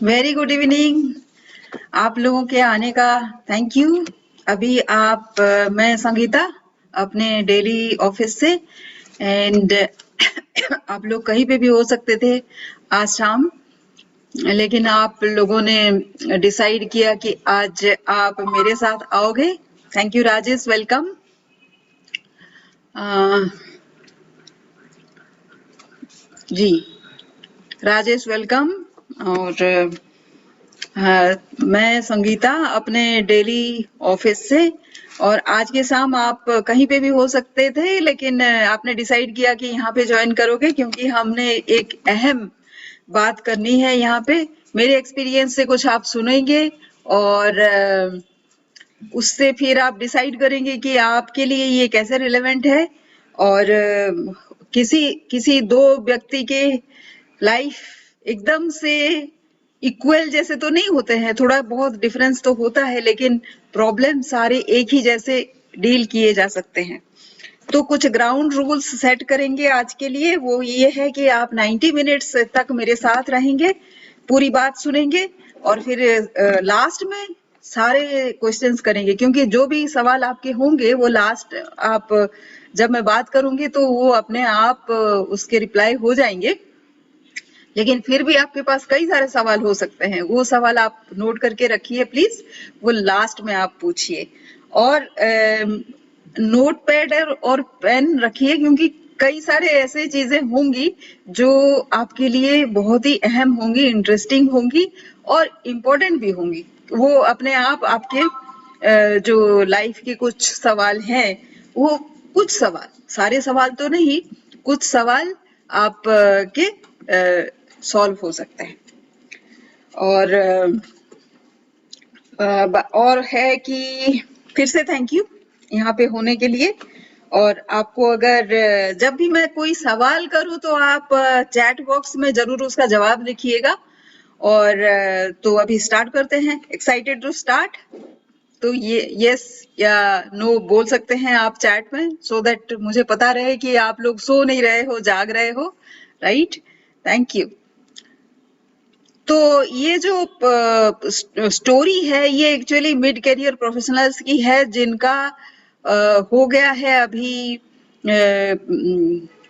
Very good evening. आप लोगों के आने का थैंक यू। अभी मैं संगीता अपने डेली ऑफिस से एंड आप लोग कहीं पे भी हो सकते थे आज शाम, लेकिन आप लोगों ने डिसाइड किया कि आज आप मेरे साथ आओगे। Thank you Rajesh, welcome. जी राजेश वेलकम। और मैं संगीता अपने डेली ऑफिस से, और आज के शाम आप कहीं पे भी हो सकते थे, लेकिन आपने डिसाइड किया कि यहाँ पे ज्वाइन करोगे क्योंकि हमने एक अहम बात करनी है यहाँ पे। मेरे एक्सपीरियंस से कुछ आप सुनेंगे और उससे फिर आप डिसाइड करेंगे कि आपके लिए ये कैसे रिलेवेंट है। और किसी दो व्यक्ति के लाइफ एकदम से इक्वल जैसे तो नहीं होते हैं, थोड़ा बहुत डिफरेंस तो होता है, लेकिन प्रॉब्लम सारे एक ही जैसे डील किए जा सकते हैं। तो कुछ ग्राउंड रूल्स सेट करेंगे आज के लिए। वो ये है कि आप 90 मिनट्स तक मेरे साथ रहेंगे, पूरी बात सुनेंगे और फिर लास्ट में सारे क्वेश्चंस करेंगे, क्योंकि जो भी सवाल आपके होंगे वो लास्ट आप जब मैं बात करूंगी तो वो अपने आप उसके रिप्लाई हो जाएंगे। लेकिन फिर भी आपके पास कई सारे सवाल हो सकते हैं, वो सवाल आप नोट करके रखिए प्लीज, वो लास्ट में आप पूछिए। और नोटपैड और पेन रखिए, क्योंकि कई सारे ऐसे चीजें होंगी जो आपके लिए बहुत ही अहम होंगी, इंटरेस्टिंग होंगी और इम्पोर्टेंट भी होंगी। वो अपने आप आपके जो लाइफ के कुछ सवाल हैं, वो कुछ सवाल, सारे सवाल तो नहीं, कुछ सवाल आप के सॉल्व हो सकते हैं। और है कि फिर से थैंक यू यहाँ पे होने के लिए। और आपको अगर जब भी मैं कोई सवाल करूं तो आप चैट बॉक्स में जरूर उसका जवाब लिखिएगा। और तो अभी स्टार्ट करते हैं। Excited to start? तो ये यस या नो बोल सकते हैं आप चैट में, सो दैट मुझे पता रहे कि आप लोग सो नहीं रहे हो, जाग रहे हो, राइट? Thank you. तो ये जो स्टोरी है ये एक्चुअली मिड करियर प्रोफेशनल्स की है जिनका हो गया है अभी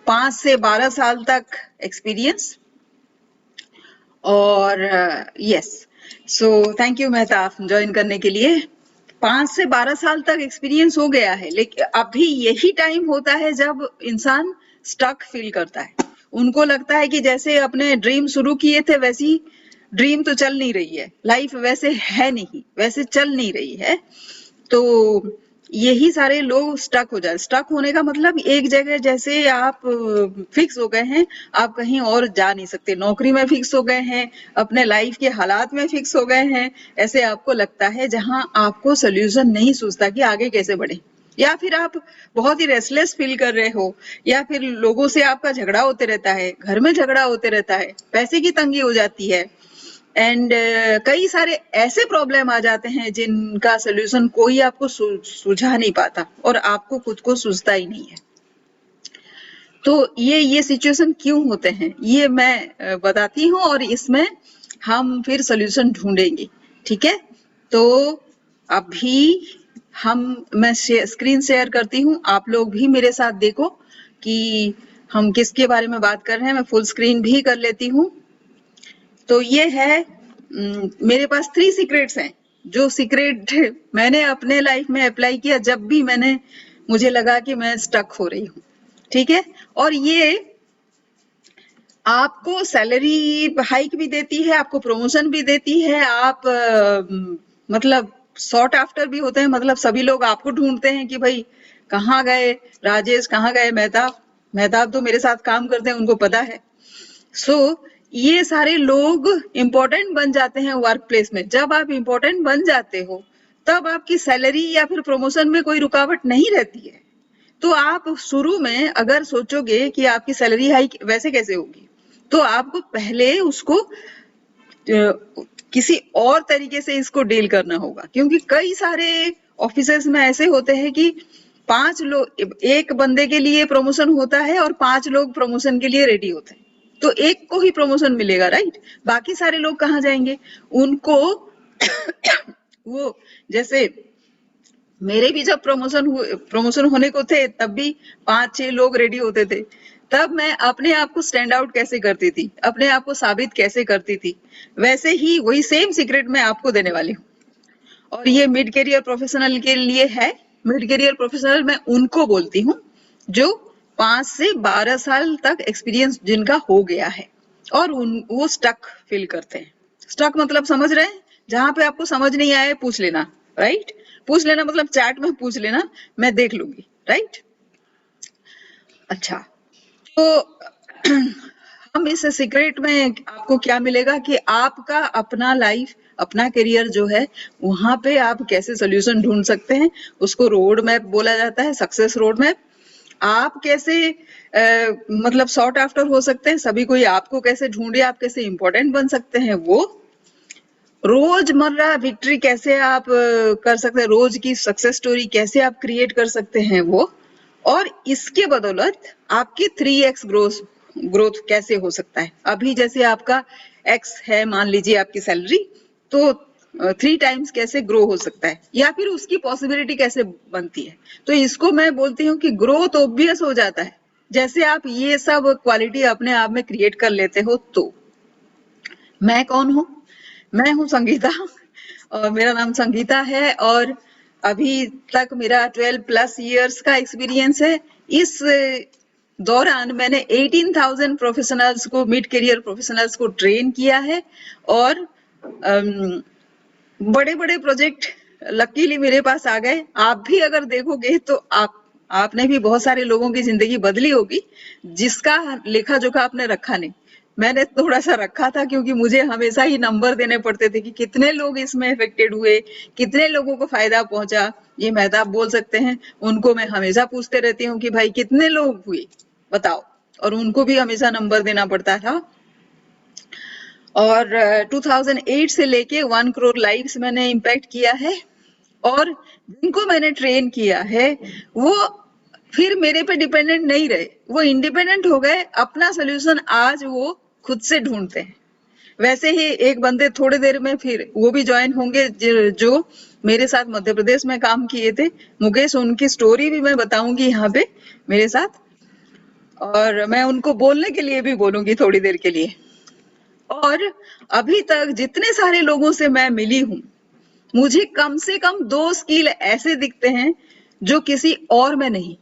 5 से 12 साल तक एक्सपीरियंस। और yes, so thank you Mehtab join करने के लिए। 5 से 12 साल तक एक्सपीरियंस हो गया है, लेकिन अभी यही टाइम होता है जब इंसान स्टक फील करता है। उनको लगता है कि जैसे अपने ड्रीम शुरू किए थे वैसी ड्रीम तो चल नहीं रही है, लाइफ वैसे है नहीं, वैसे चल नहीं रही है। तो यही सारे लोग स्टक हो जाए। स्टक होने का मतलब एक जगह जैसे आप फिक्स हो गए हैं, आप कहीं और जा नहीं सकते। नौकरी में फिक्स हो गए हैं, अपने लाइफ के हालात में फिक्स हो गए हैं, ऐसे आपको लगता है, जहां आपको सोल्यूशन नहीं सूझता कि आगे कैसे बढ़े। या फिर आप बहुत ही रेस्टलेस फील कर रहे हो, या फिर लोगों से आपका झगड़ा होते रहता है, घर में झगड़ा होते रहता है, पैसे की तंगी हो जाती है, एंड कई सारे ऐसे प्रॉब्लम आ जाते हैं जिनका सोल्यूशन कोई आपको सुझा नहीं पाता और आपको खुद को सूझता ही नहीं है। तो ये सिचुएशन क्यों होते हैं ये मैं बताती हूँ, और इसमें हम फिर सोल्यूशन ढूंढेंगे। ठीक है, तो अभी मैं स्क्रीन शेयर करती हूँ, आप लोग भी मेरे साथ देखो कि हम किसके बारे में बात कर रहे हैं। मैं फुल स्क्रीन भी कर लेती हूँ। तो ये है मेरे पास 3 सीक्रेट्स हैं, जो सीक्रेट मैंने अपने लाइफ में अप्लाई किया जब भी मुझे लगा कि मैं स्टक हो रही हूँ। ठीक है, और ये आपको सैलरी हाइक भी देती है, आपको प्रमोशन भी देती है, आप मतलब सॉर्ट आफ्टर भी होते हैं, मतलब सभी लोग आपको ढूंढते हैं कि भाई कहाँ गए राजेश, कहाँ गए मेहताब। मेहताब तो मेरे साथ काम करते हैं, उनको पता है। सो ये सारे लोग इम्पोर्टेंट बन जाते हैं वर्क प्लेस में। जब आप इम्पोर्टेंट बन जाते हो तब आपकी सैलरी या फिर प्रमोशन में कोई रुकावट नहीं रहती है। तो आप शुरू में अगर सोचोगे कि आपकी सैलरी हाइक वैसे कैसे होगी, तो आपको पहले उसको किसी और तरीके से इसको डील करना होगा, क्योंकि कई सारे ऑफिसेस में ऐसे होते हैं कि 5 लोग, एक बंदे के लिए प्रमोशन होता है और 5 लोग प्रमोशन के लिए रेडी होते हैं, तो एक को ही प्रमोशन मिलेगा, राइट? बाकी सारे लोग कहाँ जाएंगे? उनको वो जैसे मेरे भी जब प्रमोशन होने को थे तब भी 5-6 लोग रेडी होते थे। तब मैं अपने आप को स्टैंड आउट कैसे करती थी, अपने आप को साबित कैसे करती थी, वैसे ही वही सेम सीक्रेट मैं आपको देने वाली हूँ। और ये मिड करियर प्रोफेशनल के लिए है। मिड करियर प्रोफेशनल मैं उनको बोलती हूँ जो 5 से 12 साल तक एक्सपीरियंस जिनका हो गया है और वो स्टक फील करते हैं। स्टक मतलब समझ रहे हैं? जहां पे आपको समझ नहीं आए पूछ लेना, राइट? पूछ लेना मतलब चैट में पूछ लेना, मैं देख लूंगी, राइट? अच्छा, तो हम इस सीक्रेट में आपको क्या मिलेगा कि आपका अपना लाइफ, अपना करियर जो है, वहां पे आप कैसे सोल्यूशन ढूंढ सकते हैं, उसको रोड मैप बोला जाता है, सक्सेस रोड मैप। आप कैसे मतलब सॉर्ट आफ्टर हो सकते हैं, सभी कोई आपको कैसे ढूंढे, आप कैसे इंपॉर्टेंट बन सकते हैं, वो रोजमर्रा विक्ट्री कैसे आप कर सकते हैं, रोज की सक्सेस स्टोरी कैसे आप क्रिएट कर सकते हैं वो, और इसके बदौलत आपकी 3x ग्रोथ कैसे हो सकता है। अभी जैसे आपका x है, मान लीजिए आपकी सैलरी, तो 3 टाइम्स कैसे ग्रो हो सकता है, या फिर उसकी पॉसिबिलिटी कैसे बनती है। तो इसको मैं बोलती हूँ कि ग्रोथ ऑब्वियस हो जाता है जैसे आप ये सब क्वालिटी अपने आप में क्रिएट कर लेते हो। तो मैं कौन हूँ? मैं हूँ संगीता, और मेरा नाम संगीता है, और अभी तक मेरा 12+ इयर्स का एक्सपीरियंस है। इस दौरान मैंने 18,000 प्रोफेशनल्स को, मिड करियर प्रोफेशनल्स को ट्रेन किया है, और बड़े बड़े प्रोजेक्ट लकीली मेरे पास आ गए। आप भी अगर देखोगे तो आपने भी बहुत सारे लोगों की जिंदगी बदली होगी जिसका लेखा जोखा आपने रखा नहीं। मैंने थोड़ा सा रखा था, क्योंकि मुझे हमेशा ही नंबर देने पड़ते थे कि कितने लोग इसमें इफेक्टेड हुए, कितने लोगों को फायदा पहुंचा। ये मेहताब बोल सकते हैं, उनको मैं हमेशा पूछते रहती हूँ कि भाई कितने लोग हुए बताओ, और उनको भी हमेशा नंबर देना पड़ता था। और 2008 से लेके 1 करोड़ लाइव्स मैंने इम्पैक्ट किया है, और जिनको मैंने ट्रेन किया है वो फिर मेरे पे डिपेंडेंट नहीं रहे, वो इंडिपेंडेंट हो गए, अपना सोल्यूशन आज वो खुद से ढूंढते हैं। वैसे ही एक बंदे थोड़ी देर में फिर वो भी ज्वाइन होंगे जो मेरे साथ मध्य प्रदेश में काम किए थे, मुकेश, उनकी स्टोरी भी मैं बताऊंगी यहाँ पे मेरे साथ, और मैं उनको बोलने के लिए भी बोलूंगी थोड़ी देर के लिए। और अभी तक जितने सारे लोगों से मैं मिली हूँ, मुझे कम से कम 2 स्किल ऐसे दिखते हैं जो किसी और में नहीं।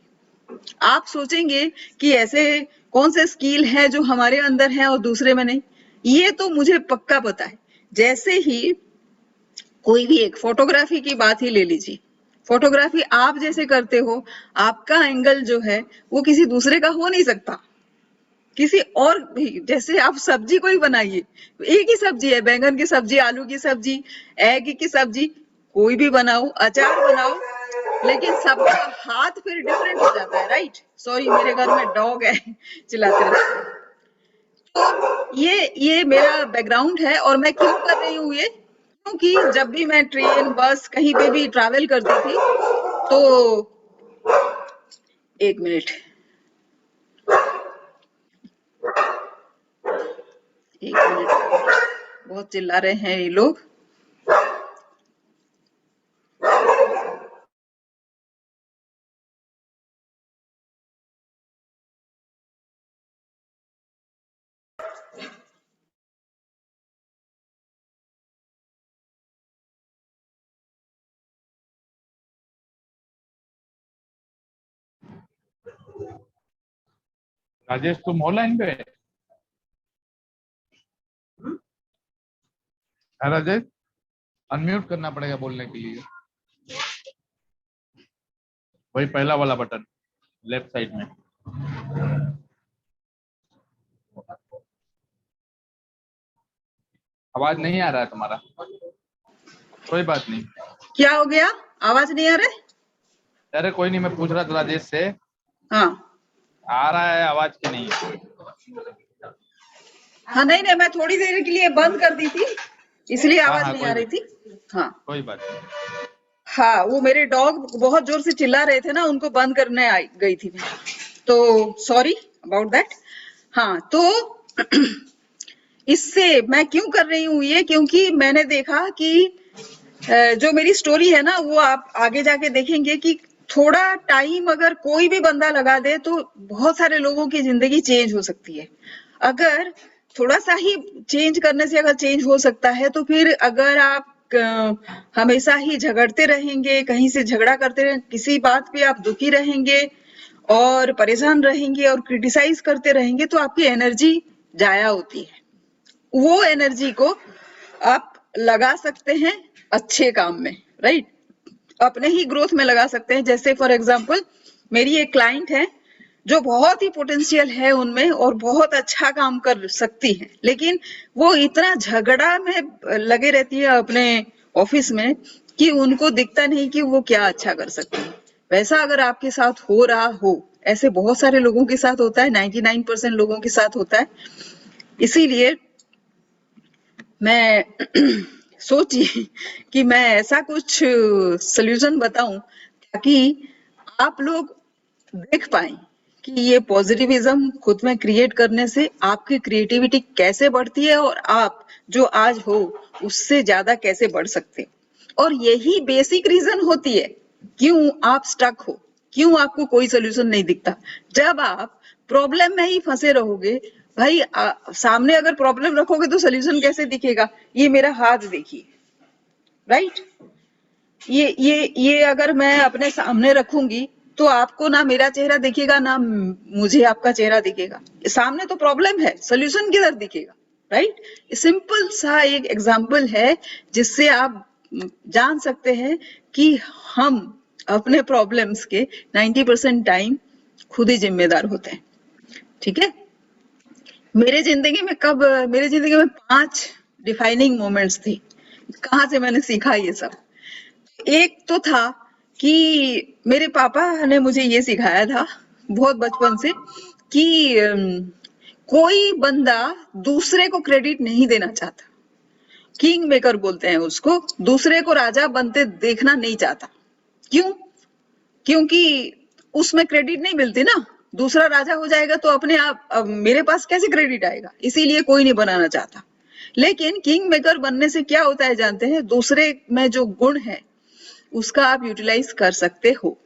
आप सोचेंगे कि ऐसे कौन से स्किल है जो हमारे अंदर है और दूसरे में नहीं, ये तो मुझे पक्का पता है। जैसे ही कोई भी एक फोटोग्राफी की बात ही ले लीजिए, फोटोग्राफी आप जैसे करते हो, आपका एंगल जो है वो किसी दूसरे का हो नहीं सकता। किसी और भी, जैसे आप सब्जी कोई बनाइए, एक ही सब्जी है, बैंगन की सब्जी, आलू की सब्जी, एग की सब्जी, कोई भी बनाओ, अचार बनाओ, लेकिन सबका हाथ फिर डिफरेंट हो जाता है, राइट? सॉरी, मेरे घर में डॉग है चिल्लाते रहते हैं। तो ये मेरा बैकग्राउंड है, और मैं क्यों कर रही हूँ ये, क्योंकि जब भी मैं ट्रेन, बस, कहीं पे भी ट्रैवल करती थी, तो 1 मिनट, 1 मिनट, बहुत चिल्ला रहे हैं ये लोग। राजेश, तुम ऑनलाइन पे? राजेश, अनम्यूट करना पड़ेगा बोलने के लिए, वही पहला वाला बटन लेफ्ट साइड में। आवाज नहीं आ रहा है तुम्हारा, कोई बात नहीं। क्या हो गया, आवाज नहीं आ रहा है? अरे कोई नहीं, मैं पूछ रहा था राजेश से, हाँ आ रहा है आवाज की नहीं? हाँ, नहीं नहीं, मैं थोड़ी देर के लिए बंद कर दी थी, इसलिए हाँ आवाज हाँ, नहीं आ रही थी। हाँ कोई बात नहीं। हाँ, वो मेरे डॉग बहुत जोर से चिल्ला रहे थे ना, उनको बंद करने आई गई थी मैं, तो सॉरी अबाउट दैट। हाँ, तो इससे मैं क्यों कर रही हूँ ये, क्योंकि मैंने देखा कि जो मेरी स्टोरी है ना, वो आप आगे जाके देखेंगे कि थोड़ा टाइम अगर कोई भी बंदा लगा दे तो बहुत सारे लोगों की जिंदगी चेंज हो सकती है। अगर थोड़ा सा ही चेंज करने से अगर चेंज हो सकता है, तो फिर अगर आप हमेशा ही झगड़ते रहेंगे, कहीं से झगड़ा करते रहेंगे, किसी बात पे आप दुखी रहेंगे और परेशान रहेंगे और क्रिटिसाइज करते रहेंगे, तो आपकी एनर्जी जाया होती है। वो एनर्जी को आप लगा सकते हैं अच्छे काम में, राइट? अपने ही ग्रोथ में लगा सकते हैं। जैसे फॉर एग्जांपल मेरी एक क्लाइंट है जो बहुत ही पोटेंशियल है उनमें और बहुत अच्छा काम कर सकती है, लेकिन वो इतना झगड़ा में लगे रहती है अपने ऑफिस में कि उनको दिखता नहीं कि वो क्या अच्छा कर सकती है। वैसा अगर आपके साथ हो रहा हो, ऐसे बहुत सारे लोगों के साथ होता है, 99% लोगों के साथ होता है। इसीलिए मैं सोची कि मैं ऐसा कुछ सॉल्यूशन बताऊं ताकि आप लोग देख पाए कि ये पॉजिटिविज्म खुद में क्रिएट करने से आपकी क्रिएटिविटी कैसे बढ़ती है और आप जो आज हो उससे ज्यादा कैसे बढ़ सकते हो। और यही बेसिक रीजन होती है क्यों आप स्टक हो, क्यों आपको कोई सोल्यूशन नहीं दिखता। जब आप प्रॉब्लम में ही फंसे रहोगे, भाई सामने अगर प्रॉब्लम रखोगे तो सोल्यूशन कैसे दिखेगा? ये मेरा हाथ देखिए, राइट? ये अगर मैं अपने सामने रखूंगी तो आपको ना मेरा चेहरा दिखेगा ना मुझे आपका चेहरा दिखेगा। सामने तो प्रॉब्लम है, सोल्यूशन किधर दिखेगा, राइट? सिंपल सा एक एग्जांपल है जिससे आप जान सकते हैं कि हम अपने प्रॉब्लम्स के 90% टाइम खुद ही जिम्मेदार होते हैं। ठीक है? मेरे जिंदगी में 5 डिफाइनिंग मोमेंट्स थी। कहाँ से मैंने सीखा ये सब? एक तो था कि मेरे पापा ने मुझे ये सिखाया था बहुत बचपन से कि कोई बंदा दूसरे को क्रेडिट नहीं देना चाहता, किंग मेकर बोलते हैं उसको, दूसरे को राजा बनते देखना नहीं चाहता। क्यों? क्योंकि उसमें क्रेडिट नहीं मिलती ना। दूसरा राजा हो जाएगा तो अपने आप अब मेरे पास कैसे क्रेडिट आएगा, इसीलिए कोई नहीं बनाना चाहता। लेकिन किंग मेकर बनने से क्या होता है जानते हैं? दूसरे में जो गुण है उसका आप यूटिलाइज कर सकते हो।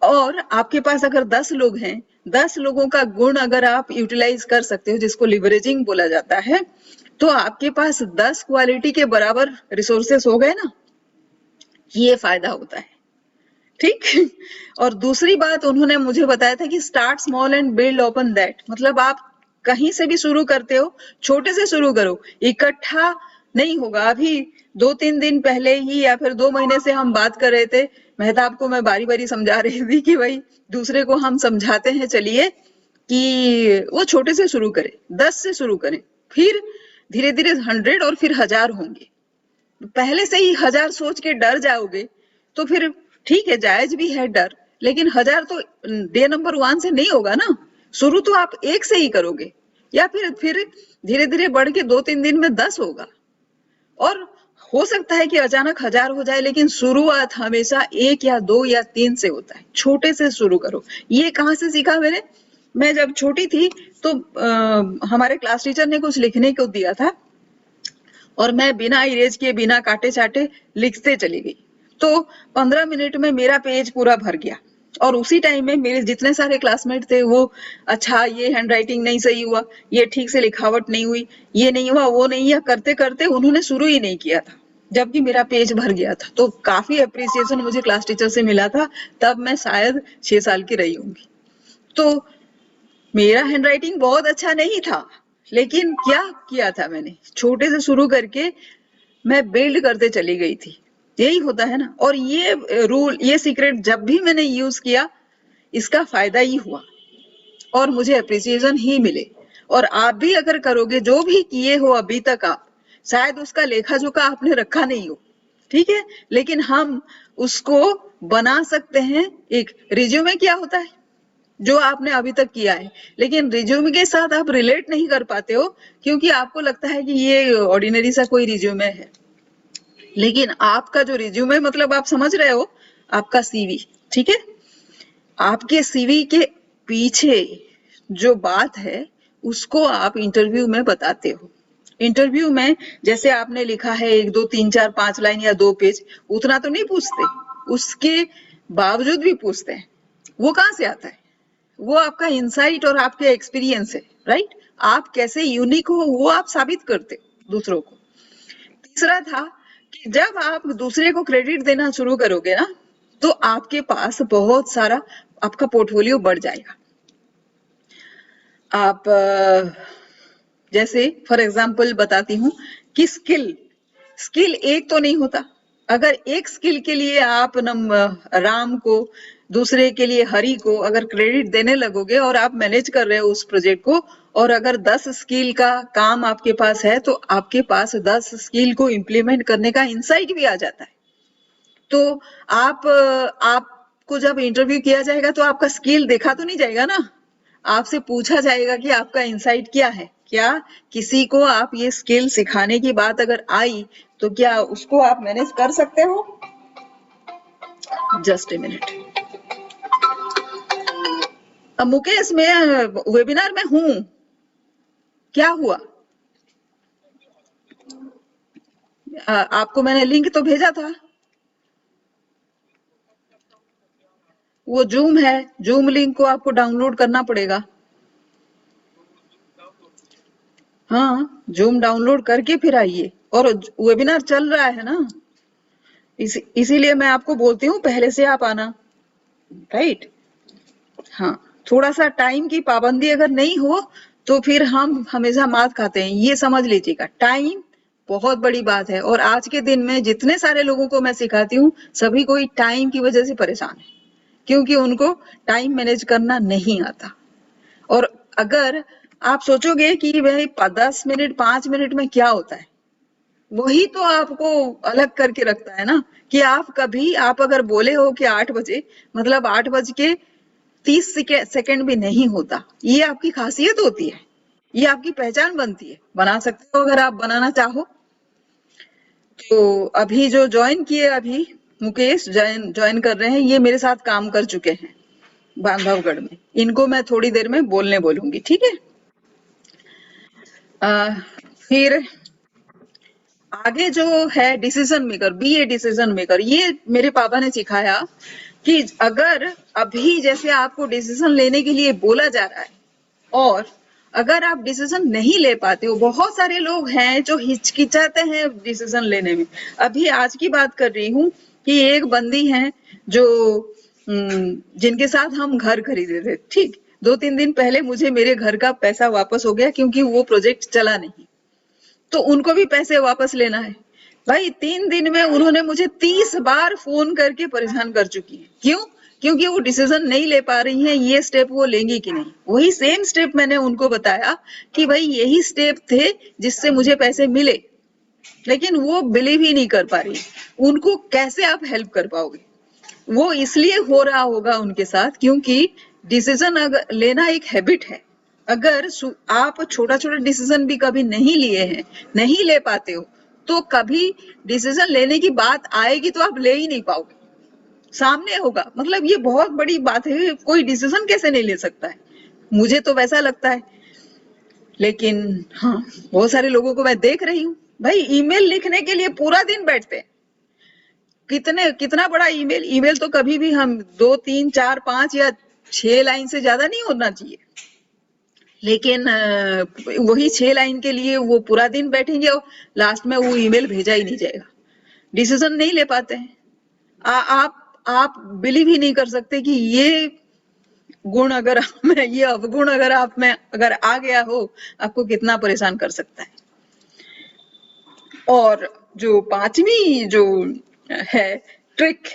और आपके पास अगर 10 लोग हैं, 10 लोगों का गुण अगर आप यूटिलाइज कर सकते हो, जिसको लिवरेजिंग बोला जाता है, तो आपके पास 10 क्वालिटी के बराबर रिसोर्सेस हो गए ना। ये फायदा होता है, ठीक। और दूसरी बात उन्होंने मुझे बताया था कि start small and build upon that, मतलब आप कहीं से भी शुरू करते हो, छोटे से शुरू करो, इकट्ठा नहीं होगा। अभी 2-3 दिन पहले ही या फिर 2 महीने से हम बात कर रहे थे, मेहताब को मैं बारी बारी समझा रही थी कि भाई दूसरे को हम समझाते हैं चलिए कि वो छोटे से शुरू करें, 10 से शुरू करें, फिर धीरे धीरे 100 और फिर 1000 होंगे। पहले से ही 1000 सोच के डर जाओगे तो फिर ठीक है, जायज भी है डर, लेकिन 1000 तो डे नंबर 1 से नहीं होगा ना। शुरू तो आप 1 से ही करोगे, या फिर धीरे धीरे बढ़ के 2-3 दिन में 10 होगा। और हो सकता है कि अचानक 1000 हो जाए, लेकिन शुरुआत हमेशा 1 या 2 या 3 से होता है। छोटे से शुरू करो। ये कहाँ से सीखा मैंने? मैं जब छोटी थी तो हमारे क्लास टीचर ने कुछ लिखने को दिया था और मैं बिना इरेज किए, बिना काटे चाटे लिखते चली गई। तो 15 मिनट में मेरा पेज पूरा भर गया। और उसी टाइम में मेरे जितने सारे क्लासमेट थे वो, अच्छा ये हैंडराइटिंग नहीं सही हुआ, ये ठीक से लिखावट नहीं हुई, ये नहीं हुआ, वो नहीं हुआ, करते करते उन्होंने शुरू ही नहीं किया था, जबकि मेरा पेज भर गया था। तो काफी अप्रिसिएशन मुझे क्लास टीचर से मिला था। तब मैं शायद 6 साल की रही होंगी। तो मेरा हैंडराइटिंग बहुत अच्छा नहीं था, लेकिन क्या किया था मैंने, छोटे से शुरू करके मैं बिल्ड करते चली गई थी। यही होता है ना। और ये रूल, ये सीक्रेट जब भी मैंने यूज किया, इसका फायदा ही हुआ और मुझे अप्रिसिएशन ही मिले। और आप भी अगर करोगे, जो भी किए हो अभी तक आप, शायद उसका लेखा जोखा आपने रखा नहीं हो, ठीक है, लेकिन हम उसको बना सकते हैं। एक रिज्यूमे क्या होता है, जो आपने अभी तक किया है, लेकिन रिज्यूमे के साथ आप रिलेट नहीं कर पाते हो, क्योंकि आपको लगता है कि ये ऑर्डिनरी सा कोई रिज्यूमे है। लेकिन आपका जो रिज्यूमे, मतलब आप समझ रहे हो, आपका सीवी, ठीक है, आपके सीवी के पीछे जो बात है उसको आप इंटरव्यू में बताते हो। इंटरव्यू में जैसे आपने लिखा है 1 2 3 4 5 लाइन या 2 पेज, उतना तो नहीं पूछते, उसके बावजूद भी पूछते हैं। वो कहाँ से आता है? वो आपका इंसाइट और आपके एक्सपीरियंस है, राइट। आप कैसे यूनिक हो वो आप साबित करते हो दूसरों को। तीसरा था कि जब आप दूसरे को क्रेडिट देना शुरू करोगे ना, तो आपके पास बहुत सारा आपका पोर्टफोलियो बढ़ जाएगा। आप जैसे फॉर एग्जांपल बताती हूँ कि स्किल एक तो नहीं होता। अगर एक स्किल के लिए आप राम को, दूसरे के लिए हरि को अगर क्रेडिट देने लगोगे और आप मैनेज कर रहे हो उस प्रोजेक्ट को, और अगर 10 स्किल का काम आपके पास है, तो आपके पास 10 स्किल को इम्प्लीमेंट करने का इंसाइट भी आ जाता है। तो आपको जब इंटरव्यू किया जाएगा तो आपका स्किल देखा तो नहीं जाएगा ना, आपसे पूछा जाएगा कि आपका इंसाइट क्या है। क्या किसी को आप ये स्किल सिखाने की बात अगर आई तो क्या उसको आप मैनेज कर सकते हो? Just a minute. मुकेश, मैं वेबिनार में हूँ, क्या हुआ? आपको मैंने लिंक तो भेजा था। वो जूम है, जूम लिंक को आपको डाउनलोड करना पड़ेगा। हाँ, जूम डाउनलोड करके फिर आइए। और वेबिनार चल रहा है ना, इसीलिए मैं आपको बोलती हूँ पहले से आप आना, राइट। हाँ, थोड़ा सा टाइम की पाबंदी अगर नहीं हो तो फिर हम हमेशा मात खाते हैं, ये समझ लीजिएगा। टाइम बहुत बड़ी बात है, और आज के दिन में जितने सारे लोगों को मैं सिखाती हूँ, सभी कोई टाइम की वजह से परेशान है, क्योंकि उनको टाइम मैनेज करना नहीं आता। और अगर आप सोचोगे कि भाई 10 मिनट 5 मिनट में क्या होता है, वही तो आपको अलग करके रखता है ना। कि आप अगर बोले हो कि 8 बजे, मतलब 8 बज के 30 सेकेंड भी नहीं होता, ये आपकी खासियत होती है, ये आपकी पहचान बनती है। बना सकते हो अगर आप बनाना चाहो। तो अभी जो ज्वाइन किए, अभी मुकेश ज्वाइन ज्वाइन कर रहे हैं, ये मेरे साथ काम कर चुके हैं बांधवगढ़ में। इनको मैं थोड़ी देर में बोलने बोलूंगी, ठीक है। फिर आगे जो है decision maker, be a decision maker, ये मेरे पापा ने सिखाया कि अगर अभी जैसे आपको डिसीजन लेने के लिए बोला जा रहा है और अगर आप डिसीजन नहीं ले पाते हो, बहुत सारे लोग हैं जो हिचकिचाते हैं डिसीजन लेने में। अभी आज की बात कर रही हूँ कि एक बंदी है जो जिनके साथ हम घर खरीदे थे, ठीक। 2-3 दिन पहले मुझे मेरे घर का पैसा वापस हो गया क्योंकि वो प्रोजेक्ट चला नहीं, तो उनको भी पैसे वापस लेना है। भाई 3 दिन में उन्होंने मुझे 30 बार फोन करके परेशान कर चुकी है। क्यों? क्योंकि वो डिसीजन नहीं ले पा रही हैं, ये स्टेप वो लेंगी कि नहीं। वही सेम स्टेप मैंने उनको बताया कि भाई यही स्टेप थे जिससे मुझे पैसे मिले, लेकिन वो बिलीव ही नहीं कर पा रही। उनको कैसे आप हेल्प कर पाओगे? वो इसलिए हो रहा होगा उनके साथ क्योंकि डिसीजन लेना एक हैबिट है। अगर आप छोटा छोटा डिसीजन भी कभी नहीं लिए हैं, नहीं ले पाते हो, तो कभी डिसीजन लेने की बात आएगी तो आप ले ही नहीं पाओगे, सामने होगा। मतलब ये बहुत बड़ी बात है, कोई डिसीजन कैसे नहीं ले सकता है, मुझे तो वैसा लगता है। लेकिन हाँ, बहुत सारे लोगों को मैं देख रही हूँ, भाई ईमेल लिखने के लिए पूरा दिन बैठते हैं। कितना बड़ा ईमेल, ईमेल तो कभी भी हम 2, 3, 4, 5 या 6 लाइन से ज्यादा नहीं होना चाहिए, लेकिन वही 6 लाइन के लिए वो पूरा दिन बैठेंगे और लास्ट में वो ईमेल भेजा ही नहीं जाएगा। डिसीजन नहीं ले पाते हैं। आप बिलीव ही नहीं कर सकते कि ये गुण अगर आप में, ये अवगुण अगर आप में अगर आ गया हो, आपको कितना परेशान कर सकता है। और जो 5वीं जो है ट्रिक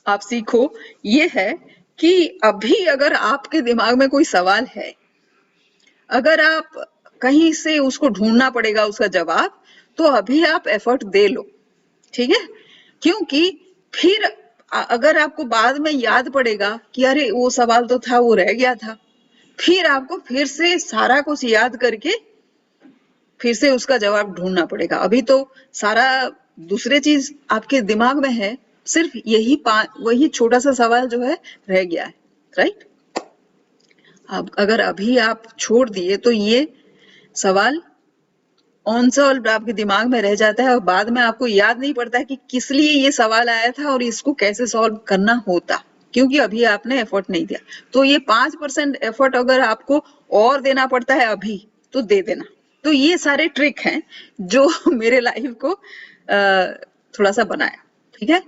आप सीखो, ये है कि अभी अगर आपके दिमाग में कोई सवाल है, अगर आप कहीं से उसको ढूंढना पड़ेगा उसका जवाब, तो अभी आप एफर्ट दे लो, ठीक है। क्योंकि फिर अगर आपको बाद में याद पड़ेगा कि अरे वो सवाल तो था, वो रह गया था, फिर आपको फिर से सारा कुछ याद करके फिर से उसका जवाब ढूंढना पड़ेगा। अभी तो सारा दूसरे चीज आपके दिमाग में है, सिर्फ यही वही छोटा सा सवाल जो है रह गया है, राइट। अब अगर अभी आप छोड़ दिए तो ये सवाल अनसॉल्व्ड आपके दिमाग में रह जाता है और बाद में आपको याद नहीं पड़ता है कि किस लिए ये सवाल आया था और इसको कैसे सॉल्व करना होता, क्योंकि अभी आपने एफर्ट नहीं दिया। तो ये 5% एफर्ट अगर आपको और देना पड़ता है अभी, तो दे देना। तो ये सारे ट्रिक हैं जो मेरे लाइफ को थोड़ा सा बनाया, ठीक है।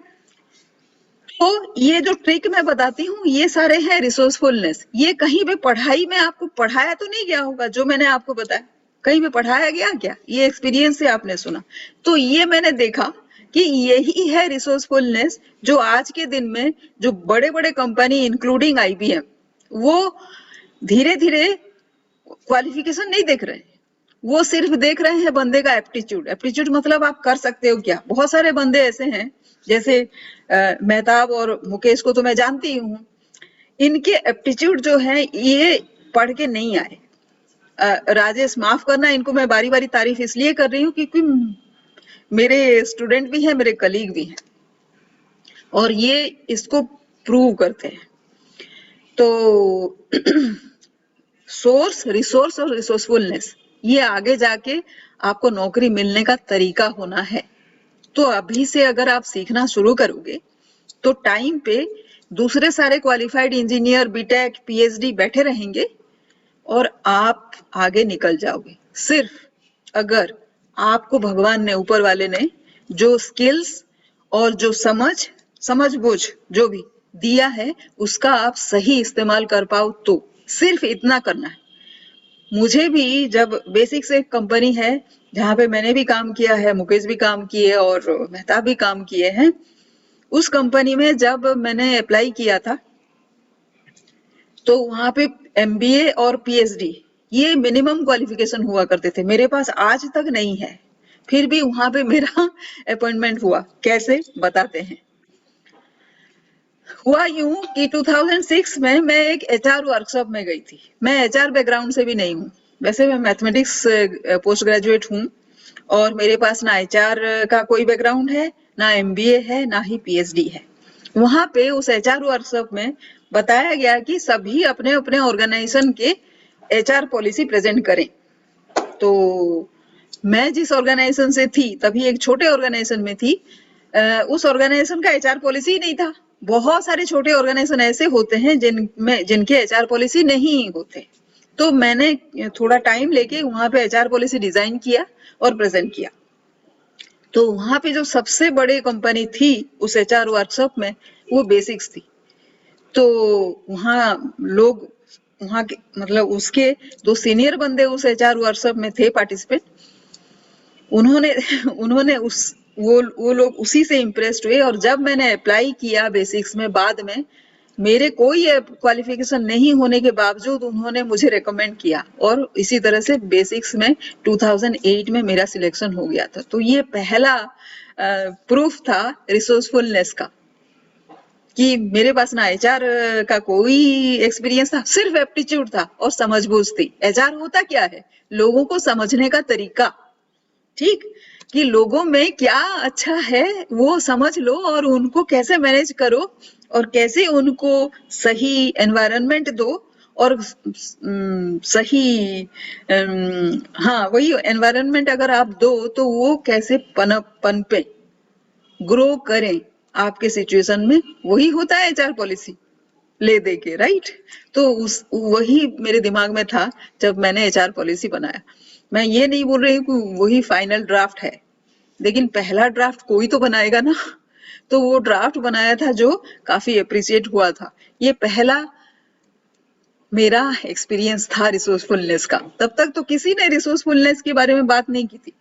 तो ये जो ट्रिक मैं बताती हूँ, ये सारे हैं रिसोर्सफुलनेस। ये कहीं पे पढ़ाई में आपको पढ़ाया तो नहीं गया होगा, जो मैंने आपको बताया कहीं पे पढ़ाया गया क्या? ये एक्सपीरियंस से आपने सुना। तो ये मैंने देखा कि यही है रिसोर्सफुलनेस, जो आज के दिन में जो बड़े बड़े कंपनी इंक्लूडिंग IBM, वो धीरे धीरे क्वालिफिकेशन नहीं देख रहे हैं, वो सिर्फ देख रहे हैं बंदे का एप्टीट्यूड। एप्टीट्यूड मतलब आप कर सकते हो क्या। बहुत सारे बंदे ऐसे हैं, जैसे मेहताब और मुकेश को तो मैं जानती हूँ, इनके एप्टीट्यूड जो है ये पढ़ के नहीं आए। राजेश माफ करना, इनको मैं बारी बारी तारीफ इसलिए कर रही हूँ क्योंकि मेरे स्टूडेंट भी हैं, मेरे कलीग भी हैं, और ये इसको प्रूव करते हैं। तो सोर्स, रिसोर्स और रिसोर्सफुलनेस, ये आगे जाके आपको नौकरी मिलने का तरीका होना है। तो अभी से अगर आप सीखना शुरू करोगे तो टाइम पे दूसरे सारे क्वालिफाइड इंजीनियर, बीटेक, PhD बैठे रहेंगे और आप आगे निकल जाओगे। सिर्फ अगर आपको भगवान ने, ऊपर वाले ने जो स्किल्स और जो समझ बूझ जो भी दिया है, उसका आप सही इस्तेमाल कर पाओ, तो सिर्फ इतना करना है। मुझे भी जब बेसिक से एक कंपनी है जहां पे मैंने भी काम किया है, मुकेश भी काम किए और मेहताब भी काम किए हैं, उस कंपनी में जब मैंने अप्लाई किया था तो वहां पे MBA और PhD ये मिनिमम क्वालिफिकेशन हुआ करते थे। मेरे पास आज तक नहीं है, फिर भी वहां पे मेरा अपॉइंटमेंट हुआ। कैसे, बताते हैं। हुआ यूं कि 2006 में मैं एक HR वर्कशॉप में गई थी। मैं HR बैकग्राउंड से भी नहीं हूँ, वैसे मैं मैथमेटिक्स पोस्ट ग्रेजुएट हूँ, और मेरे पास ना एचआर का कोई बैकग्राउंड है, ना एमबीए है, ना ही पीएचडी है। वहां पे उस एचआर वर्कशॉप में बताया गया कि सभी अपने अपने ऑर्गेनाइजेशन के एचआर पॉलिसी प्रेजेंट करें। तो मैं जिस ऑर्गेनाइजेशन से थी, तभी एक छोटे ऑर्गेनाइजेशन में थी, उस ऑर्गेनाइजेशन का एचआर पॉलिसी ही नहीं था। बहुत सारे छोटे ऑर्गेनाइजेशन ऐसे होते हैं जिनके एचआर पॉलिसी नहीं होते। तो मैंने थोड़ा टाइम लेके वहां पे एचआर पॉलिसी डिजाइन किया और प्रेजेंट किया। तो वहां पे जो सबसे बड़ी कंपनी थी उस एचआर वर्कशॉप में, वो बेसिक्स थी। तो वहाँ लोग, वहाँ के मतलब उसके दो सीनियर बंदे उस एचआर वर्कशॉप में थे पार्टिसिपेंट। उन्होंने उन्होंने उस वो लोग उसी से इम्प्रेस्ड हुए, और जब मैंने अप्लाई किया बेसिक्स में बाद में, मेरे कोई क्वालिफिकेशन नहीं होने के बावजूद उन्होंने मुझे रेकमेंड किया, और इसी तरह से बेसिक्स में 2008 में मेरा सिलेक्शन हो गया था। तो ये पहला प्रूफ था रिसोर्सफुलनेस का, कि मेरे पास ना एचआर का कोई एक्सपीरियंस था, सिर्फ एप्टीट्यूड था और समझबूझ थी। एचआर होता क्या है? लोगों को समझने का तरीका, ठीक, कि लोगों में क्या अच्छा है वो समझ लो और उनको कैसे मैनेज करो, और कैसे उनको सही एनवायरनमेंट दो, और सही हाँ वही एनवायरनमेंट अगर आप दो तो वो कैसे पनपे, ग्रो करें आपके सिचुएशन में, वही होता है एचआर पॉलिसी ले दे के, राइट। तो उस वही मेरे दिमाग में था जब मैंने एचआर पॉलिसी बनाया। मैं ये नहीं बोल रही हूँ कि वही फाइनल ड्राफ्ट है, लेकिन पहला ड्राफ्ट कोई तो बनाएगा ना। तो वो ड्राफ्ट बनाया था जो काफी अप्रिशिएट हुआ था। ये पहला मेरा एक्सपीरियंस था रिसोर्सफुलनेस का। तब तक तो किसी ने रिसोर्सफुलनेस के बारे में बात नहीं की थी।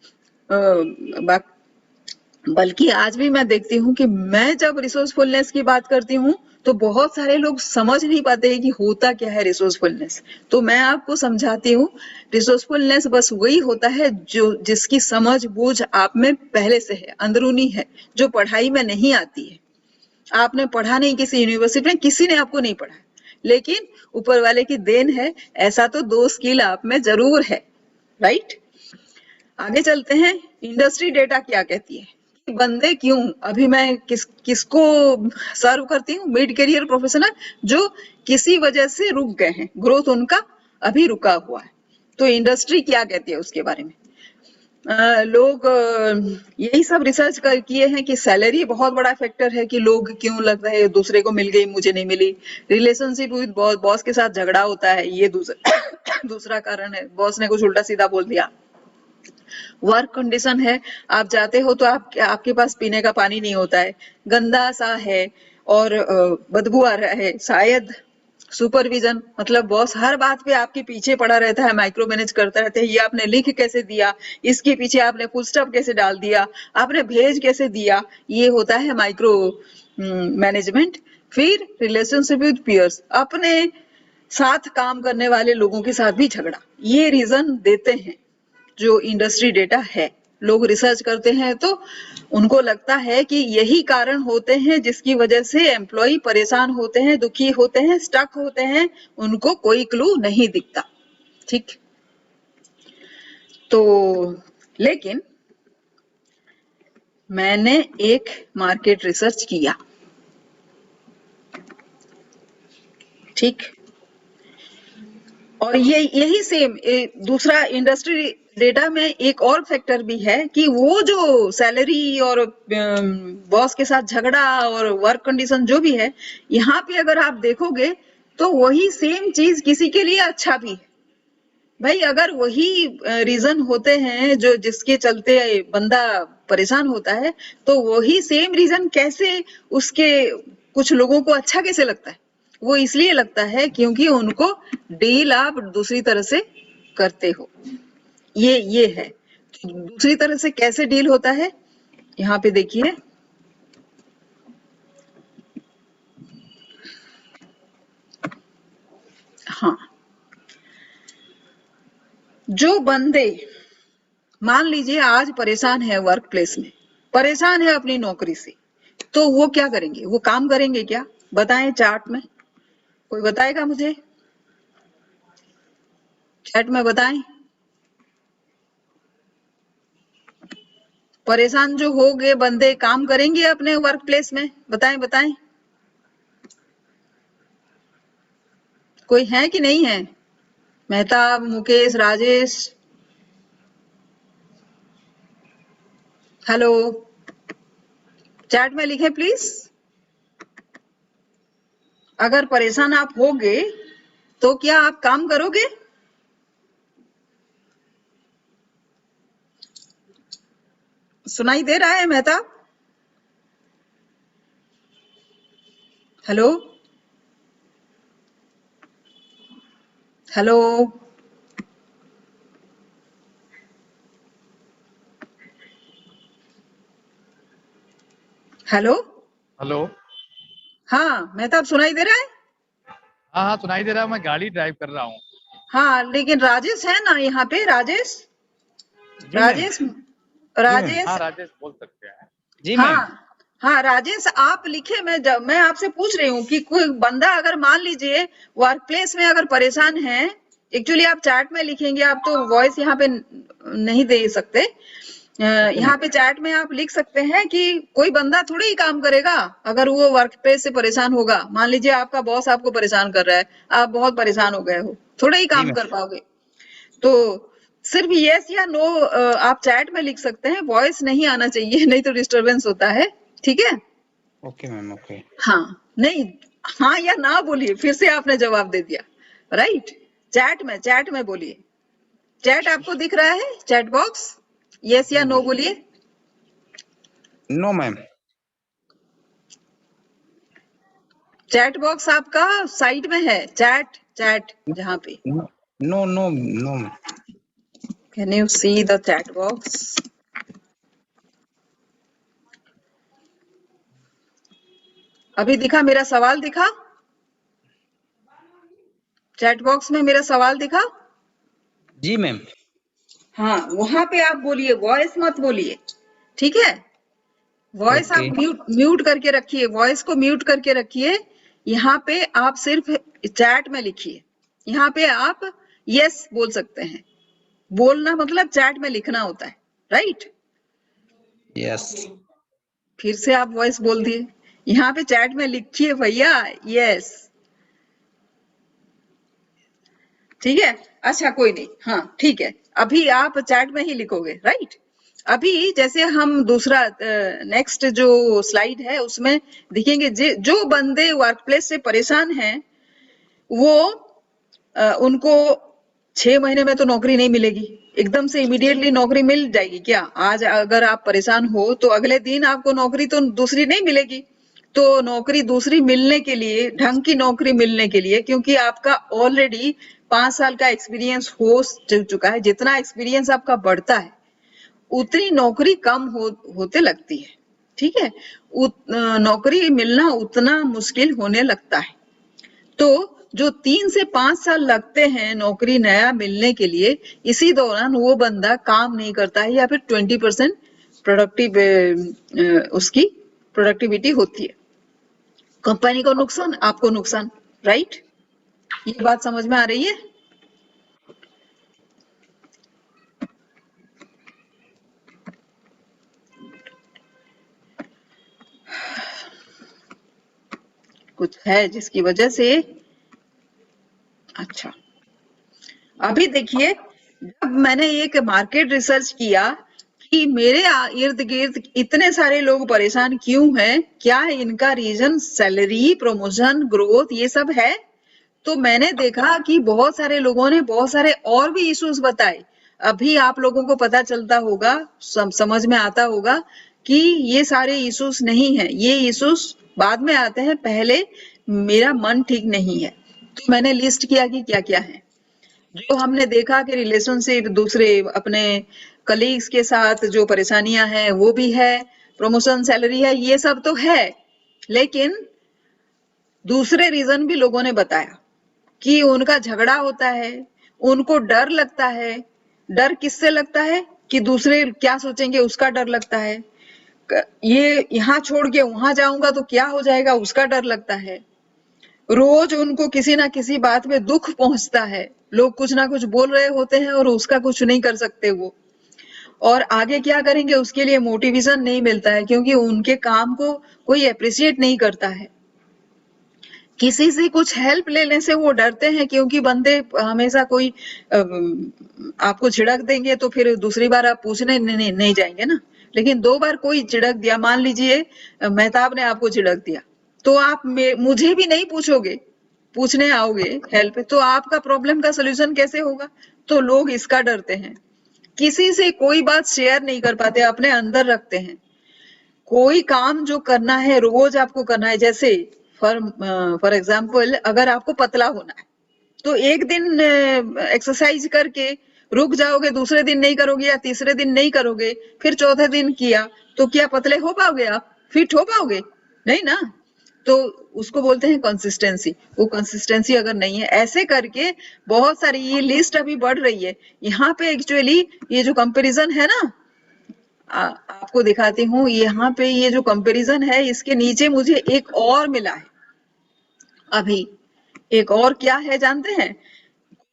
बल्कि आज भी मैं देखती हूँ कि मैं जब रिसोर्सफुलनेस की बात करती हूँ तो बहुत सारे लोग समझ नहीं पाते हैं कि होता क्या है रिसोर्सफुलनेस। तो मैं आपको समझाती हूँ, रिसोर्सफुलनेस बस वही होता है जो जिसकी समझ बूझ आप में पहले से है, अंदरूनी है, जो पढ़ाई में नहीं आती है। आपने पढ़ा नहीं किसी यूनिवर्सिटी में, किसी ने आपको नहीं पढ़ा, लेकिन ऊपर वाले की देन है, ऐसा तो 2 स्किल आप में जरूर है, राइट। आगे चलते हैं, इंडस्ट्री डेटा क्या कहती है, बंदे क्यों, अभी मैं किसको सर्व करती हूँ, मिड करियर प्रोफेशनल जो किसी वजह से रुक गए हैं, ग्रोथ उनका अभी रुका हुआ है। तो इंडस्ट्री क्या कहती है उसके बारे में। लोग यही सब रिसर्च किए हैं कि सैलरी बहुत बड़ा फैक्टर है, कि लोग क्यों लगता है दूसरे को मिल गई मुझे नहीं मिली। रिलेशनशिप विद बॉस के साथ झगड़ा होता है, ये दूसरा कारण है, बॉस ने कुछ उल्टा सीधा बोल दिया। वर्क कंडीशन है, आप जाते हो तो आपके पास पीने का पानी नहीं होता है, गंदा सा है और बदबू आ रहा है शायद। सुपरविजन मतलब बॉस हर बात पे आपके पीछे पड़ा रहता है, माइक्रो मैनेज करता रहता है, ये आपने लिख कैसे दिया, इसके पीछे आपने फुल स्टॉप कैसे डाल दिया, आपने भेज कैसे दिया, ये होता है माइक्रो मैनेजमेंट। फिर रिलेशनशिप विद पीयर्स, अपने साथ काम करने वाले लोगों के साथ भी झगड़ा, ये रीजन देते हैं जो इंडस्ट्री डेटा है। लोग रिसर्च करते हैं तो उनको लगता है कि यही कारण होते हैं जिसकी वजह से एम्प्लॉय परेशान होते हैं, दुखी होते हैं, स्टक होते हैं, उनको कोई क्लू नहीं दिखता, ठीक। तो लेकिन मैंने एक मार्केट रिसर्च किया, ठीक, और ये यही सेम दूसरा इंडस्ट्री डेटा में एक और फैक्टर भी है कि वो जो सैलरी और बॉस के साथ झगड़ा और वर्क कंडीशन जो भी है, यहाँ पे अगर आप देखोगे तो वही सेम चीज किसी के लिए अच्छा भी है। भाई अगर वही रीजन होते हैं जो जिसके चलते बंदा परेशान होता है, तो वही सेम रीजन कैसे उसके कुछ लोगों को अच्छा कैसे लगता है? वो इसलिए लगता है क्योंकि उनको डील आप दूसरी तरह से करते हो। ये है। दूसरी तरह से कैसे डील होता है, यहाँ पे देखिए। हाँ, जो बंदे मान लीजिए आज परेशान है वर्क प्लेस में, परेशान है अपनी नौकरी से, तो वो क्या करेंगे, वो काम करेंगे क्या? बताएं चार्ट में, कोई बताएगा मुझे, चैट में बताएं। परेशान जो हो गए बंदे काम करेंगे अपने वर्क प्लेस में? बताएं बताएं, कोई है कि नहीं है? मेहताब, मुकेश, राजेश, हेलो, चैट में लिखें प्लीज। अगर परेशान आप होगे तो क्या आप काम करोगे? सुनाई दे रहा है Mehtab? Hello hello, hello, hello. हाँ मेहताब सुनाई दे रहा है? हाँ हाँ, सुनाई दे रहा है। मैं गाड़ी ड्राइव कर रहा हूँ। हाँ लेकिन राजेश है ना यहाँ पे? राजेश, जी मैम। राजेश, जी मैम। हाँ, राजेश, राजेश बोल सकते हैं। जी मैम। हाँ हाँ राजेश आप लिखे। मैं आपसे पूछ रही हूँ कि कोई बंदा अगर मान लीजिए वर्क प्लेस में अगर परेशान है, एक्चुअली आप चैट में लिखेंगे, आप तो वॉइस यहाँ पे नहीं दे सकते। ओके यहाँ मैम। पे चैट में आप लिख सकते हैं कि कोई बंदा थोड़ी ही काम करेगा अगर वो वर्क प्लेस से परेशान होगा। मान लीजिए आपका बॉस आपको परेशान कर रहा है, आप बहुत परेशान हो गए हो, थोड़े ही जी काम मैम। कर पाओगे। तो सिर्फ यस या नो आप चैट में लिख सकते हैं, वॉइस नहीं आना चाहिए, नहीं तो डिस्टरबेंस होता है। ठीक है? Okay ma'am. ओके। हाँ, नहीं, हाँ या ना बोलिए, फिर से आपने जवाब दे दिया। राइट, चैट में बोलिए। चैट आपको दिख रहा है? चैट बॉक्स, यस या नो बोलिए। No ma'am. चैट बॉक्स आपका साइड में है, चैट चैट जहां पे। No no no no ma'am. Can you see the chat box? अभी दिखा? मेरा सवाल दिखा? चैट बॉक्स में मेरा सवाल दिखा? जी मैम। हाँ, वहां पे आप बोलिए, वॉइस मत बोलिए। ठीक है? वॉइस आप ओके। म्यूट करके रखिए, वॉइस को म्यूट करके रखिए। यहाँ पे आप सिर्फ चैट में लिखिए। यहाँ पे आप यस बोल सकते हैं। बोलना मतलब चैट में लिखना होता है। राइट? यस। फिर से आप वॉइस बोल दिए। यहाँ पे चैट में लिखिए भैया, यस। ठीक है? अच्छा कोई नहीं, हाँ ठीक है। अभी आप चैट में ही लिखोगे। राइट? अभी जैसे हम दूसरा नेक्स्ट जो स्लाइड है उसमें दिखेंगे, जो बंदे वर्क प्लेस से परेशान हैं वो उनको 6 महीने में तो नौकरी नहीं मिलेगी। एकदम से इमीडिएटली नौकरी मिल जाएगी क्या? आज अगर आप परेशान हो तो अगले दिन आपको नौकरी तो दूसरी नहीं मिलेगी। तो नौकरी दूसरी मिलने के लिए, ढंग की नौकरी मिलने के लिए, क्योंकि आपका ऑलरेडी 5 साल का एक्सपीरियंस हो चुका है, जितना एक्सपीरियंस आपका बढ़ता है उतनी नौकरी कम होते लगती है। ठीक है? नौकरी मिलना उतना मुश्किल होने लगता है। तो जो 3 से 5 साल लगते हैं नौकरी नया मिलने के लिए, इसी दौरान वो बंदा काम नहीं करता है या फिर 20% प्रोडक्टिव उसकी प्रोडक्टिविटी होती है। कंपनी को नुकसान, आपको नुकसान। राइट? ये बात समझ में आ रही है? कुछ है जिसकी वजह से? अच्छा, अभी देखिए, जब मैंने एक मार्केट रिसर्च किया कि मेरे इर्द गिर्द इतने सारे लोग परेशान क्यों हैं, क्या है इनका रीजन? सैलरी, प्रमोशन, ग्रोथ, ये सब है। तो मैंने देखा कि बहुत सारे लोगों ने बहुत सारे और भी इश्यूज बताए। अभी आप लोगों को पता चलता होगा, समझ में आता होगा कि ये सारे इश्यूज नहीं है, ये इश्यूज बाद में आते हैं, पहले मेरा मन ठीक नहीं है। तो मैंने लिस्ट किया कि क्या क्या है। जो हमने देखा कि रिलेशनशिप, दूसरे अपने कलीग्स के साथ जो परेशानियां हैं वो भी है, प्रमोशन, सैलरी है, ये सब तो है। लेकिन दूसरे रीजन भी लोगों ने बताया कि उनका झगड़ा होता है, उनको डर लगता है। डर किससे लगता है? कि दूसरे क्या सोचेंगे उसका डर लगता है। ये यहाँ छोड़ के वहां जाऊंगा तो क्या हो जाएगा, उसका डर लगता है। रोज उनको किसी ना किसी बात में दुख पहुंचता है, लोग कुछ ना कुछ बोल रहे होते हैं और उसका कुछ नहीं कर सकते वो। और आगे क्या करेंगे उसके लिए मोटिवेशन नहीं मिलता है, क्योंकि उनके काम को कोई अप्रिशिएट नहीं करता है। किसी से कुछ हेल्प लेने से वो डरते हैं, क्योंकि बंदे हमेशा कोई आपको झिड़क देंगे तो फिर दूसरी बार आप पूछने नहीं जाएंगे ना। लेकिन 2 बार कोई झिड़क दिया, मान लीजिए मेहताब ने आपको झिड़क दिया, तो आप मुझे भी नहीं पूछोगे, पूछने आओगे हेल्प, तो आपका प्रॉब्लम का सोल्यूशन कैसे होगा? तो लोग इसका डरते हैं, किसी से कोई बात शेयर नहीं कर पाते, अपने अंदर रखते हैं। कोई काम जो करना है रोज आपको करना है, जैसे फॉर एग्जाम्पल अगर आपको पतला होना है तो एक दिन एक्सरसाइज करके रुक जाओगे, दूसरे दिन नहीं करोगे या तीसरे दिन नहीं करोगे, फिर चौथे दिन किया, तो क्या पतले हो पाओगे? आप फिट हो पाओगे? नहीं ना। तो उसको बोलते हैं कंसिस्टेंसी। वो कंसिस्टेंसी अगर नहीं है, ऐसे करके बहुत सारी ये लिस्ट अभी बढ़ रही है। यहाँ पे एक्चुअली ये जो कंपैरिजन है ना, आपको दिखाती हूँ, यहाँ पे ये जो कंपैरिजन है इसके नीचे मुझे एक और मिला है अभी। एक और क्या है जानते हैं?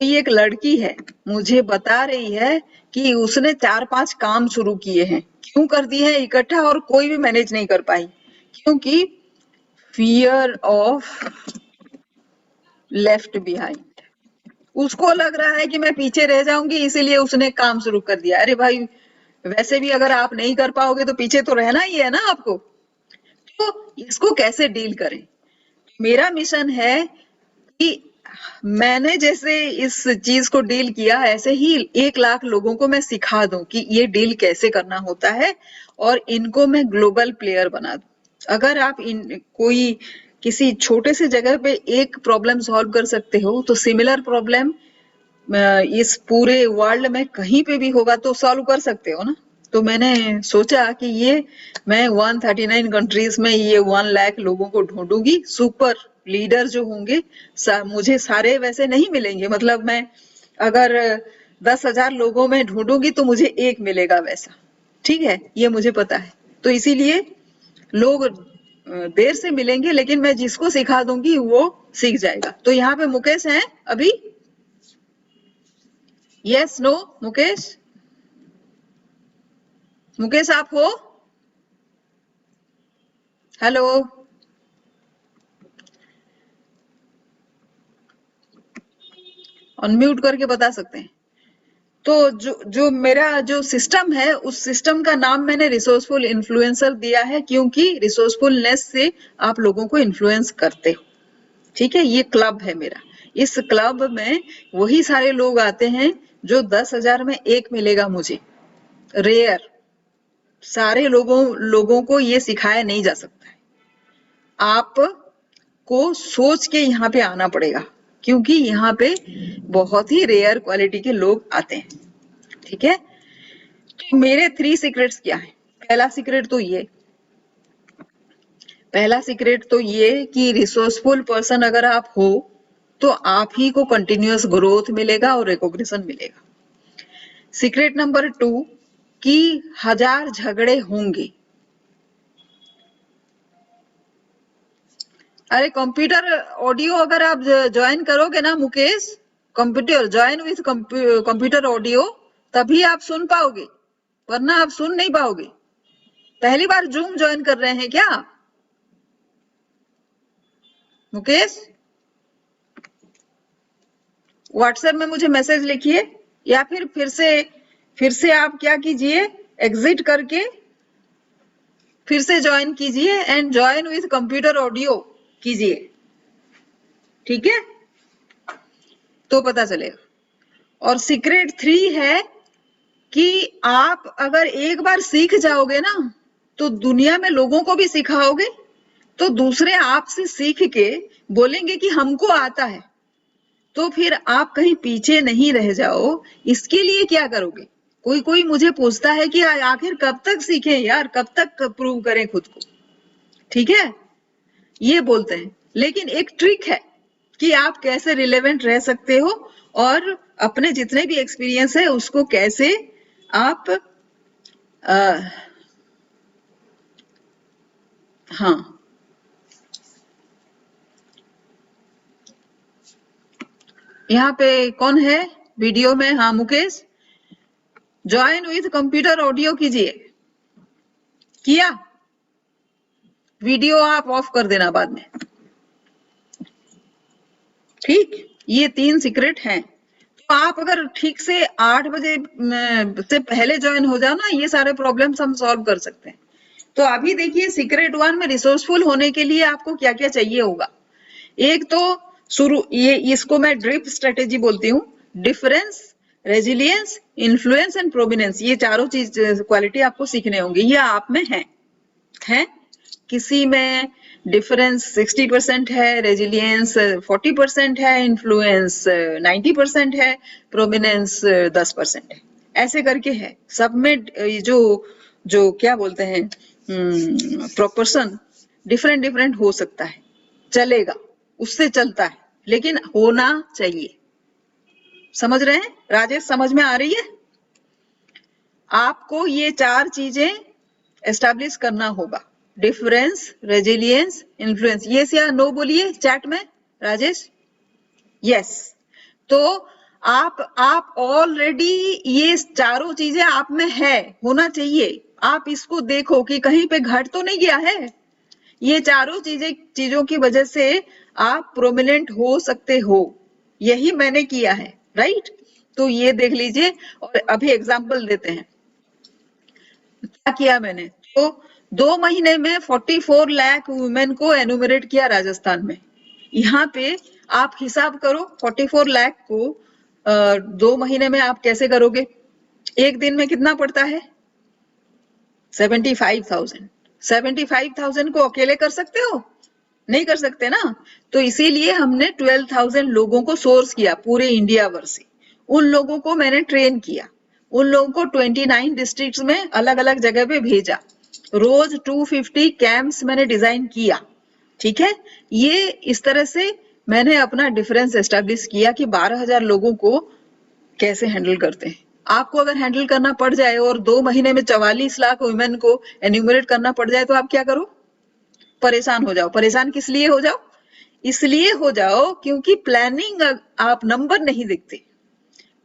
ये एक लड़की है, मुझे बता रही है कि उसने 4-5 काम शुरू किए हैं। क्यों कर दिए हैं इकट्ठा और कोई भी मैनेज नहीं कर पाई? क्योंकि फियर ऑफ लेफ्ट बिहाइंड। उसको लग रहा है कि मैं पीछे रह जाऊंगी, इसीलिए उसने काम शुरू कर दिया। अरे भाई, वैसे भी अगर आप नहीं कर पाओगे तो पीछे तो रहना ही है ना आपको। तो इसको कैसे डील करें? मेरा मिशन है कि मैंने जैसे इस चीज को डील किया, ऐसे ही 1 लाख लोगों को मैं सिखा दूं कि ये डील कैसे करना होता है, और इनको मैं ग्लोबल प्लेयर बना दूं। अगर आप कोई किसी छोटे से जगह पे एक प्रॉब्लम सॉल्व कर सकते हो, तो सिमिलर प्रॉब्लम इस पूरे वर्ल्ड में कहीं पे भी होगा तो सॉल्व कर सकते हो ना। तो मैंने सोचा कि ये मैं 139 कंट्रीज में ये 1 लाख लोगों को ढूंढूंगी, सुपर लीडर जो होंगे। मुझे सारे वैसे नहीं मिलेंगे, मतलब मैं अगर 10,000 लोगों में ढूंढूंगी तो मुझे एक मिलेगा वैसा, ठीक है, ये मुझे पता है। तो इसीलिए लोग देर से मिलेंगे, लेकिन मैं जिसको सिखा दूंगी वो सीख जाएगा। तो यहाँ पे मुकेश हैं अभी? Yes no? मुकेश, मुकेश आप हो? हेलो? अनम्यूट करके बता सकते हैं। तो जो मेरा जो सिस्टम है, उस सिस्टम का नाम मैंने रिसोर्सफुल इन्फ्लुएंसर दिया है, क्योंकि रिसोर्सफुलनेस से आप लोगों को इन्फ्लुएंस करते हो। ठीक है, ये क्लब है मेरा। इस क्लब में वही सारे लोग आते हैं जो 10,000 में एक मिलेगा मुझे, रेयर। सारे लोगों को ये सिखाया नहीं जा सकता है। आप को सोच के यहाँ पे आना पड़ेगा, क्योंकि यहाँ पे बहुत ही रेयर क्वालिटी के लोग आते हैं। ठीक है, तो मेरे 3 सीक्रेट्स क्या है? पहला सीक्रेट तो ये कि रिसोर्सफुल पर्सन अगर आप हो तो आप ही को कंटिन्यूअस ग्रोथ मिलेगा और रिकॉग्निशन मिलेगा। सीक्रेट नंबर 2 कि 1000 झगड़े होंगे। अरे कंप्यूटर ऑडियो अगर आप ज्वाइन करोगे ना Mukesh, computer join with computer audio, तभी आप सुन पाओगे, वरना आप सुन नहीं पाओगे। पहली बार जूम ज्वाइन कर रहे हैं क्या मुकेश? व्हाट्सएप में मुझे मैसेज लिखिए, या फिर से आप क्या कीजिए, एग्जिट करके फिर से ज्वाइन कीजिए and join with computer audio कीजिए। ठीक है, तो पता चलेगा। और सीक्रेट 3 है कि आप अगर एक बार सीख जाओगे ना, तो दुनिया में लोगों को भी सिखाओगे, तो दूसरे आपसे सीख के बोलेंगे कि हमको आता है, तो फिर आप कहीं पीछे नहीं रह जाओ। इसके लिए क्या करोगे? कोई कोई मुझे पूछता है कि आखिर कब तक सीखें यार, कब तक प्रूव करें खुद को। ठीक है, ये बोलते हैं, लेकिन एक ट्रिक है कि आप कैसे रिलेवेंट रह सकते हो, और अपने जितने भी एक्सपीरियंस है उसको कैसे आप हाँ, यहाँ पे कौन है वीडियो में? हाँ Mukesh, join with computer audio कीजिए। किया? वीडियो आप ऑफ कर देना बाद में। ठीक, ये 3 सीक्रेट हैं। तो आप अगर ठीक से 8 बजे से पहले ज्वाइन हो जाओ ना, ये सारे प्रॉब्लम्स हम सॉल्व कर सकते हैं। तो अभी देखिए सीक्रेट 1 में रिसोर्सफुल होने के लिए आपको क्या क्या चाहिए होगा। एक तो शुरू, ये इसको मैं ड्रिप स्ट्रेटेजी बोलती हूँ। Difference, resilience, influence and prominence, ये चारों चीज क्वालिटी आपको सीखने होंगे। ये आप में है। किसी में डिफरेंस 60% है, रेजिलियंस 40% है, इन्फ्लुएंस 90% है, प्रोमिनेंस 10% है। ऐसे करके है सब में। जो क्या बोलते हैं, प्रोपोर्शन डिफरेंट डिफरेंट हो सकता है, चलेगा, उससे चलता है, लेकिन होना चाहिए। समझ रहे हैं राजेश? समझ में आ रही है? आपको ये 4 चीजें एस्टैब्लिश करना होगा। Difference, resilience, influence. यस या नो बोलिए चैट में राजेश। यस। तो आप ऑलरेडी ये चारों चीजें आप में है, होना चाहिए। आप इसको देखो कि कहीं पे घट तो नहीं गया है। ये चारों चीजों की वजह से आप प्रोमिनेंट हो सकते हो। यही मैंने किया है, राइट? तो ये देख लीजिए। और अभी एग्जांपल देते हैं क्या किया मैंने। तो 2 महीने में 44 लाख वुमेन को एनुमरेट किया राजस्थान में। यहाँ पे आप हिसाब करो 44 लाख को 2 महीने में आप कैसे करोगे। एक दिन में कितना पड़ता है? 75,000। 75,000 को अकेले कर सकते हो? नहीं कर सकते ना। तो इसीलिए हमने 12,000 लोगों को सोर्स किया पूरे इंडिया भर से। उन लोगों को मैंने ट्रेन किया। उन लोगों को 29 डिस्ट्रिक्ट्स में अलग अलग जगह पे भेजा। रोज 250 कैंप्स मैंने डिजाइन किया। ठीक है, ये इस तरह से मैंने अपना डिफरेंस एस्टेब्लिश किया कि 12,000 लोगों को कैसे हैंडल करते हैं। आपको अगर हैंडल करना पड़ जाए और 2 महीने में 44 लाख वुमेन को एन्यूमरेट करना पड़ जाए तो आप क्या करो? परेशान हो जाओ। परेशान किस लिए हो जाओ? इसलिए हो जाओ क्योंकि प्लानिंग आप नंबर नहीं देखते।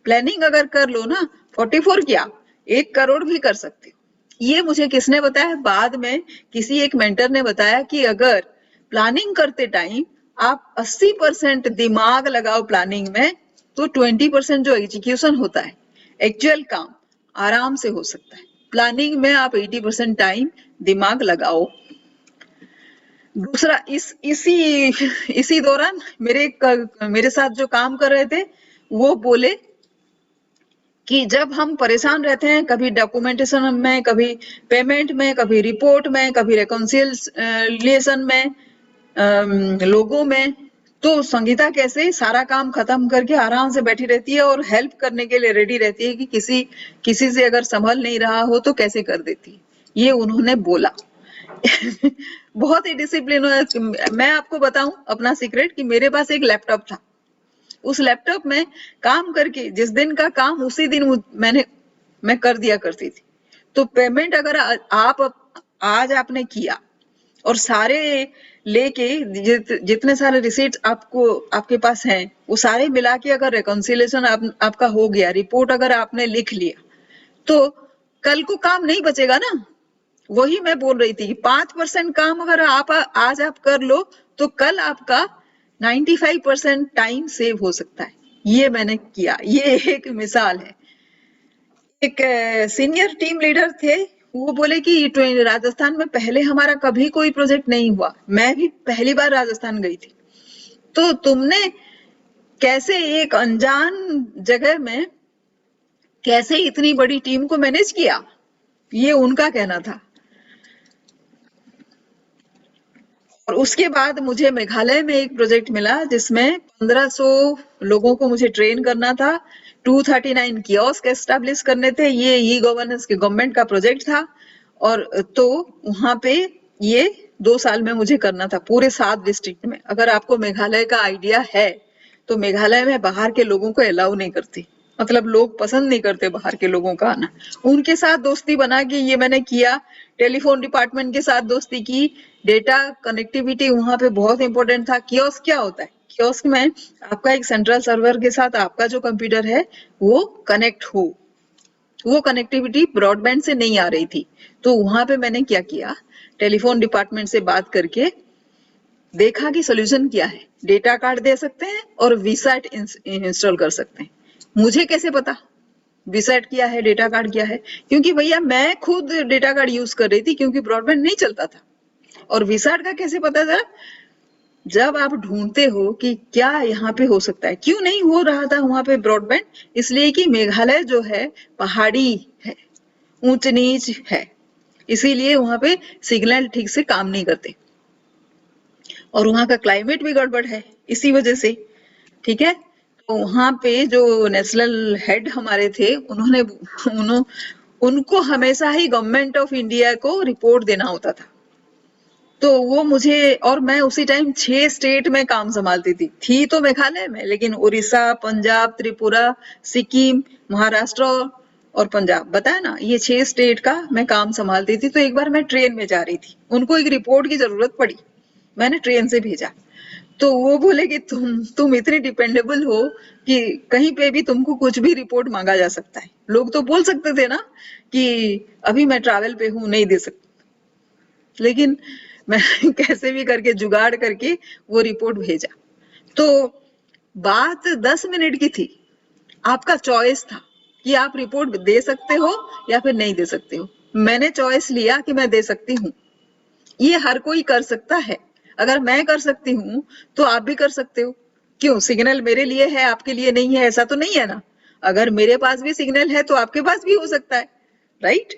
प्लानिंग अगर कर लो ना, 44 क्या 1 करोड़ भी कर सकते हो। ये मुझे किसने बताया? बाद में किसी एक मेंटर ने बताया कि अगर प्लानिंग करते टाइम आप 80% दिमाग लगाओ प्लानिंग में, तो 20% जो एग्जीक्यूशन होता है, एक्चुअल काम, आराम से हो सकता है। प्लानिंग में आप 80% टाइम दिमाग लगाओ। दूसरा, इसी दौरान मेरे साथ जो काम कर रहे थे वो बोले कि जब हम परेशान रहते हैं, कभी डॉक्यूमेंटेशन में, कभी पेमेंट में, कभी रिपोर्ट में, कभी रिकॉन्सिलिएशन में, लोगों में, तो संगीता कैसे सारा काम खत्म करके आराम से बैठी रहती है और हेल्प करने के लिए रेडी रहती है कि किसी से अगर संभल नहीं रहा हो तो कैसे कर देती है। ये उन्होंने बोला। बहुत ही डिसिप्लिन। मैं आपको बताऊं अपना सीक्रेट कि मेरे पास एक लैपटॉप था। उस लैपटॉप में काम करके जिस दिन का काम उसी दिन मैं कर दिया करती थी। तो पेमेंट अगर आप आज आपने किया और सारे लेके जितने सारे रिसीट्स आपके पास हैं वो सारे मिला के अगर रिकॉन्सिलिएशन आपका हो गया, रिपोर्ट अगर आपने लिख लिया, तो कल को काम नहीं बचेगा ना। वही मैं बोल रही थी कि 5% काम अगर आज आप कर लो तो कल आपका 95% टाइम सेव हो सकता है। ये मैंने किया। ये एक मिसाल है। एक सीनियर टीम लीडर थे, वो बोले कि राजस्थान में पहले हमारा कभी कोई प्रोजेक्ट नहीं हुआ। मैं भी पहली बार राजस्थान गई थी। तो तुमने कैसे एक अनजान जगह में कैसे इतनी बड़ी टीम को मैनेज किया? ये उनका कहना था। और उसके बाद मुझे मेघालय में एक प्रोजेक्ट मिला जिसमें 1500 लोगों को मुझे ट्रेन करना था। 239 कियोस्क एस्टैब्लिश करने थे। ये ई गवर्नेंस के गवर्नमेंट का प्रोजेक्ट था। और तो वहां पे ये 2 साल में मुझे करना था पूरे 7 डिस्ट्रिक्ट में। अगर आपको मेघालय का आइडिया है तो मेघालय में बाहर के लोगों को अलाउ नहीं करती। मतलब लोग पसंद नहीं करते बाहर के लोगों का आना। उनके साथ दोस्ती बना के ये मैंने किया। टेलीफोन डिपार्टमेंट के साथ दोस्ती की। डेटा कनेक्टिविटी वहां पे बहुत इंपॉर्टेंट था। कियोस्क क्या होता है? कियोस्क में आपका एक सेंट्रल सर्वर के साथ आपका जो कंप्यूटर है वो कनेक्ट हो। वो कनेक्टिविटी ब्रॉडबैंड से नहीं आ रही थी। तो वहां पे मैंने क्या किया, टेलीफोन डिपार्टमेंट से बात करके देखा कि सोल्यूशन क्या है। डेटा कार्ड दे सकते हैं और वीसैट इंस्टॉल कर सकते हैं। मुझे कैसे पता वीसैट क्या है, डेटा कार्ड क्या है? क्योंकि भैया मैं खुद डेटा कार्ड यूज कर रही थी, क्योंकि ब्रॉडबैंड नहीं चलता था। और वीसैट का कैसे पता चला? जब आप ढूंढते हो कि क्या यहाँ पे हो सकता है, क्यों नहीं हो रहा था वहां पे ब्रॉडबैंड, इसलिए कि मेघालय जो है पहाड़ी है, ऊंच नीच है, इसीलिए वहां पे सिग्नल ठीक से काम नहीं करते और वहां का क्लाइमेट भी गड़बड़ है इसी वजह से। ठीक है, तो वहां पे जो नेशनल हेड हमारे थे, उनको हमेशा ही गवर्नमेंट ऑफ इंडिया को रिपोर्ट देना होता था। तो वो मुझे, और मैं उसी टाइम 6 स्टेट में काम संभालती थी तो मेघालय में, लेकिन उड़ीसा, पंजाब, त्रिपुरा, सिक्किम, महाराष्ट्र और पंजाब, बताया ना, ये 6 स्टेट का मैं काम संभालती थी। तो एक बार मैं ट्रेन में जा रही थी, उनको एक रिपोर्ट की जरूरत पड़ी, मैंने ट्रेन से भेजा। तो वो बोले कि तुम इतने डिपेंडेबल हो कि कहीं पे भी तुमको कुछ भी रिपोर्ट मांगा जा सकता है। लोग तो बोल सकते थे ना कि अभी मैं ट्रैवल पे हूं, नहीं दे सकती, लेकिन मैं कैसे भी करके जुगाड़ करके वो रिपोर्ट भेजा। तो बात 10 मिनट की थी, आपका चॉइस था कि आप रिपोर्ट दे सकते हो या फिर नहीं दे सकते हो। मैंने चॉइस लिया कि मैं दे सकती हूँ। ये हर कोई कर सकता है। अगर मैं कर सकती हूँ तो आप भी कर सकते हो। क्यों? सिग्नल मेरे लिए है, आपके लिए नहीं है, ऐसा तो नहीं है ना। अगर मेरे पास भी सिग्नल है तो आपके पास भी हो सकता है, राइट?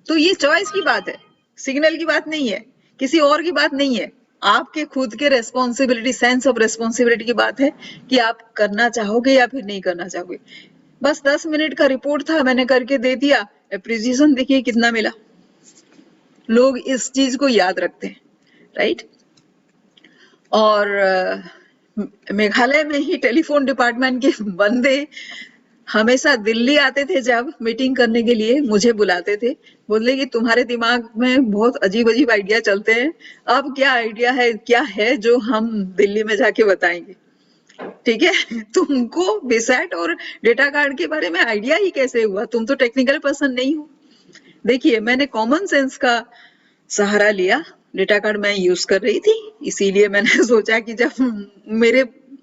तो ये चॉइस की बात है, सिग्नल की बात नहीं है, किसी और की बात नहीं है। आपके खुद के रेस्पॉन्सिबिलिटी, सेंस ऑफ रेस्पॉन्सिबिलिटी की बात है कि आप करना चाहोगे या फिर नहीं करना चाहोगे। बस 10 मिनट का रिपोर्ट था, मैंने करके दे दिया। एप्रिसिएशन देखिए कितना मिला। लोग इस चीज को याद रखते हैं, राइट? और मेघालय में ही टेलीफोन डिपार्टमेंट के बंदे हमेशा दिल्ली आते थे, जब मीटिंग करने के लिए मुझे बुलाते थे। बोले कि तुम्हारे दिमाग में बहुत अजीब अजीब आइडिया चलते हैं, अब क्या आइडिया है, क्या है जो हम दिल्ली में जाके बताएंगे। ठीक है, तुमको वीसैट और डेटा कार्ड के बारे में आइडिया ही कैसे हुआ? तुम तो टेक्निकल पर्सन नहीं हो। देखिए, मैंने कॉमन सेंस का सहारा लिया। डेटा कार्ड मैं यूज कर रही थी, इसीलिए मैंने सोचा कि जब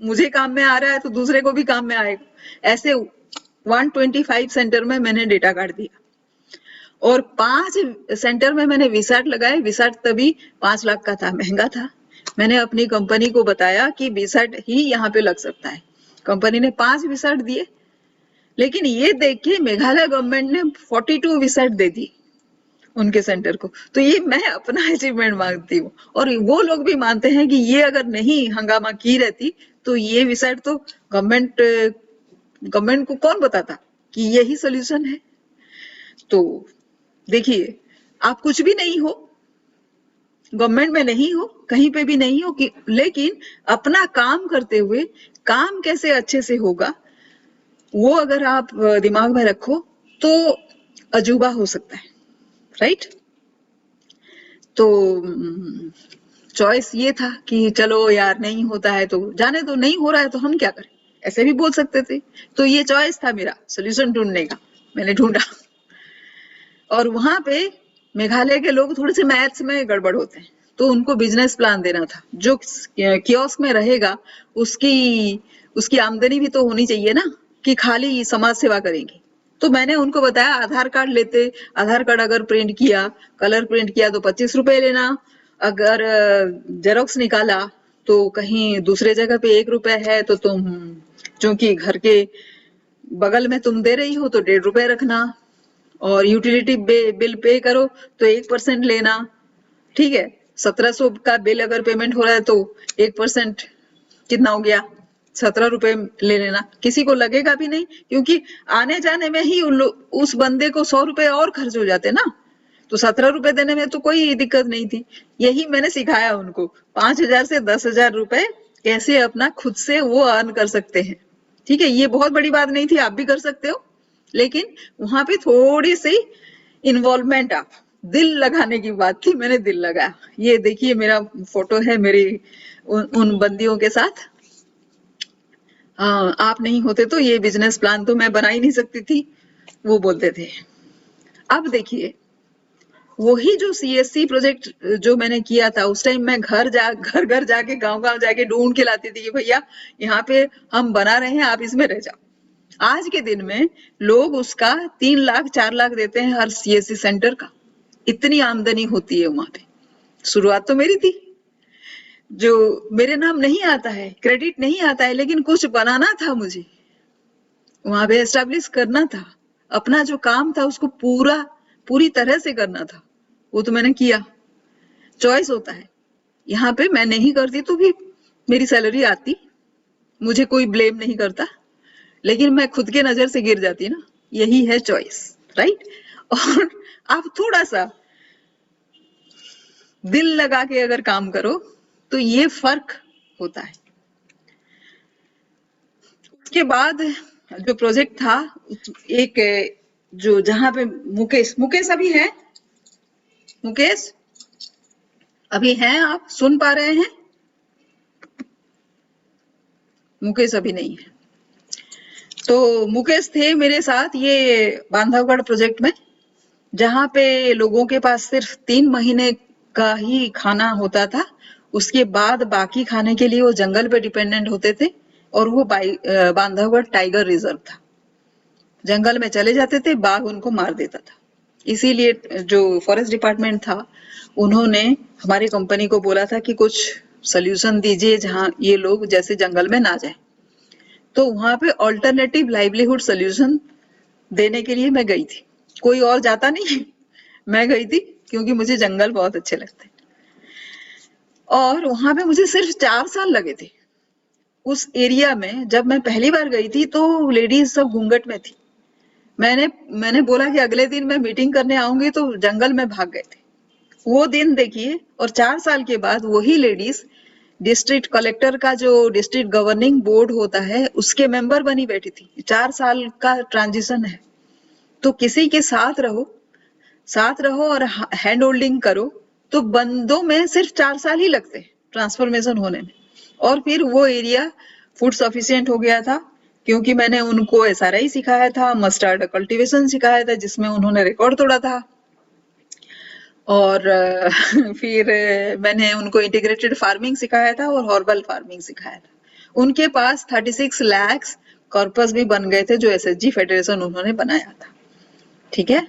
मुझे काम में आ रहा है तो दूसरे को भी काम में आएगा। ऐसे 125 सेंटर में मैंने डेटा कार्ड दिया और 5 सेंटर में मैंने वीसैट लगाए। वीसैट तभी 5 लाख का था, महंगा था। मैंने अपनी कंपनी को बताया कि वीसैट ही यहाँ पे लग सकता है। कंपनी ने 5 वीसैट दिए, लेकिन ये देख के मेघालय गवर्नमेंट ने 42 वीसैट दे दी उनके सेंटर को। तो ये मैं अपना अचीवमेंट मानती हूँ, और वो लोग भी मानते हैं कि ये अगर नहीं हंगामा की रहती तो ये वीसैट तो गवर्नमेंट को कौन बताता कि यही सोल्यूशन है। तो देखिए, आप कुछ भी नहीं हो, गवर्नमेंट में नहीं हो, कहीं पे भी नहीं हो, कि लेकिन अपना काम करते हुए काम कैसे अच्छे से होगा, वो अगर आप दिमाग में रखो तो अजूबा हो सकता है, राइट? तो चॉइस ये था कि चलो यार, नहीं होता है तो जाने दो, नहीं हो रहा है तो हम क्या करें, ऐसे भी बोल सकते थे। तो ये चॉइस था मेरा सोल्यूशन ढूंढने का, मैंने ढूंढा। और वहां पे मेघालय के लोग थोड़े से मैथ्स में गड़बड़ होते हैं, तो उनको बिजनेस प्लान देना था। जो कियोस्क में रहेगा उसकी आमदनी भी तो होनी चाहिए ना, कि खाली समाज सेवा करेंगे। तो मैंने उनको बताया, आधार कार्ड लेते, आधार कार्ड अगर प्रिंट किया, कलर प्रिंट किया तो 25 रुपए लेना, अगर जेरोक्स निकाला तो कहीं दूसरे जगह पे 1 रुपए है तो तुम, चूंकि घर के बगल में तुम दे रही हो तो 1.5 रुपए रखना, और यूटिलिटी बिल पे करो तो 1% लेना। ठीक है, 1700 का बिल अगर पेमेंट हो रहा है तो 1% कितना हो गया, 17 रुपए ले लेना। किसी को लगेगा भी नहीं, क्योंकि आने जाने में ही उस बंदे को 100 रुपए और खर्च हो जाते ना, तो 17 रुपए देने में तो कोई दिक्कत नहीं थी। यही मैंने सिखाया उनको, 5,000 से 10,000 रुपए कैसे अपना खुद से वो अर्न कर सकते हैं। ठीक है, ये बहुत बड़ी बात नहीं थी, आप भी कर सकते हो, लेकिन वहां पे थोड़ी सी इन्वॉल्वमेंट, आप दिल लगाने की बात थी, मैंने दिल लगाया। ये देखिए मेरा फोटो है मेरी उन बंदियों के साथ। आप नहीं होते तो ये बिजनेस प्लान तो मैं बना ही नहीं सकती थी। वो बोलते थे। अब देखिए, वही जो सीएससी प्रोजेक्ट जो मैंने किया था, उस टाइम मैं घर घर जाके गांव जाके ढूंढ के लाती थी कि भैया यहाँ पे हम बना रहे हैं, आप इसमें रह जाओ। आज के दिन में लोग उसका 3 लाख 4 लाख देते हैं हर सीएससी सेंटर का। इतनी आमदनी होती है वहां पे। शुरुआत तो मेरी थी, जो मेरे नाम नहीं आता है, क्रेडिट नहीं आता है, लेकिन कुछ बनाना था मुझे, वहां पे एस्टेब्लिश करना था, अपना जो काम था उसको पूरी तरह से करना था। वो तो मैंने किया। चॉइस होता है। यहाँ पे मैं नहीं करती तो भी मेरी सैलरी आती, मुझे कोई ब्लेम नहीं करता, लेकिन मैं खुद के नजर से गिर जाती ना। यही है चॉइस, राइट। और आप थोड़ा सा दिल लगा के अगर काम करो तो ये फर्क होता है। उसके बाद जो प्रोजेक्ट था, एक जो जहां पे मुकेश अभी है, मुकेश अभी हैं, आप सुन पा रहे हैं? मुकेश अभी नहीं है। तो मुकेश थे मेरे साथ ये बांधवगढ़ प्रोजेक्ट में, जहां पे लोगों के पास सिर्फ 3 महीने का ही खाना होता था। उसके बाद बाकी खाने के लिए वो जंगल पे डिपेंडेंट होते थे, और वो बांधवगढ़ टाइगर रिजर्व था। जंगल में चले जाते थे, बाघ उनको मार देता था। इसीलिए जो फॉरेस्ट डिपार्टमेंट था, उन्होंने हमारी कंपनी को बोला था कि कुछ सोल्यूशन दीजिए जहां ये लोग जैसे जंगल में ना जाए। तो वहां पे ऑल्टरनेटिव लाइवलीहुड सोल्यूशन देने के लिए मैं गई थी। कोई और जाता नहीं, मैं गई थी क्योंकि मुझे जंगल बहुत अच्छे लगते। और वहां पे मुझे सिर्फ 4 साल लगे थे। उस एरिया में जब मैं पहली बार गई थी तो लेडीज सब घूंघट में थी। मैंने बोला कि अगले दिन मैं मीटिंग करने आऊंगी, तो जंगल में भाग गए थे। वो दिन देखिए, और 4 साल के बाद वही लेडीज डिस्ट्रिक्ट कलेक्टर का जो डिस्ट्रिक्ट गवर्निंग बोर्ड होता है उसके मेंबर बनी बैठी थी। 4 साल का ट्रांजिशन है। तो किसी के साथ रहो और हैंड होल्डिंग करो, तो बंदों में सिर्फ 4 साल ही लगते ट्रांसफॉर्मेशन होने में। और फिर वो एरिया फूड सफिशिएंट हो गया था, क्योंकि मैंने उनको एसआरआई सिखाया था, मस्टर्ड कल्टीवेशन सिखाया था, जिसमें उन्होंने रिकॉर्ड तोड़ा था। और फिर मैंने उनको इंटीग्रेटेड फार्मिंग सिखाया था और हॉर्बल फार्मिंग सिखाया था। उनके पास 36 लाख कॉर्पस भी बन गए थे, जो एसएचजी फेडरेशन उन्होंने बनाया था। ठीक है,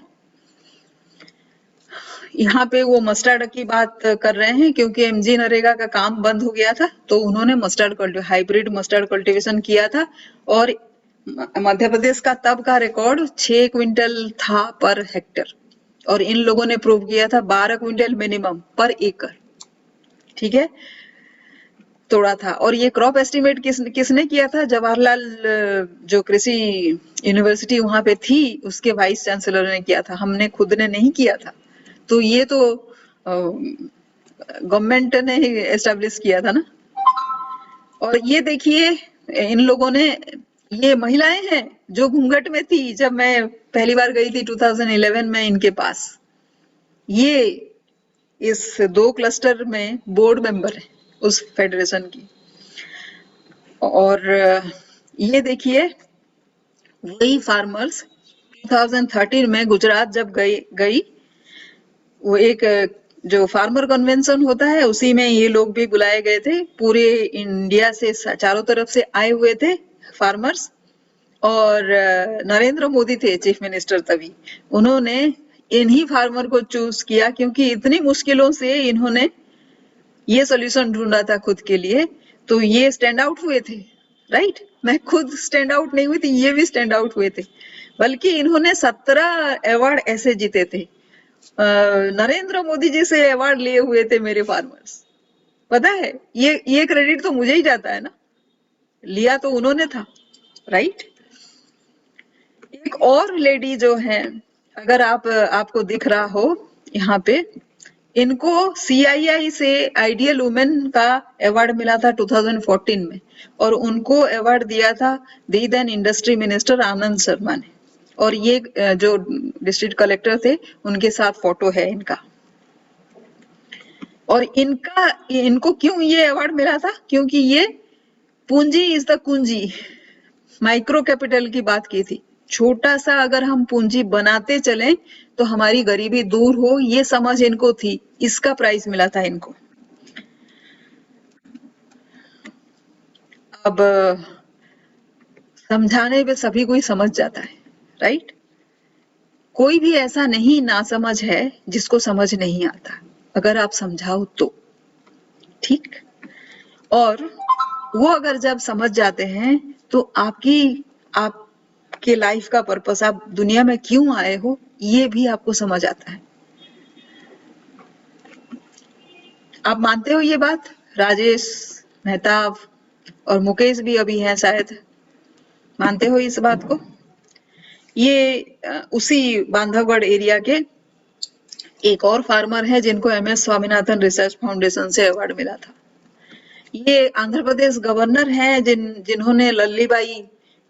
यहाँ पे वो मस्टर्ड की बात कर रहे हैं, क्योंकि एमजी नरेगा का काम बंद हो गया था, तो उन्होंने हाइब्रिड मस्टर्ड कल्टीवेशन किया था। और मध्य प्रदेश का तब का रिकॉर्ड 6 क्विंटल था पर हेक्टर, और इन लोगों ने प्रूव किया था 12 क्विंटल मिनिमम पर एकड़। ठीक है, तोड़ा था। और ये क्रॉप एस्टिमेट किसने किया था? जवाहरलाल जो कृषि यूनिवर्सिटी वहां पे थी, उसके वाइस चांसलर ने किया था, हमने खुद ने नहीं किया था। तो ये तो गवर्नमेंट ने एस्टेब्लिश किया था ना। और ये देखिए, इन लोगों ने, ये महिलाएं हैं जो घूंघट में थी जब मैं पहली बार गई थी 2011 में इनके पास। ये इस 2 क्लस्टर में बोर्ड मेंबर है उस फेडरेशन की। और ये देखिए, वही फार्मर्स 2013 में गुजरात जब गई, वो एक जो फार्मर कन्वेंशन होता है, उसी में ये लोग भी बुलाए गए थे। पूरे इंडिया से चारों तरफ से आए हुए थे फार्मर्स। और नरेंद्र मोदी थे चीफ मिनिस्टर तभी। उन्होंने इन्हीं फार्मर को चूज किया, क्योंकि इतनी मुश्किलों से इन्होंने ये सॉल्यूशन ढूंढा था खुद के लिए। तो ये स्टैंड आउट हुए थे, राइट। मैं खुद स्टैंड आउट नहीं हुई थी, ये भी स्टैंड आउट हुए थे। बल्कि इन्होंने 17 अवार्ड ऐसे जीते थे। नरेंद्र मोदी जी से अवार्ड लिए हुए थे मेरे फार्मर्स। पता है, ये क्रेडिट तो मुझे ही जाता है ना, लिया तो उन्होंने था, राइट। एक और लेडी जो है, अगर आपको दिख रहा हो यहाँ पे, इनको CII से आइडियल वुमेन का अवार्ड मिला था 2014 में, और उनको अवार्ड दिया था दी then industry minister Anand Sharma ने। और ये जो डिस्ट्रिक्ट कलेक्टर थे, उनके साथ फोटो है इनका। और इनको क्यों ये अवार्ड मिला था? क्योंकि ये पूंजी इज द कुंजी, माइक्रो कैपिटल की बात की थी। छोटा सा अगर हम पूंजी बनाते चलें तो हमारी गरीबी दूर हो, ये समझ इनको थी, इसका प्राइज मिला था इनको। अब समझाने पे सभी कोई समझ जाता है, राइट? कोई भी ऐसा नहीं नासमझ है जिसको समझ नहीं आता, अगर आप समझाओ तो, ठीक? और वो अगर जब समझ जाते हैं तो आपके लाइफ का पर्पस, आप दुनिया में क्यों आए हो, ये भी आपको समझ आता है। आप मानते हो ये बात? राजेश, मेहताब और मुकेश भी अभी हैं शायद, मानते हो इस बात को? ये उसी बांधवगढ़ एरिया के एक और फार्मर है जिनको MS स्वामीनाथन रिसर्च फाउंडेशन से अवार्ड मिला था। ये आंध्र प्रदेश गवर्नर हैं जिन्होंने लल्लीबाई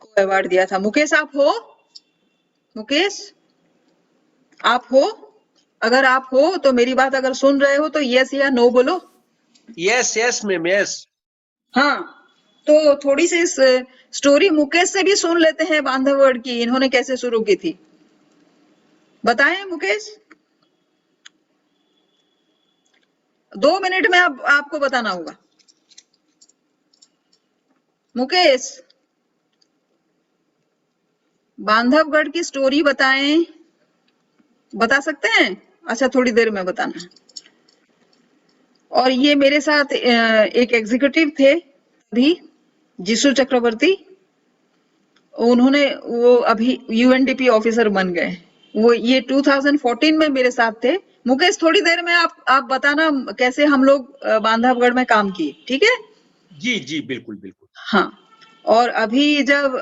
को अवार्ड दिया था। मुकेश आप हो? मुकेश आप हो? अगर आप हो तो मेरी बात अगर सुन रहे हो तो यस या नो बोलो। Yes ma'am, yes. हाँ, तो थोड़ी सी स्टोरी मुकेश से भी सुन लेते हैं बांधवगढ़ की, इन्होंने कैसे शुरू की थी, बताएं मुकेश। 2 मिनट में आपको बताना होगा। मुकेश, बांधवगढ़ की स्टोरी बताएं, बता सकते हैं? अच्छा, थोड़ी देर में बताना। और ये मेरे साथ एक एग्जीक्यूटिव थे अभी, जिसु चक्रवर्ती, उन्होंने वो अभी UNDP ऑफिसर बन गए। वो ये 2014 में मेरे साथ थे। मुकेश, थोड़ी देर में आप बताना कैसे हम लोग बांधवगढ़ में काम किए, ठीक है? जी जी, बिल्कुल बिल्कुल। हाँ, और अभी जब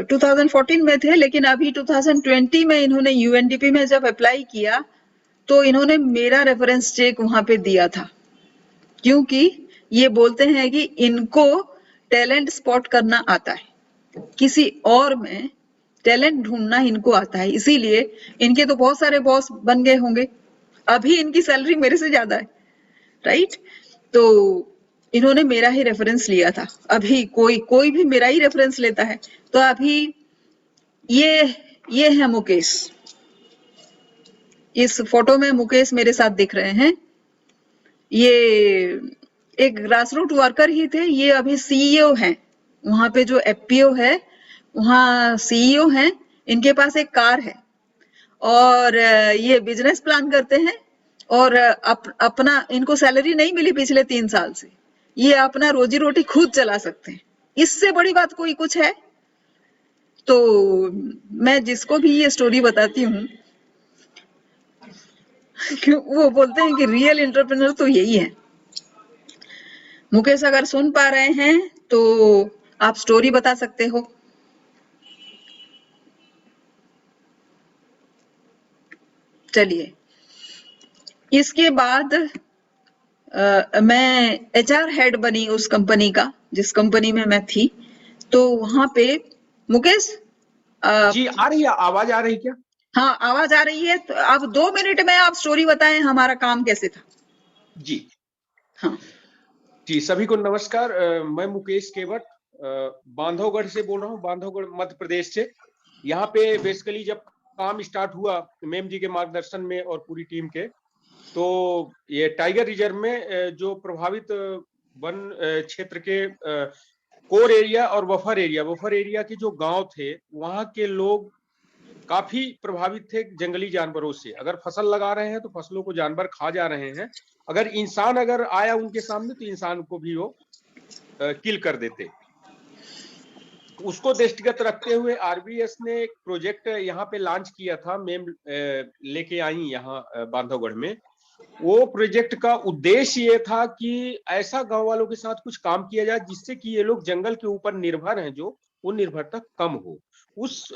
2014 में थे, लेकिन अभी 2020 में इन्होंने UNDP में जब अप्लाई किया तो इन्होंने मेरा रेफरेंस चेक वहां पे दिया था, क्योंकि ये बोलते हैं कि इनको टैलेंट स्पॉट करना आता है, किसी और में टैलेंट ढूंढना इनको आता है, इसीलिए इनके तो बहुत सारे बॉस बन गए होंगे, अभी इनकी सैलरी मेरे से ज्यादा है, राइट? तो इन्होंने मेरा ही रेफरेंस लिया था। अभी कोई भी मेरा ही रेफरेंस लेता है। तो अभी ये है मुकेश, इस फोटो में मुकेश मेरे साथ दिख रहे हैं। ये एक ग्रासरूट वर्कर ही थे, ये अभी CEO हैं, वहां पे जो FPO है वहां CEO हैं। इनके पास एक कार है और ये बिजनेस प्लान करते हैं और अपना, इनको सैलरी नहीं मिली पिछले 3 साल से, ये अपना रोजी रोटी खुद चला सकते हैं। इससे बड़ी बात कोई कुछ है? तो मैं जिसको भी ये स्टोरी बताती हूँ वो बोलते हैं कि रियल एंटरप्रेन्योर तो यही है। मुकेश, अगर सुन पा रहे हैं तो आप स्टोरी बता सकते हो। चलिए, इसके बाद मैं HR हेड बनी उस कंपनी का, जिस कंपनी में मैं थी। तो वहां पे मुकेश जी, आ रही है आवाज, आ रही क्या? हाँ, आवाज आ रही है। तो अब 2 मिनट में आप स्टोरी बताएं, हमारा काम कैसे था। जी हाँ जी, सभी को नमस्कार। मैं मुकेश केवट बांधवगढ़ से बोल रहा हूँ, बांधवगढ़ मध्य प्रदेश से। यहाँ पे बेसिकली जब काम स्टार्ट हुआ मैम जी के मार्गदर्शन में और पूरी टीम के, तो ये टाइगर रिजर्व में जो प्रभावित वन क्षेत्र के कोर एरिया और बफर एरिया के जो गांव थे, वहां के लोग काफी प्रभावित थे जंगली जानवरों से। अगर फसल लगा रहे हैं तो फसलों को जानवर खा जा रहे हैं, अगर इंसान अगर आया उनके सामने तो इंसान को भी वो किल कर देते। उसको दृष्टिगत रखते हुए RBS ने एक प्रोजेक्ट यहाँ पे लॉन्च किया था, मेम लेके आई यहाँ बांधवगढ़ में। वो प्रोजेक्ट का उद्देश्य ये था कि ऐसा गांव वालों के साथ कुछ काम किया जाए जिससे कि ये लोग जंगल के ऊपर निर्भर हैं, जो वो निर्भरता कम हो। उस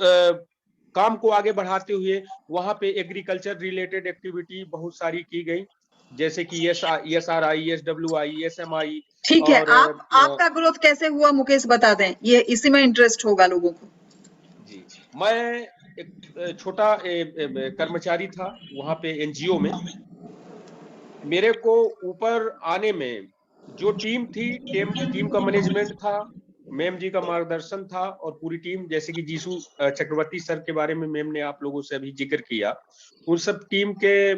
काम को आगे बढ़ाते हुए वहां पे एग्रीकल्चर रिलेटेड एक्टिविटी बहुत सारी की गई, जैसे कि SRI, SWI, SMI। ठीक है। और आपका ग्रोथ कैसे हुआ मुकेश, बता दें, ये इसी में इंटरेस्ट होगा लोगों को। जी, मैं एक छोटा कर्मचारी था वहां पे NGO में। मेरे को ऊपर आने में जो टीम थी, टीम का मैनेजमेंट था, मैम जी का मार्गदर्शन था और पूरी टीम, जैसे कि जीसू चक्रवर्ती सर के बारे में मैम ने आप लोगों से अभी जिक्र किया, उन सब टीम के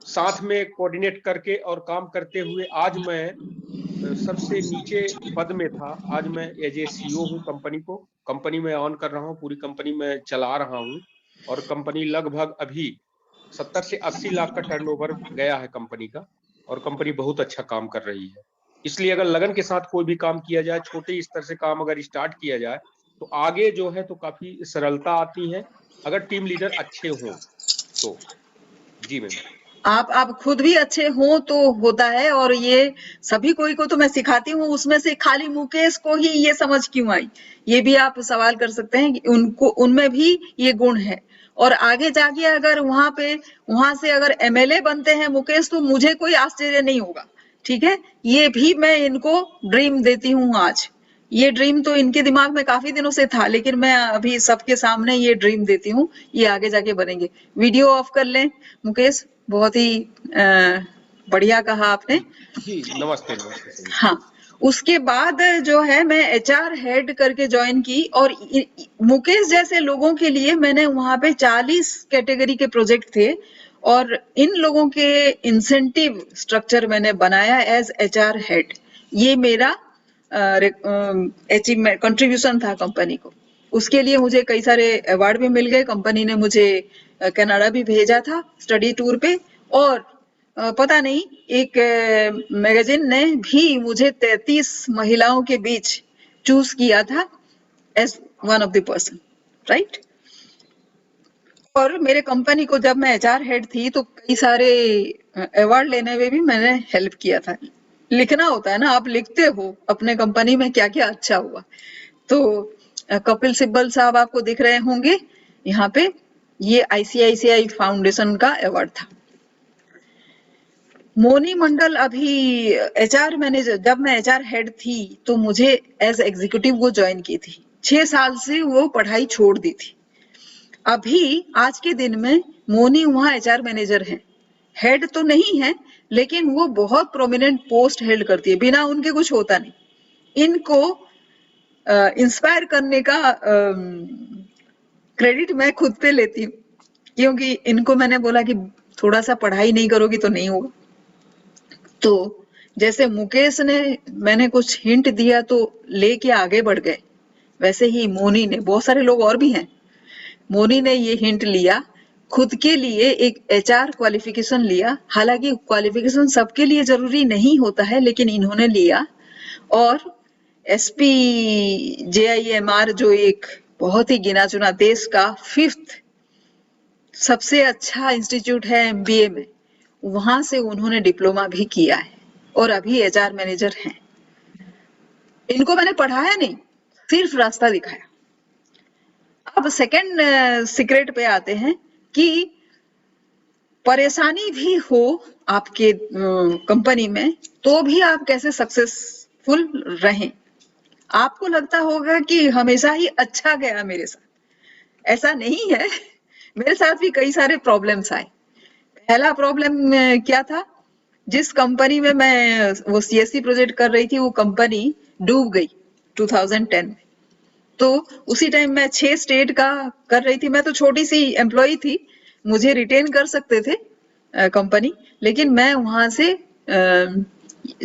साथ में कोऑर्डिनेट करके और काम करते हुए आज मैं सबसे नीचे पद में था। आज मैं एज ए सीईओ हूँ कंपनी में ऑन कर रहा हूँ, पूरी कंपनी में चला रहा हूँ और कंपनी लगभग अभी 70 से 80 लाख का टर्नओवर गया है कंपनी का, और कंपनी बहुत अच्छा काम कर रही है। इसलिए अगर लगन के साथ कोई भी काम किया जाए, छोटे स्तर से काम अगर स्टार्ट किया जाए तो आगे जो है तो काफी सरलता आती है, अगर टीम लीडर अच्छे हों तो। जी मैम। आप खुद भी अच्छे हो तो होता है, और ये सभी कोई को तो मैं सिखाती हूँ, उसमें से खाली मुकेश को ही ये समझ क्यों आई, ये भी आप सवाल कर सकते हैं कि उनको उनमें भी ये गुण है। और आगे जाके अगर वहां से अगर एमएलए बनते हैं मुकेश, तो मुझे कोई आश्चर्य नहीं होगा, ठीक है। ये भी मैं इनको ड्रीम देती हूँ आज। ये ड्रीम तो इनके दिमाग में काफी दिनों से था, लेकिन मैं अभी सबके सामने ये ड्रीम देती हूँ, ये आगे जाके बनेंगे। वीडियो ऑफ कर लें मुकेश, बहुत ही बढ़िया कहा आपने। जी नमस्ते नमस्ते। हाँ, उसके बाद जो है मैं एचआर हेड करके ज्वाइन की, और मुकेश जैसे लोगों के लिए मैंने वहां पे 40 कैटेगरी के प्रोजेक्ट थे, और इन लोगों के इंसेंटिव स्ट्रक्चर मैंने बनाया एज एचआर हेड। ये मेरा अचीवमेंट कंट्रीब्यूशन था कंपनी को। उसके लिए मुझे कई सारे अवार्ड भी मिल गए, कंपनी ने मुझे कनाडा भी भेजा था स्टडी टूर पे, और पता नहीं एक मैगजीन ने भी मुझे 33 महिलाओं के बीच चूज किया था as one of the person, right. और मेरे कंपनी को जब मैं एचआर हेड थी तो कई सारे अवार्ड लेने में भी मैंने हेल्प किया था। लिखना होता है ना, आप लिखते हो अपने कंपनी में क्या क्या अच्छा हुआ। तो कपिल सिब्बल साहब आपको दिख रहे होंगे यहाँ पे, ये आईसीआईसीआई फाउंडेशन का अवार्ड था। मोनी मंडल अभी एचआर मैनेजर, जब मैं एचआर हेड थी तो मुझे एज एग्जीक्यूटिव वो ज्वाइन की थी, 6 साल से वो पढ़ाई छोड़ दी थी। अभी आज के दिन में मोनी वहां एचआर मैनेजर है, हेड तो नहीं है, लेकिन वो बहुत प्रोमिनेंट पोस्ट हेल्ड करती है, बिना उनके कुछ होता नहीं। इनको इंस्पायर करने का क्रेडिट मैं खुद पे लेती हूँ, क्योंकि इनको मैंने बोला कि थोड़ा सा पढ़ाई नहीं करोगी तो नहीं होगा। तो जैसे मुकेश ने मैंने कुछ हिंट दिया तो लेके आगे बढ़ गए, वैसे ही मोनी ने, बहुत सारे लोग और भी हैं, मोनी ने ये हिंट लिया, खुद के लिए एक एचआर क्वालिफिकेशन लिया। हालांकि क्वालिफिकेशन सबके लिए जरूरी नहीं होता है, लेकिन इन्होंने लिया। और एसपी जेआईएमआर, जो एक बहुत ही गिना चुना देश का 5th सबसे अच्छा इंस्टीट्यूट है एमबीए में, वहां से उन्होंने डिप्लोमा भी किया है और अभी एचआर मैनेजर हैं। इनको मैंने पढ़ाया नहीं, सिर्फ रास्ता दिखाया। अब सेकंड सीक्रेट पे आते हैं कि परेशानी भी हो आपके कंपनी में तो भी आप कैसे सक्सेसफुल रहें। आपको लगता होगा कि हमेशा ही अच्छा गया मेरे साथ, ऐसा नहीं है। मेरे साथ भी कई सारे प्रॉब्लम्स आए। पहला प्रॉब्लम क्या था, जिस कंपनी में मैं वो सीएससी प्रोजेक्ट कर रही थी, वो कंपनी डूब गई 2010 में। तो उसी टाइम मैं 6 स्टेट का कर रही थी। मैं तो छोटी सी एम्प्लॉय थी, मुझे रिटेन कर सकते थे कंपनी, लेकिन मैं वहां से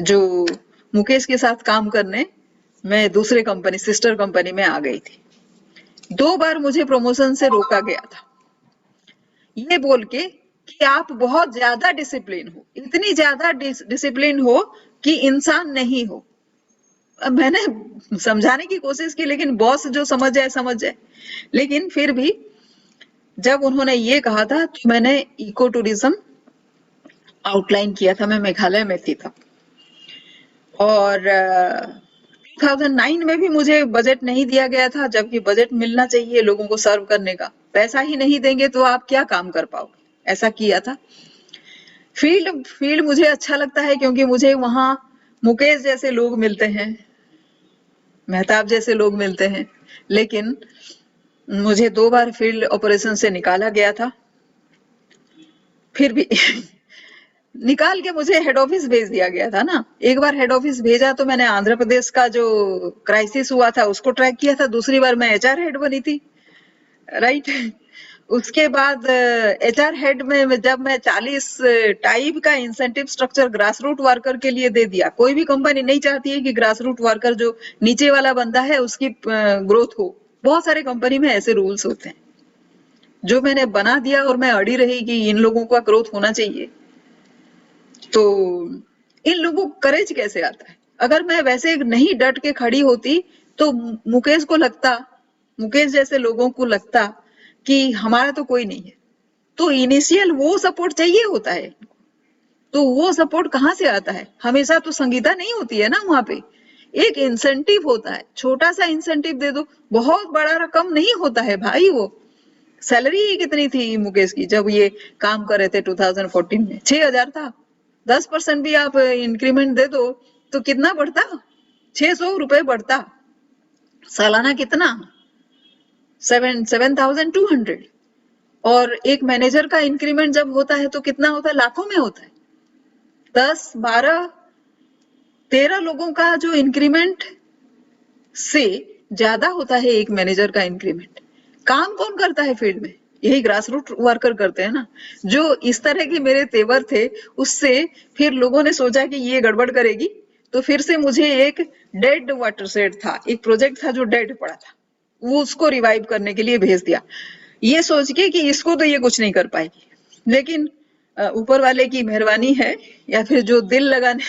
जो मुकेश के साथ काम करने, मैं दूसरे कंपनी, सिस्टर कंपनी में आ गई थी। 2 बार मुझे प्रमोशन से रोका गया था, ये बोल के कि आप बहुत ज्यादा डिसिप्लिन हो, इतनी ज्यादा डिसिप्लिन हो कि इंसान नहीं हो। मैंने समझाने की कोशिश की, लेकिन बॉस जो समझ जाए। लेकिन फिर भी जब उन्होंने ये कहा था तो मैंने इको टूरिज्म आउटलाइन किया था। मैं मेघालय में थी तब, और 2009 में भी मुझे बजट नहीं दिया गया था, जबकि बजट मिलना चाहिए लोगों को सर्व करने का। पैसा ही नहीं देंगे तो आप क्या काम कर पाओगे, ऐसा किया था। फील्ड मुझे अच्छा लगता है, क्योंकि मुझे वहां मुकेश जैसे लोग मिलते हैं, मेहताब जैसे लोग मिलते हैं। लेकिन मुझे 2 बार फील्ड ऑपरेशन से निकाला गया था, फिर भी निकाल के मुझे हेड ऑफिस भेज दिया गया था ना। एक बार हेड ऑफिस भेजा तो मैंने आंध्र प्रदेश का जो क्राइसिस हुआ था उसको ट्रैक किया था, दूसरी बार मैं एचआर हेड बनी थी, राइट। उसके बाद एचआर हेड में जब मैं 40 टाइप का incentive structure grass root worker के लिए दे दिया। कोई भी कंपनी नहीं चाहती है कि ग्रास रूट वर्कर जो नीचे वाला बंदा है उसकी ग्रोथ हो। बहुत सारे कंपनी में ऐसे रूल्स होते हैं जो मैंने बना दिया और मैं अड़ी रही कि इन लोगों का ग्रोथ होना चाहिए। तो इन लोगों को करेज कैसे आता है? अगर मैं वैसे नहीं डट के खड़ी होती तो मुकेश को लगता, मुकेश जैसे लोगों को लगता कि हमारा तो कोई नहीं है। तो इनिशियल वो सपोर्ट चाहिए होता है। तो वो सपोर्ट कहाँ से आता है? हमेशा तो संगीता नहीं होती है ना वहां पे। एक इंसेंटिव होता है, छोटा सा इंसेंटिव दे दो, बहुत बड़ा रकम नहीं होता है भाई। वो सैलरी कितनी थी मुकेश की जब ये काम कर रहे थे 2014 में? 6,000 था। 10% भी आप इंक्रीमेंट दे दो तो कितना बढ़ता? 600 रुपए बढ़ता। सालाना कितना? 7,200। और एक मैनेजर का इंक्रीमेंट जब होता है तो कितना होता है? लाखों में होता है। 10, 12, 13 लोगों का जो इंक्रीमेंट से ज्यादा होता है एक मैनेजर का इंक्रीमेंट। काम कौन करता है फील्ड में? यही ग्रास रूट वर्कर करते हैं ना। जो इस तरह के मेरे तेवर थे उससे फिर लोगों ने सोचा कि ये गड़बड़ करेगी, तो फिर से मुझे एक डेड वाटर सेट था, एक प्रोजेक्ट था जो डेड पड़ा था, वो उसको रिवाइव करने के लिए भेज दिया, ये सोच के कि इसको तो ये कुछ नहीं कर पाएगी। लेकिन ऊपर वाले की मेहरबानी है, या फिर जो दिल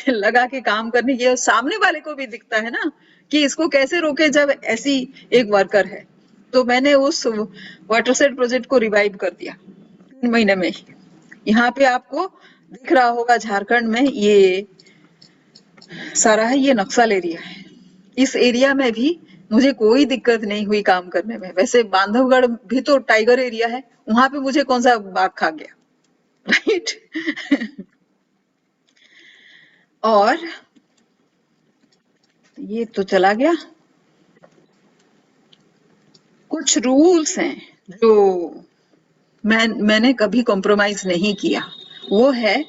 लगा के काम करने की, और सामने वाले को भी दिखता है ना कि इसको कैसे रोके जब ऐसी एक वर्कर है। तो मैंने उस वाटर सेट प्रोजेक्ट को रिवाइव कर दिया 3 महीने में ही। यहाँ पे आपको दिख रहा होगा झारखंड में ये सारा है, ये नक्सल एरिया है। इस एरिया में भी मुझे कोई दिक्कत नहीं हुई काम करने में। वैसे बांधवगढ़ भी तो टाइगर एरिया है, वहां पे मुझे कौन सा बाघ खा गया, राइट। और ये तो चला गया। कुछ रूल्स हैं जो मैंने कभी कॉम्प्रोमाइज नहीं किया। वो है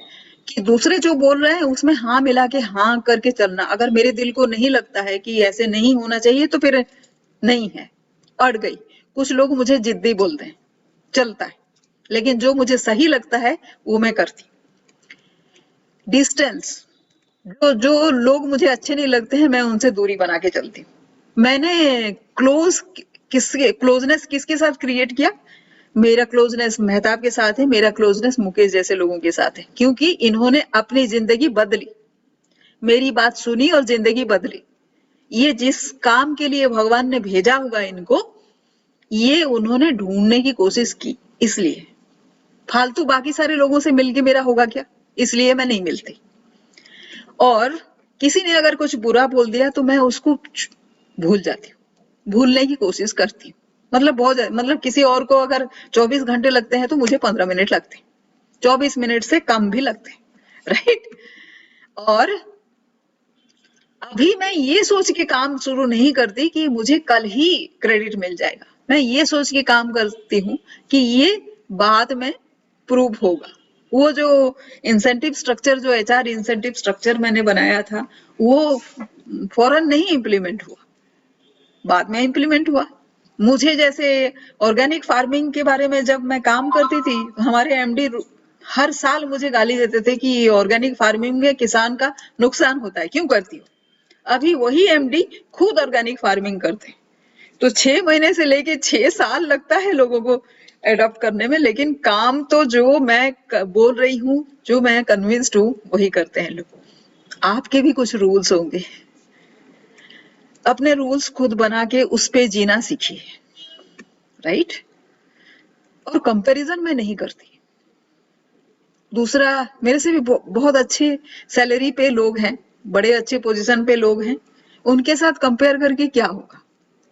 कि दूसरे जो बोल रहे हैं उसमें हाँ मिला के हाँ करके चलना। अगर मेरे दिल को नहीं लगता है कि ऐसे नहीं होना चाहिए तो फिर नहीं है, अड़ गई। कुछ लोग मुझे जिद्दी बोलते हैं, चलता है, लेकिन जो मुझे सही लगता है वो मैं करती। डिस्टेंस, जो लोग मुझे अच्छे नहीं लगते हैं मैं उनसे दूरी बना के चलती हूँ। मैंने क्लोजनेस किसके साथ क्रिएट किया? मेरा क्लोजनेस मेहताब के साथ है, मेरा क्लोजनेस मुकेश जैसे लोगों के साथ है, क्योंकि इन्होंने अपनी जिंदगी बदली, मेरी बात सुनी और जिंदगी बदली। ये जिस काम के लिए भगवान ने भेजा होगा इनको, ये उन्होंने ढूंढने की कोशिश की। इसलिए फालतू बाकी सारे लोगों से मिलके मेरा होगा क्या? इसलिए मैं नहीं मिलती। और किसी ने अगर कुछ बुरा बोल दिया तो मैं उसको भूल जाती हूँ, भूलने की कोशिश करती हूँ। मतलब किसी और को अगर 24 घंटे लगते हैं तो मुझे 15 मिनट लगते हैं, 24 मिनट से कम भी लगते हैं, राइट। और अभी मैं ये सोच के काम शुरू नहीं करती कि मुझे कल ही क्रेडिट मिल जाएगा। मैं ये सोच के काम करती हूँ कि ये बाद में प्रूव होगा। वो जो इंसेंटिव स्ट्रक्चर, जो एचआर इंसेंटिव स्ट्रक्चर मैंने बनाया था, वो फौरन नहीं इम्प्लीमेंट हुआ, बाद में इम्प्लीमेंट हुआ। मुझे जैसे ऑर्गेनिक फार्मिंग के बारे में जब मैं काम करती थी, हमारे एमडी हर साल मुझे गाली देते थे कि ऑर्गेनिक फार्मिंग में किसान का नुकसान होता है, क्यों करती हो? अभी वही एमडी खुद ऑर्गेनिक फार्मिंग करते हैं। तो 6 महीने से लेके 6 साल लगता है लोगों को एडॉप्ट करने में, लेकिन काम तो जो मैं बोल रही हूँ, जो मैं कन्विंस्ड हूँ, वही करते हैं लोग। आपके भी कुछ रूल्स होंगे, अपने रूल्स खुद बना के उस पे जीना सीखिए, राइट। और कंपैरिजन मैं नहीं करती। दूसरा, मेरे से भी बहुत अच्छे सैलरी पे लोग हैं, बड़े अच्छे पोजीशन पे लोग हैं, उनके साथ कंपेयर करके क्या होगा?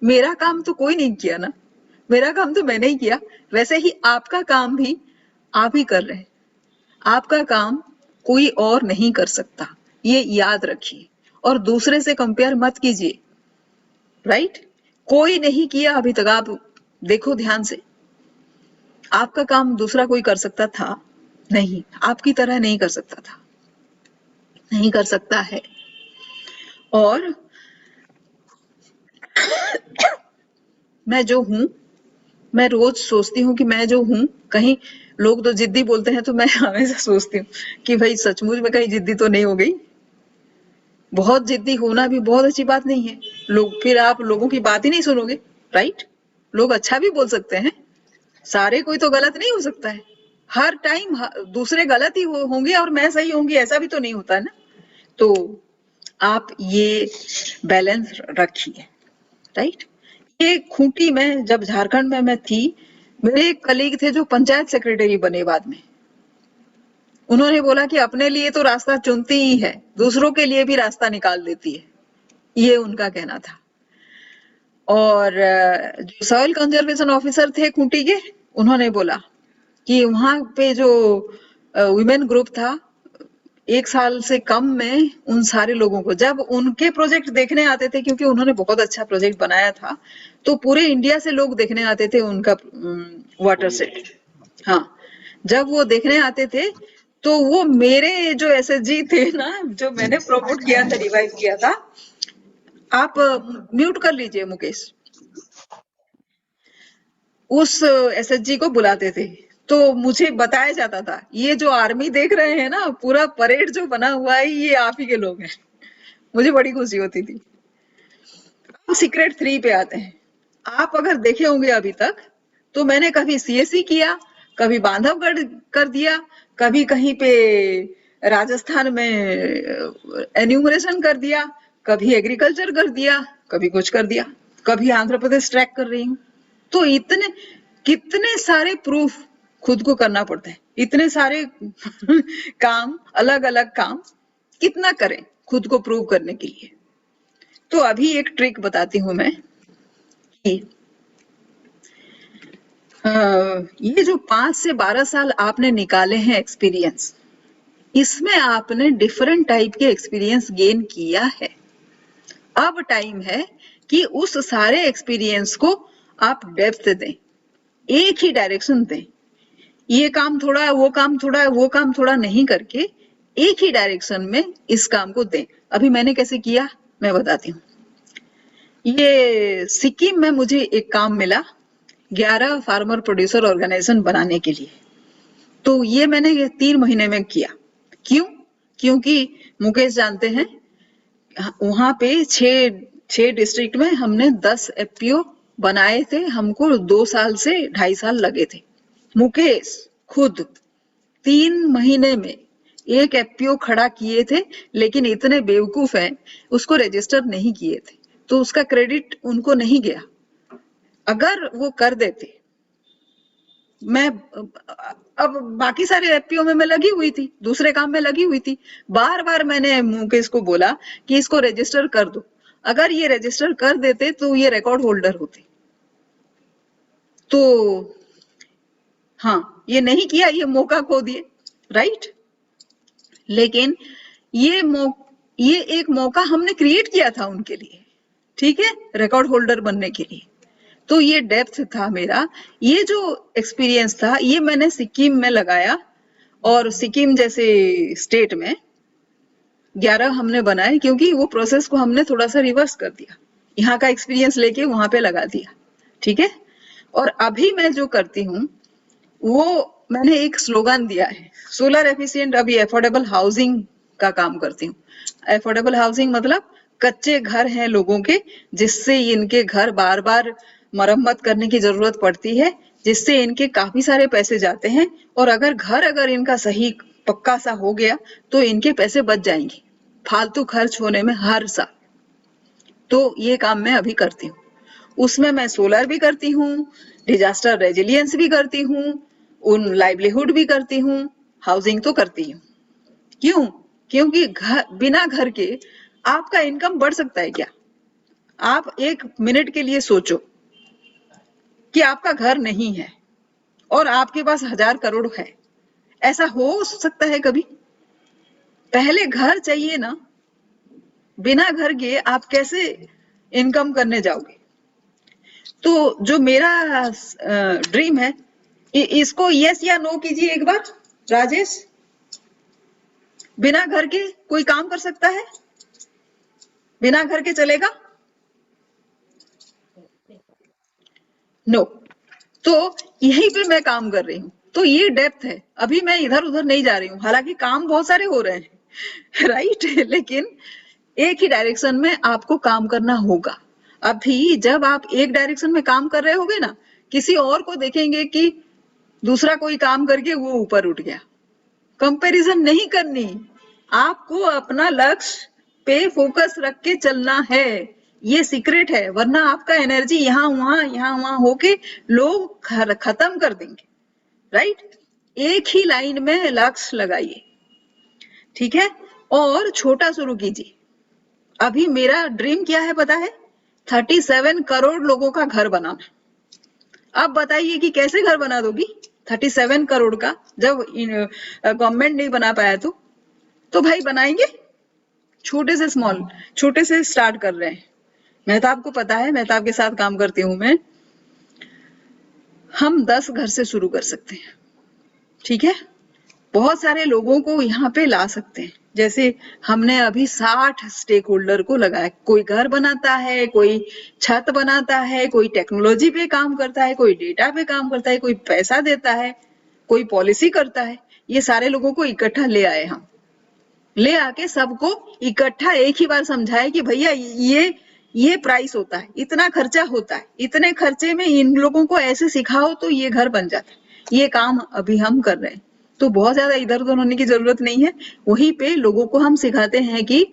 मेरा काम तो कोई नहीं किया ना, मेरा काम तो मैंने ही किया। वैसे ही आपका काम भी आप ही कर रहे हैं, आपका काम कोई और नहीं कर सकता, ये याद रखिए। और दूसरे से कंपेयर मत कीजिए, राइट। कोई नहीं किया अभी तक, आप देखो ध्यान से। आपका काम दूसरा कोई कर सकता था, नहीं, आपकी तरह नहीं कर सकता था, नहीं कर सकता है। और मैं जो हूँ, मैं रोज सोचती हूँ कि मैं जो हूँ, कहीं लोग तो जिद्दी बोलते हैं तो मैं हमेशा सोचती हूँ कि भाई सचमुच में कहीं जिद्दी तो नहीं हो गई। बहुत जिद्दी होना भी बहुत अच्छी बात नहीं है। लोग फिर आप लोगों की बात ही नहीं सुनोगे, राइट? लोग अच्छा भी बोल सकते हैं, सारे कोई तो गलत नहीं हो सकता है। हर टाइम दूसरे गलत ही होंगे और मैं सही होंगी, ऐसा भी तो नहीं होता है ना। तो आप ये बैलेंस रखिए, राइट? ये खूंटी में जब झारखंड में मैं थी, मेरे एक कलीग थे जो पंचायत सेक्रेटरी बने बाद में। उन्होंने बोला कि अपने लिए तो रास्ता चुनती ही है, दूसरों के लिए भी रास्ता निकाल देती है, ये उनका कहना था। और जो सॉइल कंजर्वेशन ऑफिसर थे खूंटी के, उन्होंने बोला कि वहां पे जो वुमेन ग्रुप था, 1 साल से कम में उन सारे लोगों को जब उनके प्रोजेक्ट देखने आते थे, क्योंकि उन्होंने बहुत अच्छा प्रोजेक्ट बनाया था, तो पूरे इंडिया से लोग देखने आते थे उनका वाटर सेट। हाँ, जब वो देखने आते थे तो वो मेरे जो एसएसजी थे ना, जो मैंने प्रमोट किया था, रिवाइव किया था, आप म्यूट कर लीजिए मुकेश, उस एसएसजी को बुलाते थे। तो मुझे बताया जाता था, ये जो आर्मी देख रहे हैं ना, पूरा परेड जो बना हुआ है, ये आप ही के लोग हैं। मुझे बड़ी खुशी होती थी। अब सीक्रेट 3 पे आते हैं। आप अगर देखे होंगे अभी तक, तो मैंने कभी सीएससी किया, कभी बांधवगढ़ कर दिया, कभी कहीं पे राजस्थान में एन्यूमरेशन कर दिया, कभी एग्रीकल्चर कर दिया, कभी कुछ कर दिया, कभी आंध्र प्रदेश ट्रैक कर रही हूँ। तो इतने कितने सारे प्रूफ खुद को करना पड़ते हैं, इतने सारे काम, अलग अलग काम कितना करें खुद को प्रूव करने के लिए। तो अभी एक ट्रिक बताती हूँ मैं कि ये जो 5 से 12 साल आपने निकाले हैं एक्सपीरियंस, इसमें आपने डिफरेंट टाइप के एक्सपीरियंस गेन किया है। अब टाइम है कि उस सारे एक्सपीरियंस को आप डेप्थ दें, एक ही डायरेक्शन दें। ये काम थोड़ा, वो काम थोड़ा, वो काम थोड़ा नहीं करके एक ही डायरेक्शन में इस काम को दें। अभी मैंने कैसे किया मैं बताती हूँ। ये सिक्किम में मुझे एक काम मिला 11 फार्मर प्रोड्यूसर ऑर्गेनाइजेशन बनाने के लिए। तो ये मैंने 3 महीने में किया। क्यों? क्योंकि मुकेश जानते हैं, वहां पे 6 डिस्ट्रिक्ट में हमने 10 एफपीओ बनाए थे। हमको 2 साल से 2.5 साल लगे थे। मुकेश खुद 3 महीने में एक एफपीओ खड़ा किए थे, लेकिन इतने बेवकूफ हैं, उसको रजिस्टर नहीं किए थे, तो उसका क्रेडिट उनको नहीं गया। अगर वो कर देते, मैं अब बाकी सारे एफपीओ में मैं लगी हुई थी, दूसरे काम में लगी हुई थी। बार बार मैंने मुकेश को बोला कि इसको रजिस्टर कर दो। अगर ये रजिस्टर कर देते तो ये रिकॉर्ड होल्डर होते। तो हाँ, ये नहीं किया, ये मौका खो दिए, राइट? लेकिन ये एक मौका हमने क्रिएट किया था उनके लिए, ठीक है, रिकॉर्ड होल्डर बनने के लिए। तो ये डेप्थ था मेरा, ये जो एक्सपीरियंस था, ये मैंने सिक्किम में लगाया। और सिक्किम जैसे स्टेट में 11 हमने बनाए, क्योंकि वो प्रोसेस को हमने थोड़ा सा रिवर्स कर दिया, यहाँ का एक्सपीरियंस लेके वहां पे लगा दिया, ठीक है। और अभी मैं जो करती हूँ, वो मैंने एक स्लोगन दिया है, सोलर एफिशिएंट, अभी एफोर्डेबल हाउसिंग का काम करती हूँ। एफोर्डेबल हाउसिंग मतलब कच्चे घर हैं लोगों के, जिससे इनके घर बार बार मरम्मत करने की जरूरत पड़ती है, जिससे इनके काफी सारे पैसे जाते हैं। और अगर इनका सही पक्का सा हो गया तो इनके पैसे बच जाएंगे फालतू खर्च होने में हर साल। तो ये काम मैं अभी करती हूँ। उसमें मैं सोलर भी करती हूँ, डिजास्टर रेजिलियंस भी करती हूँ, उन लाइवलीहुड भी करती हूँ, हाउसिंग तो करती हूँ। क्यों? क्योंकि बिना घर के आपका इनकम बढ़ सकता है क्या? आप 1 मिनट के लिए सोचो कि आपका घर नहीं है और आपके पास 1000 करोड़ है। ऐसा हो सकता है कभी? पहले घर चाहिए ना। बिना घर के आप कैसे इनकम करने जाओगे? तो जो मेरा ड्रीम है, इसको यस या नो कीजिए एक बार, राजेश, बिना घर के कोई काम कर सकता है? बिना घर के चलेगा? नो। तो यहीं पे मैं काम कर रही हूँ, तो ये डेप्थ है। अभी मैं इधर उधर नहीं जा रही हूँ, हालांकि काम बहुत सारे हो रहे हैं राइट लेकिन एक ही डायरेक्शन में आपको काम करना होगा। अभी जब आप एक डायरेक्शन में काम कर रहे होगे ना, किसी और को देखेंगे कि दूसरा कोई काम करके वो ऊपर उठ गया। कंपैरिजन नहीं करनी, आपको अपना लक्ष्य पे फोकस रख के चलना है, ये सीक्रेट है। वरना आपका एनर्जी यहाँ वहां होके लोग खत्म कर देंगे। राइट? एक ही लाइन में लक्ष्य लगाइए, ठीक है? और छोटा शुरू कीजिए। अभी मेरा ड्रीम क्या है पता है? 37 करोड़ लोगों का घर बनाना। अब बताइए कि कैसे घर बना दोगी 37 करोड़ का, जब गवर्नमेंट नहीं बना पाया तो भाई बनाएंगे। छोटे से स्टार्ट कर रहे हैं। मेहताब को पता है, मेहताब के साथ काम करती हूं मैं। हम 10 घर से शुरू कर सकते हैं, ठीक है? बहुत सारे लोगों को यहाँ पे ला सकते हैं। जैसे हमने अभी 60 स्टेक होल्डर को लगाया। कोई घर बनाता है, कोई छत बनाता है, कोई टेक्नोलॉजी पे काम करता है, कोई डेटा पे काम करता है, कोई पैसा देता है, कोई पॉलिसी करता है। ये सारे लोगों को इकट्ठा ले आए हम, ले आके सबको इकट्ठा एक ही बार समझाए कि भैया ये प्राइस होता है, इतना खर्चा होता है, इतने खर्चे में इन लोगों को ऐसे सिखाओ तो ये घर बन जाता है। ये काम अभी हम कर रहे हैं। तो बहुत ज्यादा इधर उधर होने की जरूरत नहीं है। वहीं पे लोगों को हम सिखाते हैं कि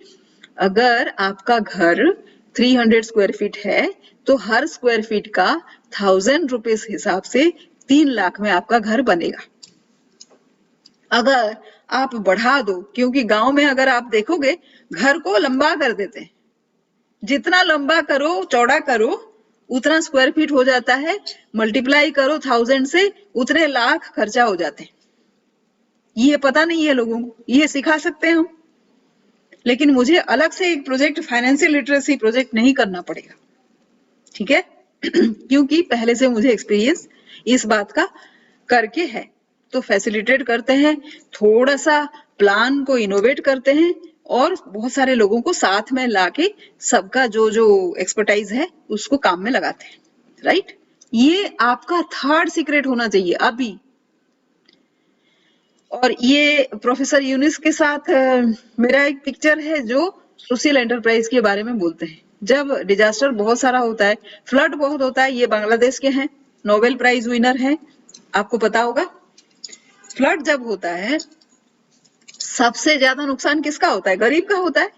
अगर आपका घर 300 स्क्वायर फीट है तो हर स्क्वायर फीट का 1000 रुपीज हिसाब से 3 लाख में आपका घर बनेगा। अगर आप बढ़ा दो, क्योंकि गांव में अगर आप देखोगे घर को लंबा कर देते हैं, जितना लंबा करो चौड़ा करो उतना स्क्वायर फीट हो जाता है, मल्टीप्लाई करो 1000 से उतने लाख खर्चा हो जाते हैं। ये पता नहीं है लोगों को, ये सिखा सकते हैं हम। लेकिन मुझे अलग से एक प्रोजेक्ट, फाइनेंशियल लिटरेसी प्रोजेक्ट नहीं करना पड़ेगा, ठीक है? क्योंकि पहले से मुझे एक्सपीरियंस इस बात का करके है। तो फैसिलिटेट करते हैं, थोड़ा सा प्लान को इनोवेट करते हैं और बहुत सारे लोगों को साथ में लाके सबका जो जो एक्सपर्टाइज है उसको काम में लगाते हैं। राइट? ये आपका थर्ड सीक्रेट होना चाहिए अभी। और ये प्रोफेसर यूनिस के साथ मेरा एक पिक्चर है जो सोशल एंटरप्राइज के बारे में बोलते हैं। जब डिजास्टर बहुत सारा होता है, फ्लड बहुत होता है, ये बांग्लादेश के हैं, नोबेल प्राइज विनर हैं, आपको पता होगा। फ्लड जब होता है सबसे ज्यादा नुकसान किसका होता है? गरीब का होता है।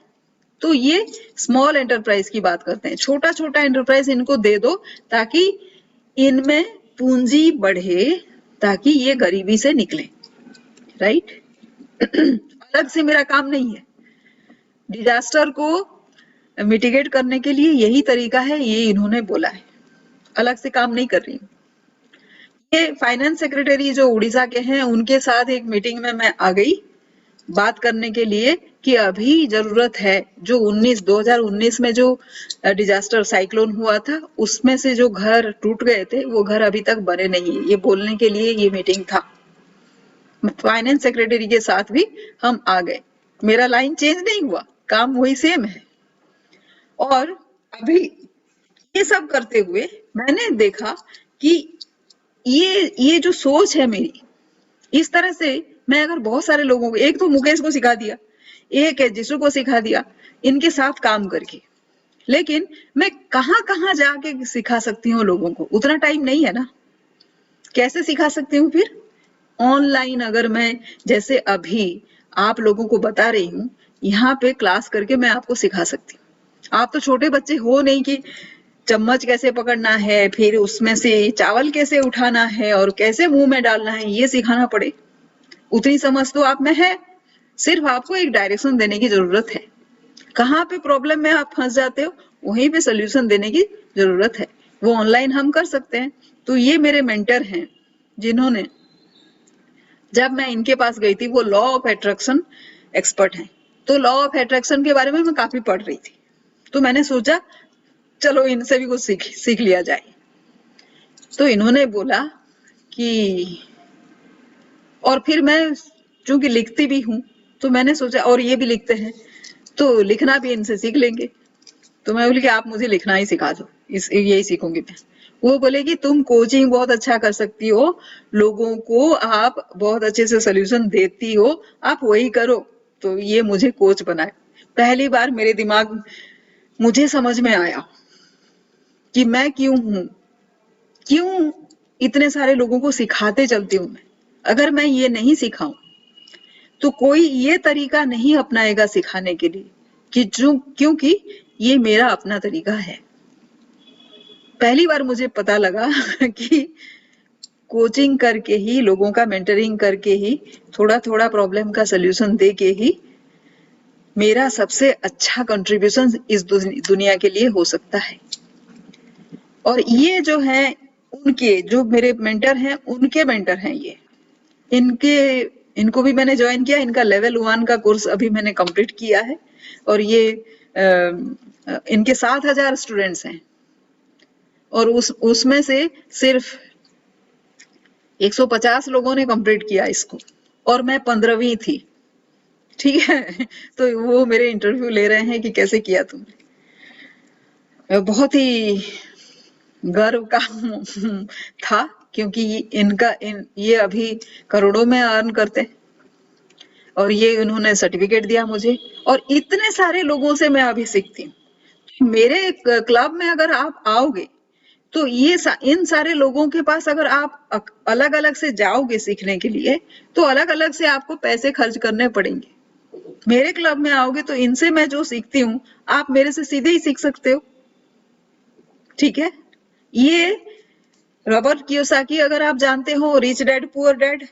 तो ये स्मॉल एंटरप्राइज की बात करते हैं। छोटा छोटा एंटरप्राइज इनको दे दो ताकि इनमें पूंजी बढ़े, ताकि ये गरीबी से निकले। राइट? अलग से मेरा काम नहीं है। डिजास्टर को मिटिगेट करने के लिए यही तरीका है, ये इन्होंने बोला है। अलग से काम नहीं कर रही हूँ। ये फाइनेंस सेक्रेटरी जो उड़ीसा के हैं उनके साथ एक मीटिंग में मैं आ गई बात करने के लिए कि अभी जरूरत है जो 2019 में जो डिजास्टर साइक्लोन हुआ था उसमें से जो घर टूट गए थे वो घर अभी तक बने नहीं है। ये बोलने के लिए ये मीटिंग था। फाइनेंस सेक्रेटरी के साथ भी हम आ गए। मेरा लाइन चेंज नहीं हुआ, काम वही सेम है। और अभी ये सब करते हुए मैंने देखा कि ये जो सोच है मेरी, इस तरह से मैं अगर बहुत सारे लोगों को, एक तो मुकेश को सिखा दिया, एक है जिसू को सिखा दिया, इनके साथ काम करके, लेकिन मैं कहां कहां जाके सिखा सकती हूँ लोगों को? उतना टाइम नहीं है ना। कैसे सिखा सकती हूँ फिर? ऑनलाइन। अगर मैं जैसे अभी आप लोगों को बता रही हूँ, यहाँ पे क्लास करके मैं आपको सिखा सकती हूँ। आप तो छोटे बच्चे हो नहीं कि चम्मच कैसे पकड़ना है, फिर उसमें से चावल कैसे उठाना है और कैसे मुंह में डालना है, ये सिखाना पड़े। उतनी समझ तो आप में है। सिर्फ आपको एक डायरेक्शन देने की जरूरत है। कहाँ पे प्रॉब्लम में आप फंस जाते हो वहीं पे सोल्यूशन देने की जरूरत है। वो ऑनलाइन हम कर सकते हैं। तो ये मेरे मेंटर हैं जिन्होंने, जब मैं इनके पास गई थी, वो लॉ ऑफ अट्रैक्शन एक्सपर्ट हैं। तो लॉ ऑफ अट्रैक्शन के बारे में मैं काफी पढ़ रही थी, तो मैंने सोचा चलो इनसे भी कुछ सीख लिया जाए। तो इन्होंने बोला कि और फिर मैं चूंकि लिखती भी हूँ तो मैंने सोचा, और ये भी लिखते हैं तो लिखना भी इनसे सीख लेंगे। तो मैं बोली कि आप मुझे लिखना ही सिखा दो, यही सीखूंगी मैं। वो बोले कि तुम कोचिंग बहुत अच्छा कर सकती हो, लोगों को आप बहुत अच्छे से सोल्यूशन देती हो, आप वही करो। तो ये मुझे कोच बनाए। पहली बार मेरे दिमाग मुझे समझ में आया कि मैं क्यों हूं, क्यों इतने सारे लोगों को सिखाते चलती हूँ मैं। अगर मैं ये नहीं सिखाऊं तो कोई ये तरीका नहीं अपनाएगा सिखाने के लिए, कि जो क्योंकि ये मेरा अपना तरीका है। पहली बार मुझे पता लगा कि कोचिंग करके ही, लोगों का मेंटरिंग करके ही, थोड़ा थोड़ा प्रॉब्लम का सोल्यूशन दे के ही मेरा सबसे अच्छा कंट्रीब्यूशन इस दुनिया के लिए हो सकता है। और ये जो है उनके, जो मेरे मेंटर हैं उनके मेंटर हैं ये, इनको भी मैंने ज्वाइन किया। इनका लेवल 1 का कोर्स अभी मैंने कंप्लीट किया है। और ये इनके 7,000 स्टूडेंट्स हैं और उसमें से सिर्फ 150 लोगों ने कंप्लीट किया इसको, और मैं 15वीं थी। ठीक है। तो वो मेरे इंटरव्यू ले रहे हैं कि कैसे किया तुमने। बहुत ही गर्व का था, क्योंकि ये अभी करोड़ों में अर्न करते हैं और ये उन्होंने सर्टिफिकेट दिया मुझे। और इतने सारे लोगों से मैं अभी सीखती हूँ। मेरे क्लब में अगर आप आओगे तो इन सारे लोगों के पास अगर आप अलग अलग से जाओगे सीखने के लिए, तो अलग अलग से आपको पैसे खर्च करने पड़ेंगे। मेरे क्लब में आओगे तो इनसे मैं जो सीखती हूँ आप मेरे से सीधे ही सीख सकते हो। ठीक है। ये रॉबर्ट कियोसाकी अगर आप जानते हो, रिच डैड पुअर डैड,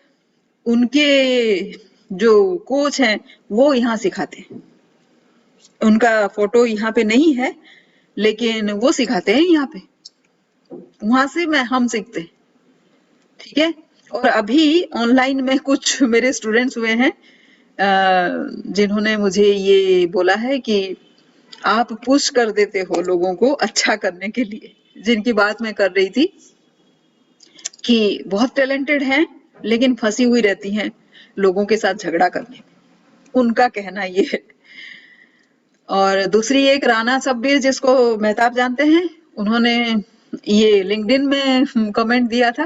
उनके जो कोच हैं वो यहाँ सिखाते हैं। उनका फोटो यहाँ पे नहीं है, लेकिन वो सिखाते हैं यहाँ पे। वहां से हम सीखते हैं। ठीक है। और अभी ऑनलाइन में कुछ मेरे स्टूडेंट्स हुए हैं जिन्होंने मुझे ये बोला है कि आप पुश कर देते हो लोगों को अच्छा करने के लिए। जिनकी बात मैं कर रही थी कि बहुत टैलेंटेड हैं लेकिन फंसी हुई रहती हैं लोगों के साथ झगड़ा करने में, उनका कहना ये है। और दूसरी एक राना सब्बीर, जिसको मेहताब जानते हैं, उन्होंने ये लिंक्डइन में कमेंट दिया था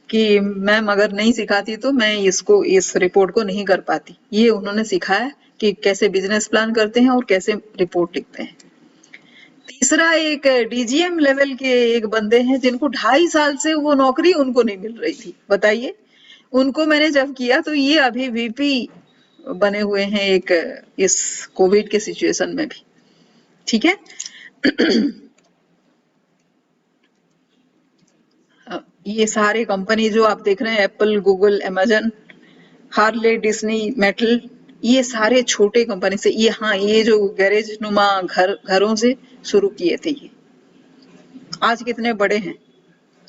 कि मैम अगर नहीं सिखाती तो मैं इस रिपोर्ट को नहीं कर पाती। ये उन्होंने सिखाया कि कैसे बिजनेस प्लान करते हैं और कैसे रिपोर्ट लिखते हैं। तीसरा एक डीजीएम लेवल के एक बंदे हैं जिनको 2.5 साल से वो नौकरी उनको नहीं मिल रही थी। बताइए, उनको मैंने जब किया तो ये अभी वीपी बने हुए हैं एक इस कोविड के सिचुएशन में भी। ठीक है। ये सारे कंपनी जो आप देख रहे हैं, Apple, Google, Amazon, Harley, Disney, metal, ये सारे छोटे कंपनी से, ये जो गैरेज नुमा घरों से शुरू किए थे। ये आज कितने बड़े हैं।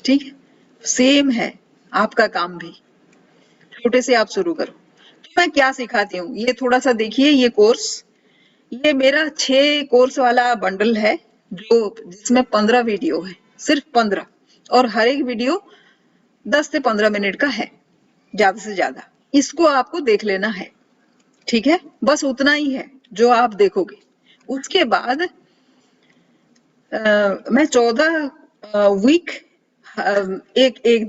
ठीक है। सेम है आपका काम भी, छोटे से आप शुरू करो। तो मैं क्या सिखाती हूँ ये थोड़ा सा देखिए। ये कोर्स, ये मेरा 6 कोर्स वाला बंडल है जिसमें 15 वीडियो है, सिर्फ 15, और हर एक वीडियो 10 से 15 मिनट का है, ज्यादा से ज्यादा। इसको आपको देख लेना है। ठीक है। बस उतना ही है जो आप देखोगे। उसके बाद मैं 14 वीक एक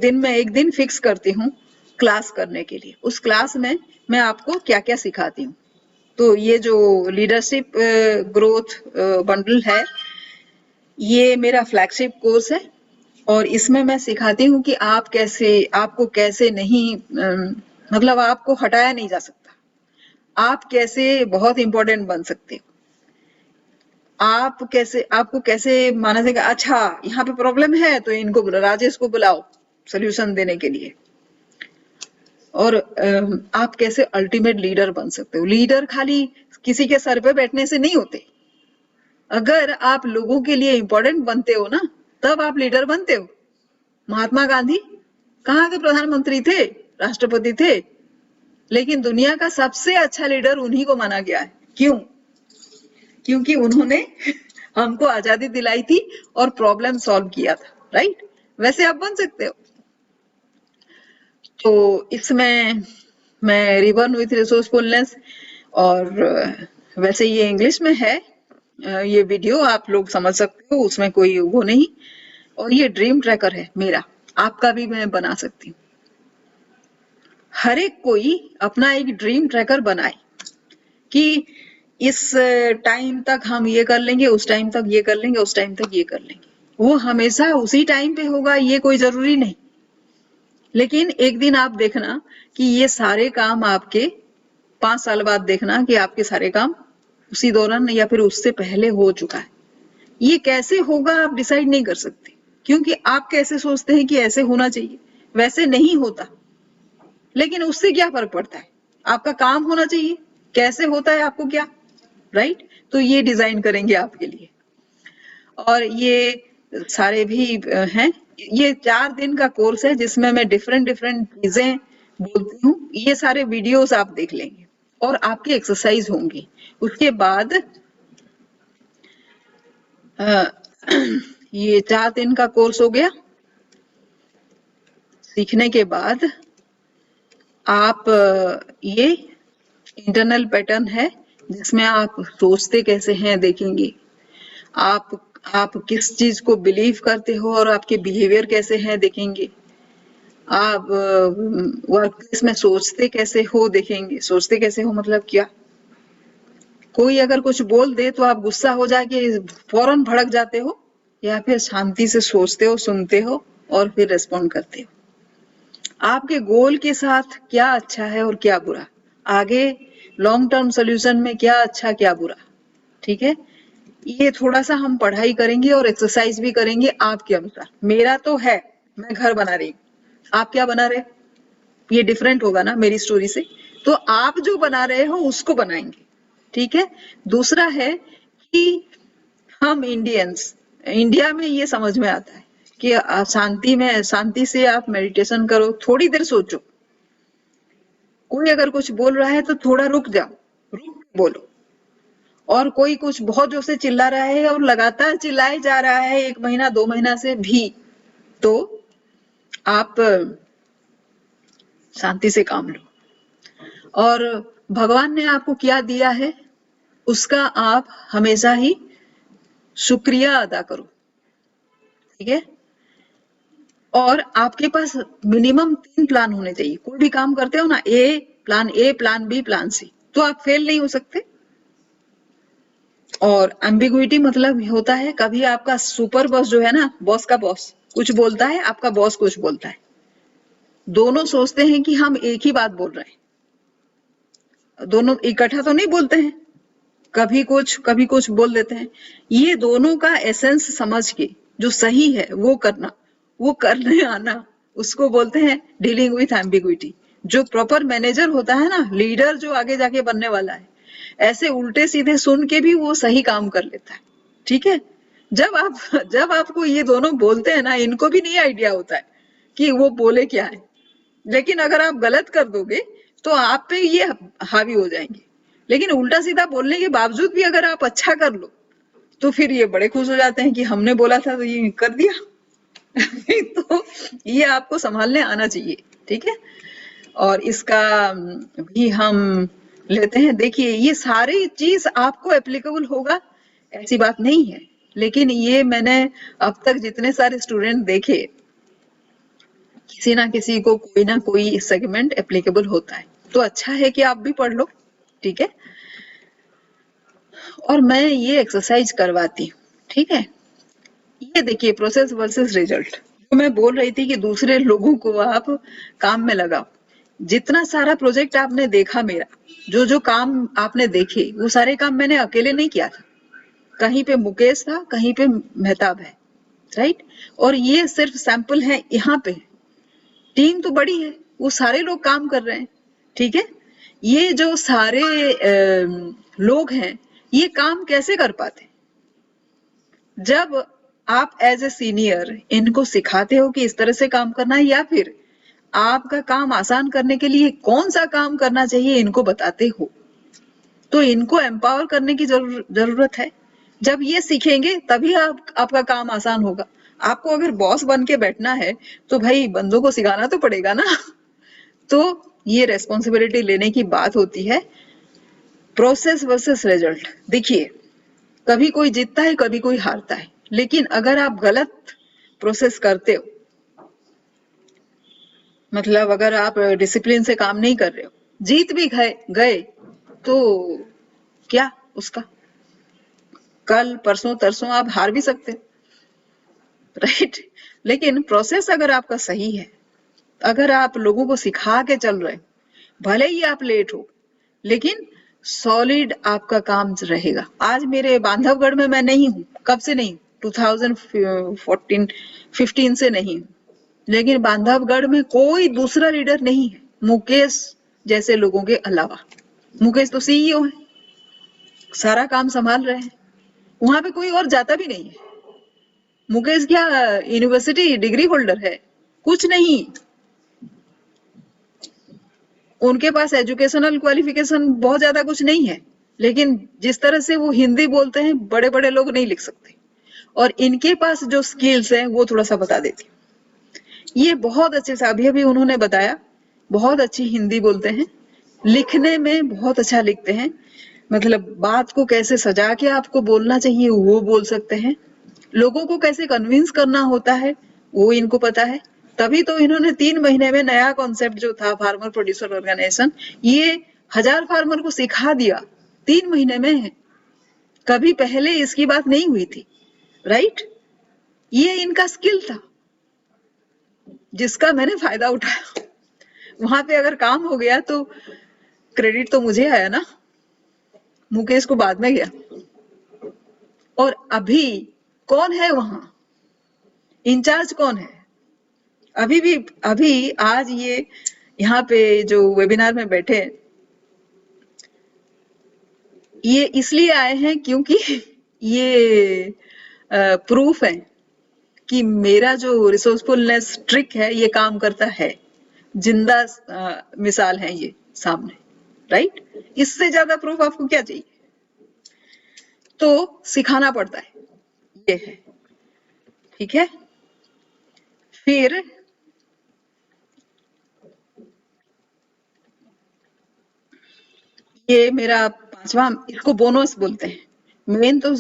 दिन फिक्स करती हूँ क्लास करने के लिए। उस क्लास में मैं आपको क्या क्या सिखाती हूँ। तो ये जो लीडरशिप ग्रोथ बंडल है, ये मेरा फ्लैगशिप कोर्स है और इसमें मैं सिखाती हूँ कि आपको कैसे नहीं, मतलब आपको हटाया नहीं जा सकता, आप कैसे बहुत इंपॉर्टेंट बन सकते हो, आपको कैसे माना जाएगा। अच्छा, यहाँ पे प्रॉब्लम है तो इनको राजेश को बुलाओ सोल्यूशन देने के लिए। और आप कैसे अल्टीमेट लीडर बन सकते हो। लीडर खाली किसी के सर पे बैठने से नहीं होते। अगर आप लोगों के लिए इंपॉर्टेंट बनते हो ना, तब आप लीडर बनते हो। महात्मा गांधी कहाँ के प्रधानमंत्री थे, राष्ट्रपति थे, लेकिन दुनिया का सबसे अच्छा लीडर उन्हीं को माना गया है। क्यों? क्योंकि उन्होंने हमको आजादी दिलाई थी और प्रॉब्लम सॉल्व किया था। राइट। वैसे आप बन सकते हो। तो इसमें मैं रिबर्न विथ रिसोर्सफुलनेस, और वैसे ये इंग्लिश में है, ये वीडियो आप लोग समझ सकते हो, उसमें कोई वो नहीं। और ये ड्रीम ट्रैकर है मेरा, आपका भी मैं बना सकती हूँ। हर एक कोई अपना एक ड्रीम ट्रैकर बनाए कि इस टाइम तक हम ये कर लेंगे, उस टाइम तक ये कर लेंगे, उस टाइम तक ये कर लेंगे। वो हमेशा उसी टाइम पे होगा ये कोई जरूरी नहीं, लेकिन एक दिन आप देखना कि ये सारे काम आपके 5 साल बाद देखना कि आपके सारे काम उसी दौरान या फिर उससे पहले हो चुका है। ये कैसे होगा आप डिसाइड नहीं कर सकते, क्योंकि आप कैसे सोचते हैं कि ऐसे होना चाहिए, वैसे नहीं होता। लेकिन उससे क्या फर्क पड़ता है, आपका काम होना चाहिए, कैसे होता है आपको क्या, राइट? तो ये डिजाइन करेंगे आपके लिए। और ये सारे भी हैं, ये 4 दिन का कोर्स है जिसमें मैं डिफरेंट चीजें बोलती हूँ। ये सारे वीडियोस आप देख लेंगे और आपकी एक्सरसाइज होंगी। उसके बाद ये 4 दिन का कोर्स हो गया। सीखने के बाद आप ये इंटरनल पैटर्न है जिसमें आप सोचते कैसे हैं देखेंगे, आप किस चीज को बिलीव करते हो और आपके बिहेवियर कैसे हैं देखेंगे, आप वर्क प्लेस में सोचते कैसे हो देखेंगे। सोचते कैसे हो मतलब क्या, कोई अगर कुछ बोल दे तो आप गुस्सा हो जाके फौरन भड़क जाते हो, या फिर शांति से सोचते हो, सुनते हो और फिर रेस्पॉन्ड करते हो। आपके गोल के साथ क्या अच्छा है और क्या बुरा, आगे लॉन्ग टर्म सोल्यूशन में क्या अच्छा क्या बुरा, ठीक है? ये थोड़ा सा हम पढ़ाई करेंगे और एक्सरसाइज भी करेंगे आपके अनुसार। मेरा तो है, मैं घर बना रही हूँ, आप क्या बना रहे? ये डिफरेंट होगा ना मेरी स्टोरी से, तो आप जो बना रहे हो उसको बनाएंगे, ठीक है? दूसरा है कि हम इंडियंस, इंडिया में ये समझ में आता है कि शांति से आप मेडिटेशन करो, थोड़ी देर सोचो। कोई अगर कुछ बोल रहा है तो थोड़ा रुक जाओ, रुक के बोलो। और कोई कुछ बहुत जोर से चिल्ला रहा है और लगातार चिल्लाए जा रहा है 1 महीना 2 महीना से भी, तो आप शांति से काम लो। और भगवान ने आपको क्या दिया है उसका आप हमेशा ही शुक्रिया अदा करो, ठीक है? और आपके पास मिनिमम 3 प्लान होने चाहिए। कोई भी काम करते हो ना, plan A, plan B, plan C, तो आप फेल नहीं हो सकते। और एम्बिग्विटी मतलब होता है कभी आपका सुपर बॉस जो है ना, बॉस का बॉस कुछ बोलता है, आपका बॉस कुछ बोलता है, दोनों सोचते हैं कि हम एक ही बात बोल रहे हैं, दोनों इकट्ठा तो नहीं बोलते हैं, कभी कुछ बोल देते हैं। ये दोनों का एसेंस समझ के जो सही है वो करना, वो करने आना, उसको बोलते हैं डीलिंग विथ एम्बिग्विटी। जो प्रॉपर मैनेजर होता है ना, लीडर जो आगे जाके बनने वाला है, ऐसे उल्टे सीधे सुन के भी वो सही काम कर लेता है, ठीक है? जब आपको ये दोनों बोलते हैं ना, इनको भी नहीं आइडिया होता है कि वो बोले क्या है, लेकिन अगर आप गलत कर दोगे तो आप पे ये हावी हो जाएंगे। लेकिन उल्टा सीधा बोलने के बावजूद भी अगर आप अच्छा कर लो तो फिर ये बड़े खुश हो जाते हैं कि हमने बोला था तो ये कर दिया। तो ये आपको संभालने आना चाहिए, ठीक है? और इसका भी हम लेते हैं। देखिए ये सारी चीज आपको एप्लीकेबल होगा ऐसी बात नहीं है, लेकिन ये मैंने अब तक जितने सारे स्टूडेंट देखे, किसी ना किसी को कोई ना कोई सेगमेंट एप्लीकेबल होता है। तो अच्छा है कि आप भी पढ़ लो, ठीक है? और मैं ये एक्सरसाइज करवाती हूँ, ठीक है? ये देखिए प्रोसेस वर्सेस रिजल्ट, जो मैं बोल रही थी कि दूसरे लोगों को आप काम में लगाओ। जितना सारा प्रोजेक्ट आपने देखा मेरा, जो काम आपने देखे, वो सारे काम मैंने अकेले नहीं किया था। कहीं पे मुकेश था, कहीं पे मेहताब है, राइट? और ये सिर्फ सैंपल है, यहाँ पे टीम तो बड़ी है, वो सारे लोग काम कर रहे हैं, ठीक है? ये जो सारे लोग हैं, ये काम कैसे कर पाते? जब आप एज ए सीनियर इनको सिखाते हो कि इस तरह से काम करना है, या फिर आपका काम आसान करने के लिए कौन सा काम करना चाहिए इनको बताते हो, तो इनको एम्पावर करने की जरूरत है। जब ये सीखेंगे तभी आपका काम आसान होगा। आपको अगर बॉस बन के बैठना है तो भाई बंदों को सिखाना तो पड़ेगा ना। तो ये रेस्पॉन्सिबिलिटी लेने की बात होती है। प्रोसेस वर्सेस रिजल्ट, देखिए कभी कोई जीतता है, कभी कोई हारता है, लेकिन अगर आप गलत प्रोसेस करते हो, मतलब अगर आप डिसिप्लिन से काम नहीं कर रहे हो, जीत भी गए तो क्या उसका, कल परसों तरसों आप हार भी सकते हो, राइट। लेकिन प्रोसेस अगर आपका सही है, अगर आप लोगों को सिखा के चल रहे, भले ही आप लेट हो, लेकिन सॉलिड आपका काम रहेगा। आज मेरे बांधवगढ़ में मैं नहीं हूँ, कब से नहीं, 2014-15 से नहीं हूँ, लेकिन बांधवगढ़ में कोई दूसरा लीडर नहीं है मुकेश जैसे लोगों के अलावा। मुकेश तो सीईओ है, सारा काम संभाल रहे हैं, वहां पे कोई और जाता भी नहीं है। मुकेश क्या यूनिवर्सिटी डिग्री होल्डर है? कुछ नहीं, उनके पास एजुकेशनल क्वालिफिकेशन बहुत ज्यादा कुछ नहीं है, लेकिन जिस तरह से वो हिंदी बोलते हैं, बड़े बड़े लोग नहीं लिख सकते, और इनके पास जो स्किल्स हैं वो थोड़ा सा बता देती हूँ। ये बहुत अच्छे से अभी उन्होंने बताया, बहुत अच्छी हिंदी बोलते हैं, लिखने में बहुत अच्छा लिखते हैं, मतलब बात को कैसे सजा के आपको बोलना चाहिए वो बोल सकते हैं, लोगों को कैसे कन्विंस करना होता है वो इनको पता है। तभी तो इन्होंने 3 महीने में नया कॉन्सेप्ट जो था फार्मर प्रोड्यूसर ऑर्गेनाइजेशन, ये 1000 फार्मर को सिखा दिया 3 महीने में। कभी पहले इसकी बात नहीं हुई थी, राइट। ये इनका स्किल था जिसका मैंने फायदा उठाया। वहां पे अगर काम हो गया तो क्रेडिट तो मुझे आया ना, मुकेश को बाद में गया। और अभी कौन है वहां, इंचार्ज कौन है? अभी आज ये यहाँ पे जो वेबिनार में बैठे, ये इसलिए आए हैं क्योंकि ये प्रूफ है कि मेरा जो रिसोर्सफुलनेस ट्रिक है ये काम करता है। जिंदा मिसाल है ये सामने, राइट। इससे ज्यादा प्रूफ आपको क्या चाहिए? तो सिखाना पड़ता है, ये है, ठीक है। फिर ये मेरा 5वां, इसको बोनस बोलते हैं, मेन तो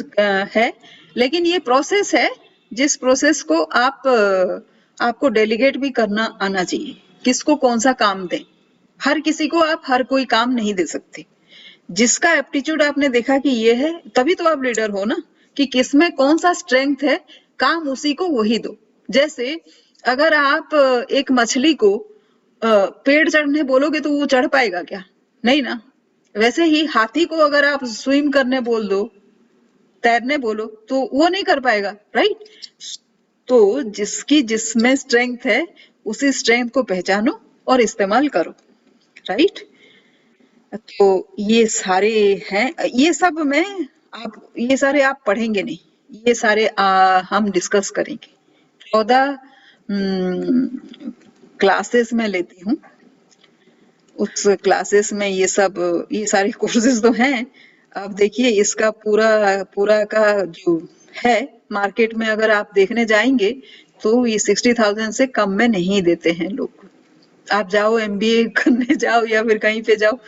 है, लेकिन ये प्रोसेस है जिस प्रोसेस को आपको डेलीगेट भी करना आना चाहिए, किसको कौन सा काम दें। हर किसी को आप हर कोई काम नहीं दे सकते। जिसका एप्टीट्यूड आपने देखा कि ये है, तभी तो आप लीडर हो ना, कि किसमें कौन सा स्ट्रेंथ है, काम उसी को वही दो। जैसे अगर आप एक मछली को पेड़ चढ़ने बोलोगे तो वो चढ़ पाएगा क्या? नहीं ना। वैसे ही हाथी को अगर आप स्विम करने बोल दो, तैरने बोलो, तो वो नहीं कर पाएगा, राइट। तो जिसमें स्ट्रेंथ है उसी स्ट्रेंथ को पहचानो और इस्तेमाल करो, राइट। तो ये सारे हैं, ये सब में ये सारे आप पढ़ेंगे नहीं, ये सारे हम डिस्कस करेंगे। 14 क्लासेस में लेती हूँ, उस क्लासेस में ये सारे कोर्सेज तो हैं। अब देखिए इसका पूरा का जो है मार्केट में अगर आप देखने जाएंगे तो ये 60,000 से कम में नहीं देते हैं लोग। आप जाओ MBA करने जाओ या फिर कहीं पे जाओ,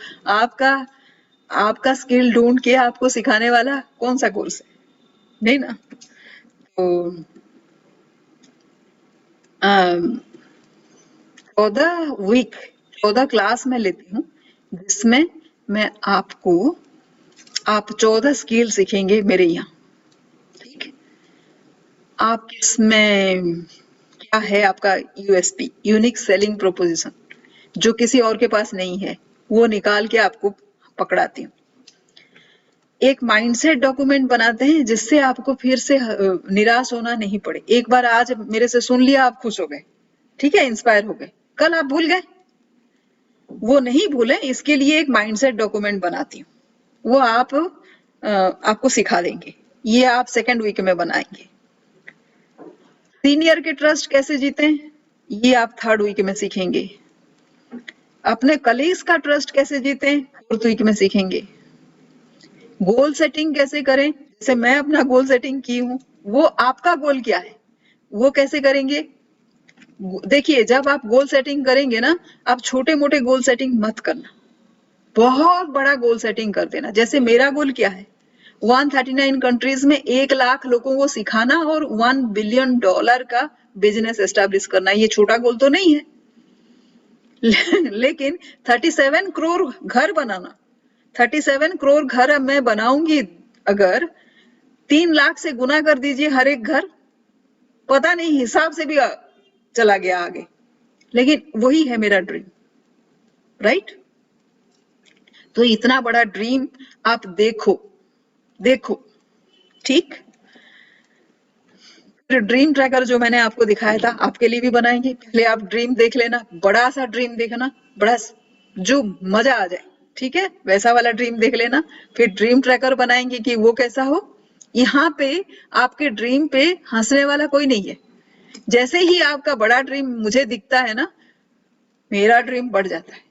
आपका स्किल ढूंढ के आपको सिखाने वाला कौन सा कोर्स है? नहीं ना। तो 14 क्लास में लेती हूँ, जिसमें मैं आप 14 स्किल सीखेंगे मेरे यहाँ, ठीक है। आप इसमें क्या है आपका USP, यूनिक सेलिंग प्रोपोजिशन, जो किसी और के पास नहीं है, वो निकाल के आपको पकड़ाती हूँ। एक माइंडसेट डॉक्यूमेंट बनाते हैं जिससे आपको फिर से निराश होना नहीं पड़े। एक बार आज मेरे से सुन लिया, आप खुश हो गए, ठीक है, इंस्पायर हो गए, कल आप भूल गए, वो नहीं भूले, इसके लिए एक माइंडसेट डॉक्यूमेंट बनाती हूँ, वो आपको सिखा देंगे। ये आप 2nd वीक में बनाएंगे। सीनियर के ट्रस्ट कैसे जीते, ये आप 3rd वीक में सीखेंगे। अपने कलीग्स का ट्रस्ट कैसे जीते, 4th वीक में सीखेंगे। गोल सेटिंग कैसे करें, जैसे मैं अपना गोल सेटिंग की हूँ, वो आपका गोल क्या है वो कैसे करेंगे देखिए जब आप गोल सेटिंग करेंगे ना, आप छोटे मोटे गोल सेटिंग मत करना, बहुत बड़ा गोल सेटिंग कर देना। जैसे मेरा गोल क्या है, 139 कंट्रीज में 1 लाख लोगों को सिखाना और $1 बिलियन का बिजनेस एस्टेब्लिश करना। ये छोटा गोल तो नहीं है। लेकिन 37 करोड़ घर बनाना, 37 करोड़ घर अब मैं बनाऊंगी, अगर 3 लाख से गुना कर दीजिए हर एक घर, पता नहीं हिसाब से भी चला गया आगे, लेकिन वही है मेरा ड्रीम, राइट? तो इतना बड़ा ड्रीम आप देखो, ठीक? ड्रीम ट्रैकर जो मैंने आपको दिखाया था, आपके लिए भी बनाएंगे। पहले आप ड्रीम देख लेना, बड़ा सा ड्रीम देखना, बड़ा जो मजा आ जाए, ठीक है? वैसा वाला ड्रीम देख लेना, फिर ड्रीम ट्रैकर बनाएंगे कि वो कैसा हो। यहाँ पे आपके ड्रीम पे हंसने वाला कोई नहीं है। जैसे ही आपका बड़ा ड्रीम मुझे दिखता है ना, मेरा ड्रीम बढ़ जाता है,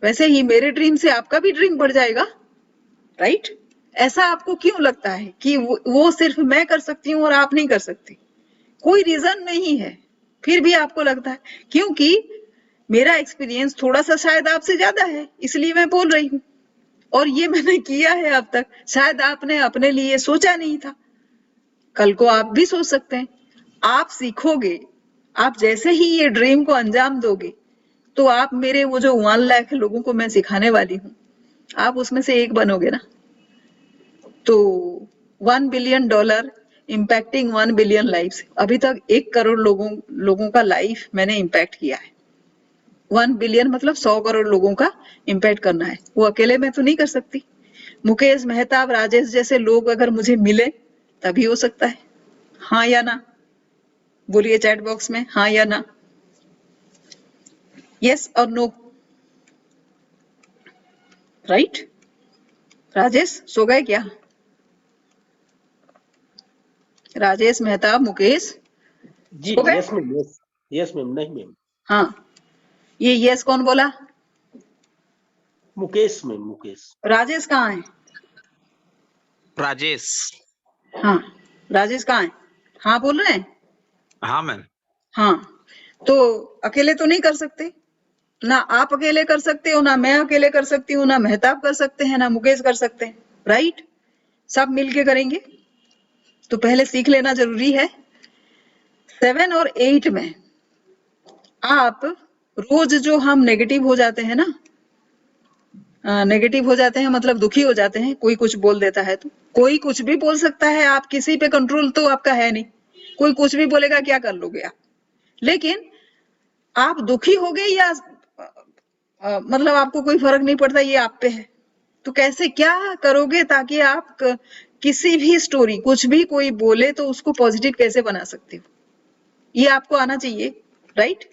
वैसे ही मेरे ड्रीम से आपका भी ड्रीम बढ़ जाएगा, राइट? ऐसा आपको क्यों लगता है कि वो सिर्फ मैं कर सकती हूँ और आप नहीं कर सकती? कोई रीजन नहीं है, फिर भी आपको लगता है, क्योंकि मेरा एक्सपीरियंस थोड़ा सा शायद आपसे ज्यादा है, इसलिए मैं बोल रही हूँ। और ये मैंने किया है अब तक, शायद आपने अपने लिए सोचा नहीं था, कल को आप भी सोच सकते हैं। आप सीखोगे, आप जैसे ही ये ड्रीम को अंजाम दोगे, तो आप मेरे वो जो 1 लाख लोगों को मैं सिखाने वाली हूँ, आप उसमें से एक बनोगे ना। तो $1 बिलियन इम्पैक्टिंग 1 बिलियन लाइफ्स, अभी तक 1 करोड़ लोगों का लाइफ मैंने इम्पैक्ट किया है। 1 बिलियन मतलब 100 करोड़ लोगों का इम्पैक्ट करना है, वो अकेले मैं तो नहीं कर सकती। मुकेश मेहताब, राजेश जैसे लोग अगर मुझे मिले तभी हो सकता है। हाँ या ना बोलिए चैट बॉक्स में, हाँ या ना, यस और नो, राइट? राजेश सो गए क्या? राजेश मेहताब, मुकेश जी सो गए? यस मैम, यस मैम, नहीं मैम, हाँ, ये यस कौन बोला? मुकेश मैम, मुकेश। राजेश कहाँ है? राजेश। हाँ, राजेश कहाँ है? हाँ बोल रहे हैं? हाँ मैम। हाँ, तो अकेले तो नहीं कर सकते ना, आप अकेले कर सकते हो ना, मैं अकेले कर सकती हूँ ना, मेहताब कर सकते हैं ना, मुकेश कर सकते हैं, राइट? सब मिलके करेंगे, तो पहले सीख लेना जरूरी है। 7 और 8 में आप रोज जो हम नेगेटिव हो जाते हैं ना, नेगेटिव हो जाते हैं मतलब दुखी हो जाते हैं, कोई कुछ बोल देता है तो, कोई कुछ भी बोल सकता है, आप किसी पे कंट्रोल तो आपका है नहीं, कोई कुछ भी बोलेगा, क्या कर लोगे आप? लेकिन आप दुखी हो गए या मतलब आपको कोई फर्क नहीं पड़ता, ये आप पे है। तो कैसे क्या करोगे ताकि आप किसी भी स्टोरी, कुछ भी कोई बोले तो उसको पॉजिटिव कैसे बना सकते हो, ये आपको आना चाहिए, राइट?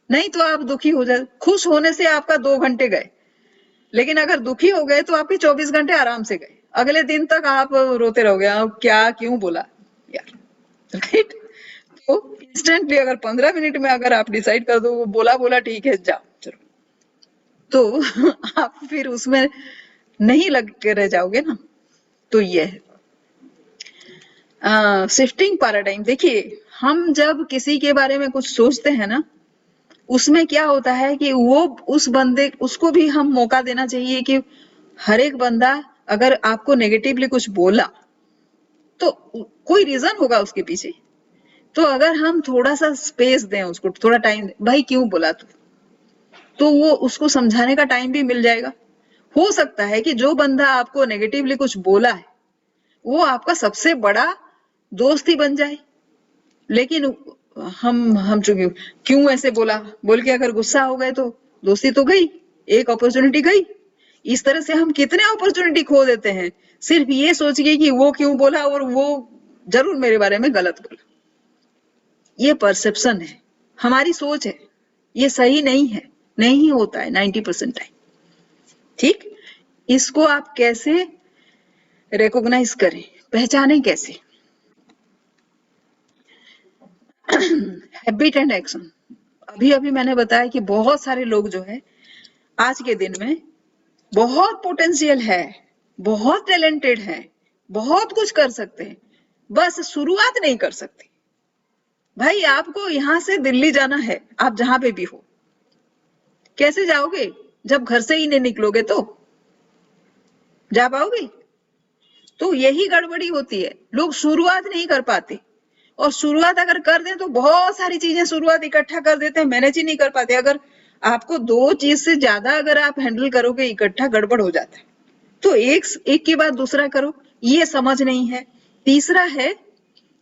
नहीं तो आप दुखी हो जाए, खुश होने से आपका 2 घंटे गए, लेकिन अगर दुखी हो गए तो आपके 24 घंटे आराम से गए, अगले दिन तक आप रोते रहोगे, आप क्या क्यों बोला यार, राइट? तो इंस्टेंटली अगर 15 मिनट में अगर आप डिसाइड कर दो बोला ठीक है जाओ चलो, तो आप फिर उसमें नहीं लग के रह जाओगे ना। तो ये है शिफ्टिंग पैराडाइम। देखिए हम जब किसी के बारे में कुछ सोचते हैं ना, उसमें क्या होता है कि वो उस बंदे, उसको भी हम मौका देना चाहिए कि हर एक बंदा अगर आपको नेगेटिवली कुछ बोला तो कोई रीजन होगा उसके पीछे, तो अगर हम थोड़ा सा स्पेस दें उसको, थोड़ा टाइम दें, भाई क्यों बोला तू, तो वो उसको समझाने का टाइम भी मिल जाएगा। हो सकता है कि जो बंदा आपको नेगेटिवली कुछ बोला है वो आपका सबसे बड़ा दोस्त ही बन जाए, लेकिन हम चूंकि क्यों ऐसे बोला बोल के अगर गुस्सा हो गए तो दोस्ती तो गई, एक अपॉर्चुनिटी गई। इस तरह से हम कितने अपॉर्चुनिटी खो देते हैं सिर्फ ये सोच के कि वो क्यों बोला और वो जरूर मेरे बारे में गलत बोला। ये परसेप्शन है, हमारी सोच है, ये सही नहीं है, नहीं होता है 90% टाइम, ठीक? इसको आप कैसे रिकॉग्नाइज करें, पहचानें कैसे? Habit and action. अभी मैंने बताया कि बहुत सारे लोग जो है आज के दिन में बहुत पोटेंशियल है, बहुत टैलेंटेड है, बहुत कुछ कर सकते हैं, बस शुरुआत नहीं कर सकते, भाई आपको यहाँ से दिल्ली जाना है, आप जहां पे भी हो, कैसे जाओगे जब घर से ही नहीं निकलोगे? तो जा पाओगे? तो यही गड़बड़ी होती है, लोग शुरुआत नहीं कर पाते, और शुरुआत अगर कर दें तो बहुत सारी चीजें शुरुआत इकट्ठा कर देते हैं, मैनेज ही नहीं कर पाते। अगर आपको 2 चीज से ज्यादा अगर आप हैंडल करोगे इकट्ठा, गड़बड़ हो जाता है। तो एक के बाद दूसरा करो, ये समझ नहीं है। तीसरा है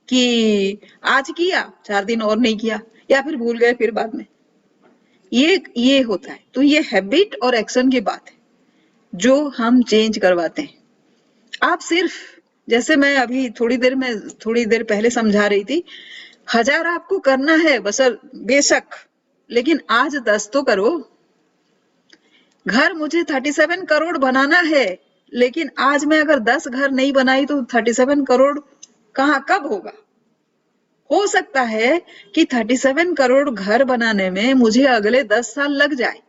कि आज किया, 4 दिन और नहीं किया, या फिर भूल गए फिर बाद में, ये होता है। तो ये हैबिट और एक्शन की बात है जो हम चेंज करवाते हैं। आप सिर्फ, जैसे मैं अभी थोड़ी देर पहले समझा रही थी, 1000 आपको करना है बसर बेशक, लेकिन आज 10 तो करो। घर मुझे 37 करोड़ बनाना है, लेकिन आज मैं अगर 10 घर नहीं बनाई तो 37 करोड़ कहाँ कब होगा? हो सकता है कि 37 करोड़ घर बनाने में मुझे अगले 10 साल लग जाए,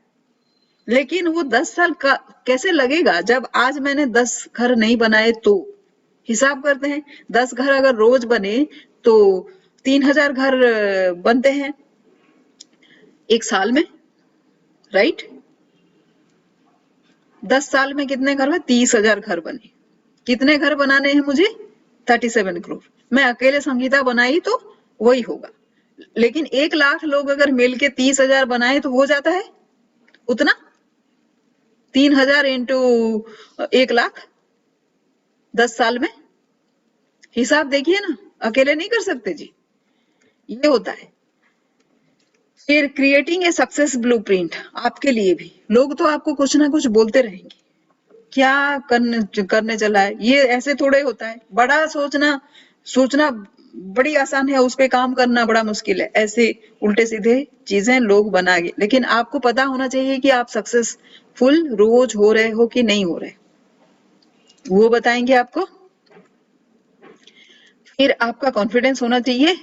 लेकिन वो 10 साल का कैसे लगेगा जब आज मैंने 10 घर नहीं बनाए? तो हिसाब करते हैं, 10 घर अगर रोज बने तो 3000 घर बनते हैं एक साल में, राइट? 10 साल में कितने घर में? 30,000 घर बने। कितने घर बनाने हैं मुझे? 37 करोड़। मैं अकेले संगीता बनाई तो वही होगा, लेकिन 1 लाख लोग अगर मिलके 30,000 बनाए तो हो जाता है उतना। 3000 इंटू 1 लाख 10 साल में, हिसाब देखिए ना, अकेले नहीं कर सकते जी। ये होता है। फिर क्रिएटिंग ए सक्सेस ब्लूप्रिंट, आपके लिए भी लोग तो आपको कुछ ना कुछ बोलते रहेंगे, क्या करने चला है, ये ऐसे थोड़े होता है। बड़ा सोचना बड़ी आसान है, उस पे काम करना बड़ा मुश्किल है। ऐसे उल्टे सीधे चीजें लोग बनाएंगे, लेकिन आपको पता होना चाहिए कि आप सक्सेसफुल रोज हो रहे हो कि नहीं हो रहे, वो बताएंगे आपको। फिर आपका कॉन्फिडेंस होना चाहिए।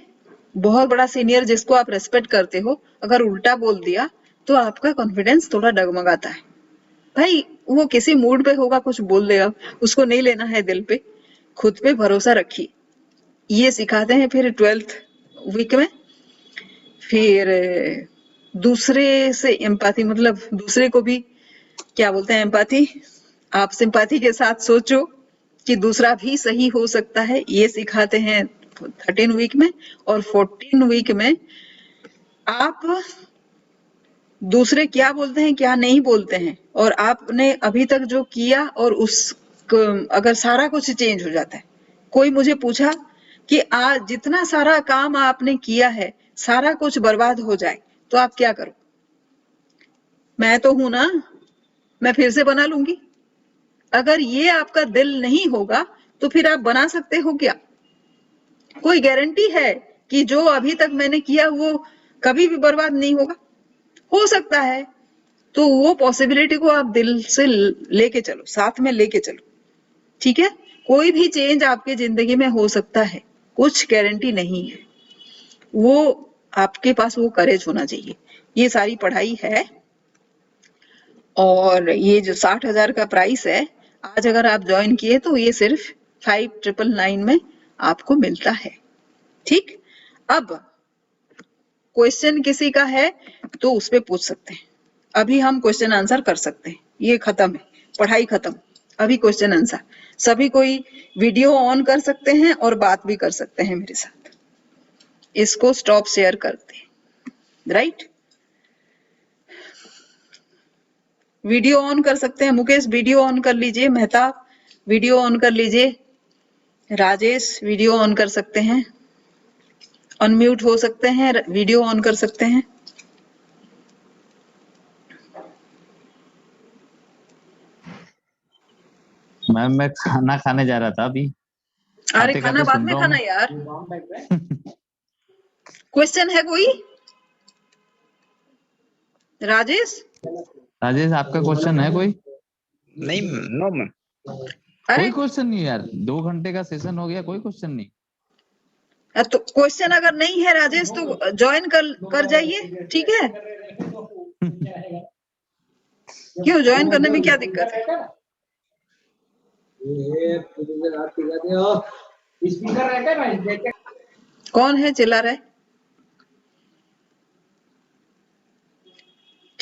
बहुत बड़ा सीनियर जिसको आप रेस्पेक्ट करते हो अगर उल्टा बोल दिया तो आपका कॉन्फिडेंस थोड़ा डगमगाता है। भाई वो किसी मूड पे होगा, कुछ बोल देगा, उसको नहीं लेना है दिल पे, खुद पे भरोसा रखिए। ये सिखाते हैं फिर 12th वीक में। फिर दूसरे से एम्पैथी, मतलब दूसरे को भी क्या बोलते हैं, एम्पैथी। आप सिंपैथी के साथ सोचो कि दूसरा भी सही हो सकता है, ये सिखाते हैं 13 वीक में। और 14 वीक में आप दूसरे क्या बोलते हैं क्या नहीं बोलते हैं, और आपने अभी तक जो किया और उस अगर सारा कुछ चेंज हो जाता है। कोई मुझे पूछा कि आज जितना सारा काम आपने किया है सारा कुछ बर्बाद हो जाए तो आप क्या करो? मैं तो हूं ना, मैं फिर से बना लूंगी। अगर ये आपका दिल नहीं होगा तो फिर आप बना सकते हो क्या? कोई गारंटी है कि जो अभी तक मैंने किया वो कभी भी बर्बाद नहीं होगा? हो सकता है। तो वो पॉसिबिलिटी को आप दिल से लेके चलो, साथ में लेके चलो, ठीक है? कोई भी चेंज आपके जिंदगी में हो सकता है, कुछ गारंटी नहीं है। वो आपके पास वो करेज होना चाहिए। ये सारी पढ़ाई है, और ये जो 60,000 का प्राइस है, आज अगर आप ज्वाइन किए तो ये सिर्फ 5999 में आपको मिलता है, ठीक? अब क्वेश्चन किसी का है तो उस पे पूछ सकते हैं। अभी हम क्वेश्चन आंसर कर सकते हैं, ये खत्म है, पढ़ाई खत्म। अभी क्वेश्चन आंसर, सभी कोई वीडियो ऑन कर सकते हैं और बात भी कर सकते हैं मेरे साथ। इसको स्टॉप शेयर करते हैं, राइट? वीडियो ऑन कर सकते हैं। मुकेश वीडियो ऑन कर लीजिए, मेहताब वीडियो ऑन कर लीजिए, राजेश वीडियो ऑन कर सकते हैं, अनम्यूट हो सकते हैं, वीडियो ऑन कर सकते हैं। मैम मैं खाना खाने जा रहा था अभी। अरे खाना बाद में खाना यार। क्वेश्चन है कोई? राजेश आपका क्वेश्चन है कोई? नहीं, नो मैम। अरे कोई क्वेश्चन नहीं यार, 2 घंटे का सेशन हो गया, कोई क्वेश्चन नहीं। तो क्वेश्चन अगर नहीं है राजेश तो ज्वाइन कर जाइए, ठीक है? क्यों ज्वाइन करने में क्या दिक्कत है? कौन है चिल्ला रहा है?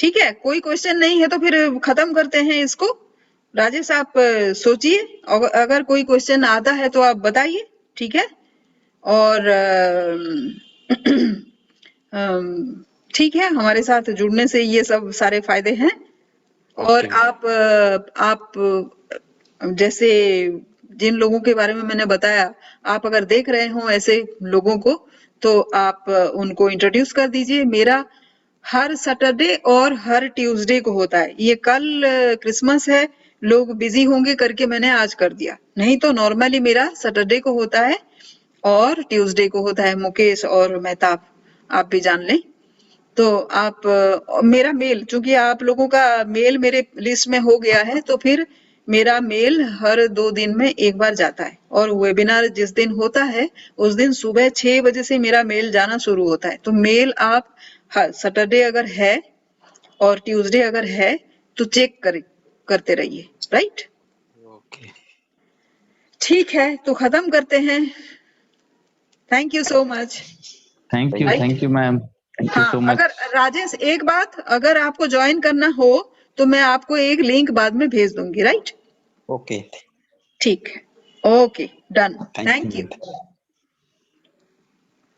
ठीक है, कोई क्वेश्चन नहीं है तो फिर खत्म करते हैं इसको। राजेश आप सोचिए, अगर कोई क्वेश्चन आता है तो आप बताइए, ठीक है। और ठीक है, हमारे साथ जुड़ने से ये सब सारे फायदे हैं। और आप जैसे जिन लोगों के बारे में मैंने बताया, आप अगर देख रहे हो ऐसे लोगों को तो आप उनको इंट्रोड्यूस कर दीजिए। मेरा हर सैटरडे और हर ट्यूसडे को होता है। ये कल क्रिसमस है, लोग बिजी होंगे करके मैंने आज कर दिया, नहीं तो नॉर्मली मेरा सैटरडे को होता है और ट्यूसडे को होता है। मुकेश और मेहताब आप भी जान लें। तो आप मेरा मेल, चूंकि आप लोगों का मेल मेरे लिस्ट में हो गया है, तो फिर मेरा मेल हर 2 दिन में एक बार जाता है। और वेबिनार जिस दिन होता है उस दिन सुबह 6 बजे से मेरा मेल जाना शुरू होता है। तो मेल आप सैटरडे अगर है और ट्यूसडे अगर है तो चेक करते रहिए, राइट। ओके, ठीक है, तो खत्म करते हैं। Thank you so much. Thank you ma'am, thank you हाँ, सो मच। अगर राजेश एक बात, अगर आपको ज्वाइन करना हो तो मैं आपको एक लिंक बाद में भेज दूंगी, राइट। ओके, ठीक है, okay, done, thank thank you. You.